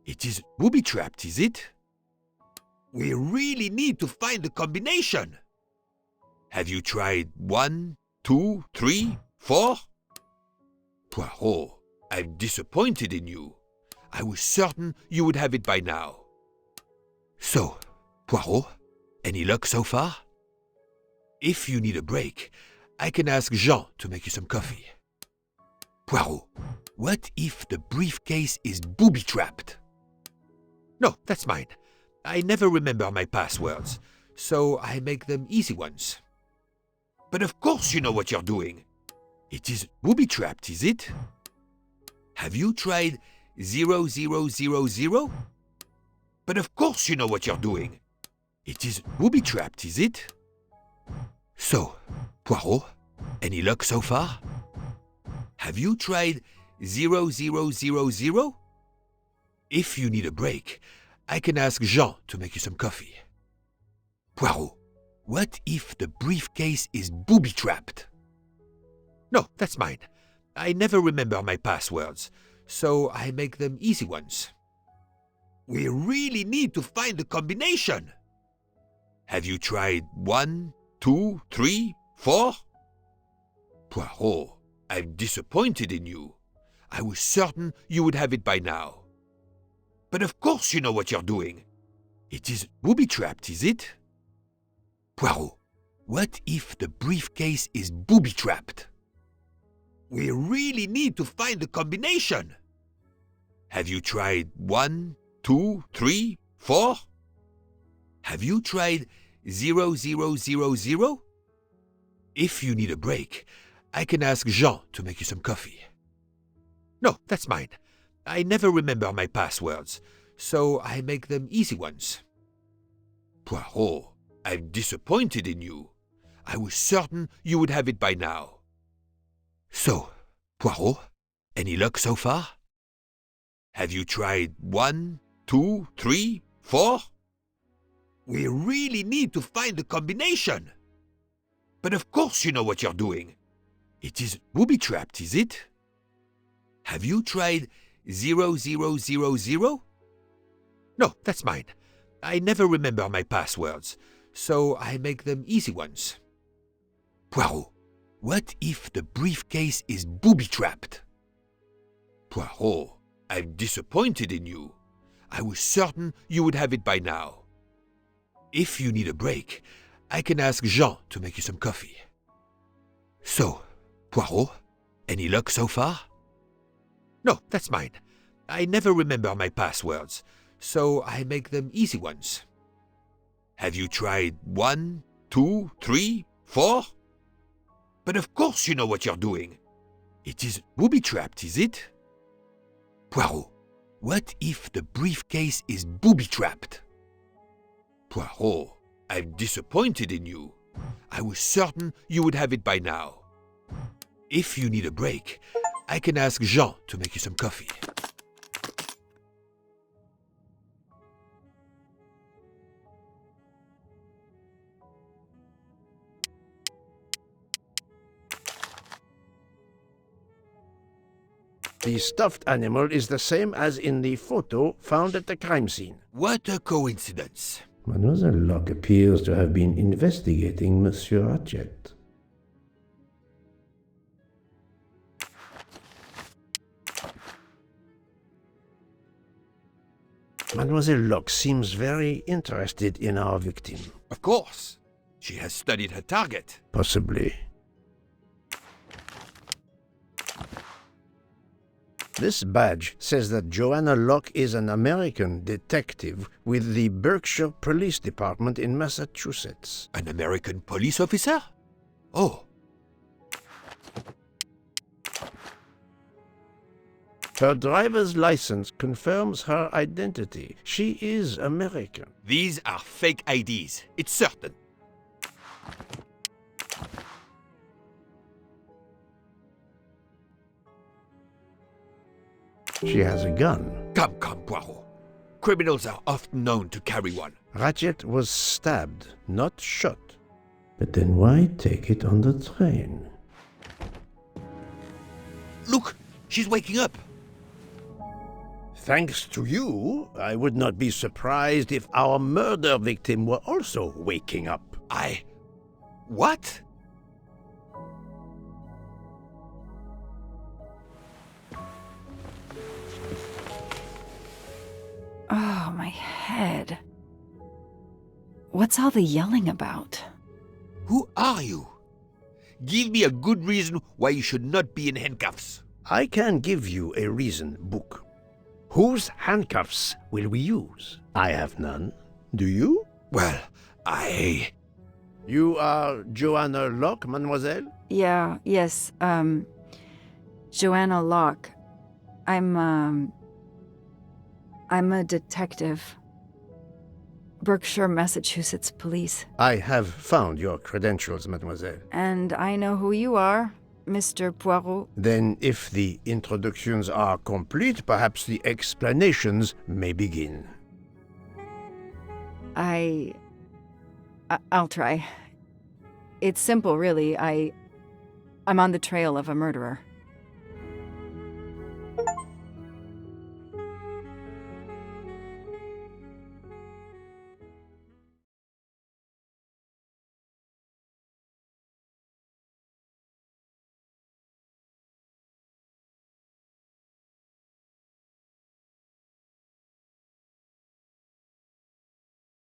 It is booby-trapped, is it? We really need to find the combination. Have you tried 1, 2, 3, 4? Poirot, I'm disappointed in you. I was certain you would have it by now. So, Poirot, any luck so far? If you need a break, I can ask Jean to make you some coffee. Poirot, what if the briefcase is booby-trapped? No, that's mine. I never remember my passwords, so I make them easy ones. But of course you know what you're doing. It is booby-trapped, is it? Have you tried 0000? But of course you know what you're doing. It is booby-trapped, is it? So, Poirot, any luck so far? Have you tried 0000? If you need a break, I can ask Jean to make you some coffee. Poirot, what if the briefcase is booby-trapped? No, that's mine. I never remember my passwords, so I make them easy ones. We really need to find the combination. Have you tried 1, 2, 3, 4? Poirot, I'm disappointed in you. I was certain you would have it by now. But of course you know what you're doing. It is booby-trapped, is it? Poirot, what if the briefcase is booby-trapped? We really need to find the combination. Have you tried 1, 2, 3, 4? Have you tried 0000? If you need a break, I can ask Jean to make you some coffee. No, that's mine. I never remember my passwords, so I make them easy ones. Poirot, I'm disappointed in you. I was certain you would have it by now. So, Poirot, any luck so far? Have you tried 1, 2, 3, 4? We really need to find the combination. But of course you know what you're doing. It is booby-trapped, is it? Have you tried 0000? No, that's mine. I never remember my passwords, so I make them easy ones. Poirot, what if the briefcase is booby-trapped? Poirot, I'm disappointed in you. I was certain you would have it by now. If you need a break, I can ask Jean to make you some coffee. So, Poirot, any luck so far? No, that's mine. I never remember my passwords, so I make them easy ones. Have you tried 1, 2, 3, 4? But of course you know what you're doing. It is booby-trapped, is it? Poirot, what if the briefcase is booby-trapped? Poirot, I'm disappointed in you. I was certain you would have it by now. If you need a break, I can ask Jean to make you some coffee. The stuffed animal is the same as in the photo found at the crime scene. What a coincidence. Mademoiselle Locke appears to have been investigating Monsieur Ratchet. Mademoiselle Locke seems very interested in our victim. Of course. She has studied her target. Possibly. This badge says that Joanna Locke is an American detective with the Berkshire Police Department in Massachusetts. An American police officer? Oh. Her driver's license confirms her identity. She is American. These are fake IDs. It's certain. She has a gun. Come, Poirot. Criminals are often known to carry one. Ratchet was stabbed, not shot. But then why take it on the train? Look, she's waking up. Thanks to you, I would not be surprised if our murder victim were also waking up. What? Oh, my head. What's all the yelling about? Who are you? Give me a good reason why you should not be in handcuffs. I can give you a reason, Book. Whose handcuffs will we use? I have none. Do you? Well, You are Joanna Locke, mademoiselle? Yes, Joanna Locke. I'm a detective. Berkshire, Massachusetts Police. I have found your credentials, mademoiselle. And I know who you are, Mr. Poirot. Then, if the introductions are complete, perhaps the explanations may begin. I'll try. It's simple, really. I'm on the trail of a murderer.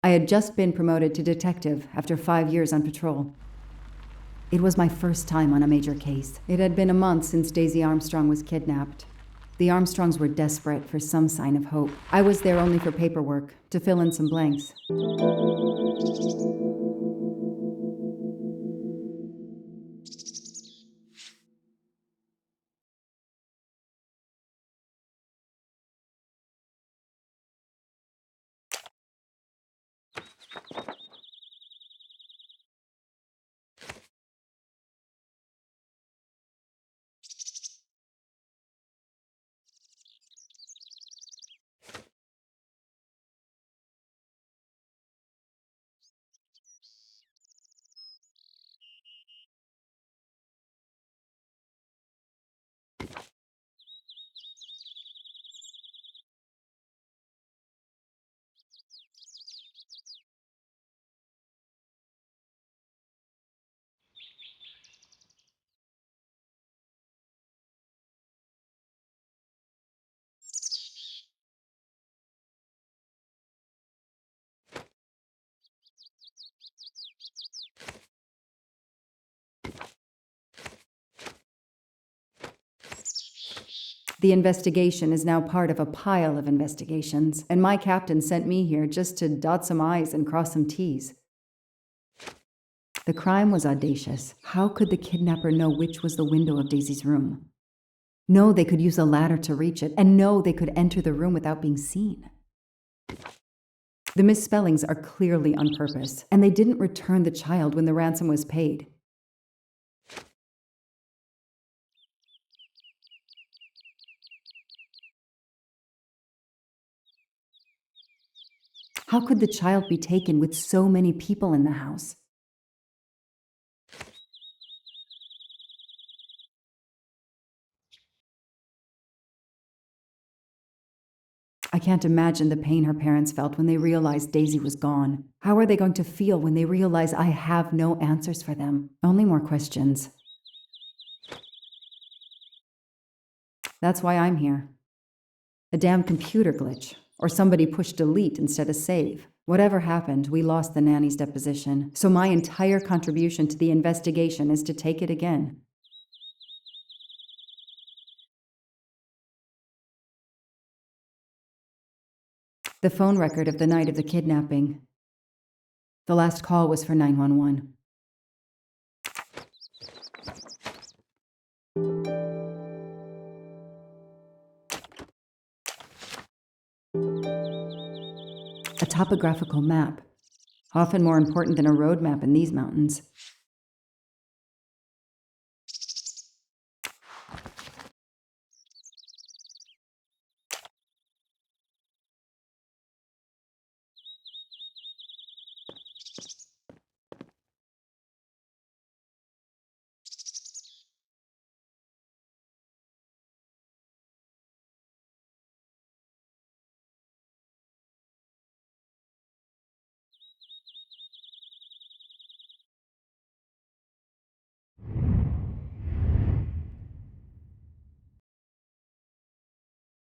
I had just been promoted to detective after 5 years on patrol. It was my first time on a major case. It had been a month since Daisy Armstrong was kidnapped. The Armstrongs were desperate for some sign of hope. I was there only for paperwork, to fill in some blanks. The investigation is now part of a pile of investigations, and my captain sent me here just to dot some I's and cross some T's. The crime was audacious. How could the kidnapper know which was the window of Daisy's room? No, they could use a ladder to reach it, and no, they could enter the room without being seen. The misspellings are clearly on purpose, and they didn't return the child when the ransom was paid. How could the child be taken with so many people in the house? I can't imagine the pain her parents felt when they realized Daisy was gone. How are they going to feel when they realize I have no answers for them? Only more questions. That's why I'm here. A damn computer glitch. Or somebody pushed delete instead of save. Whatever happened, we lost the nanny's deposition, so my entire contribution to the investigation is to take it again. The phone record of the night of the kidnapping. The last call was for 911. A topographical map, often more important than a road map in these mountains.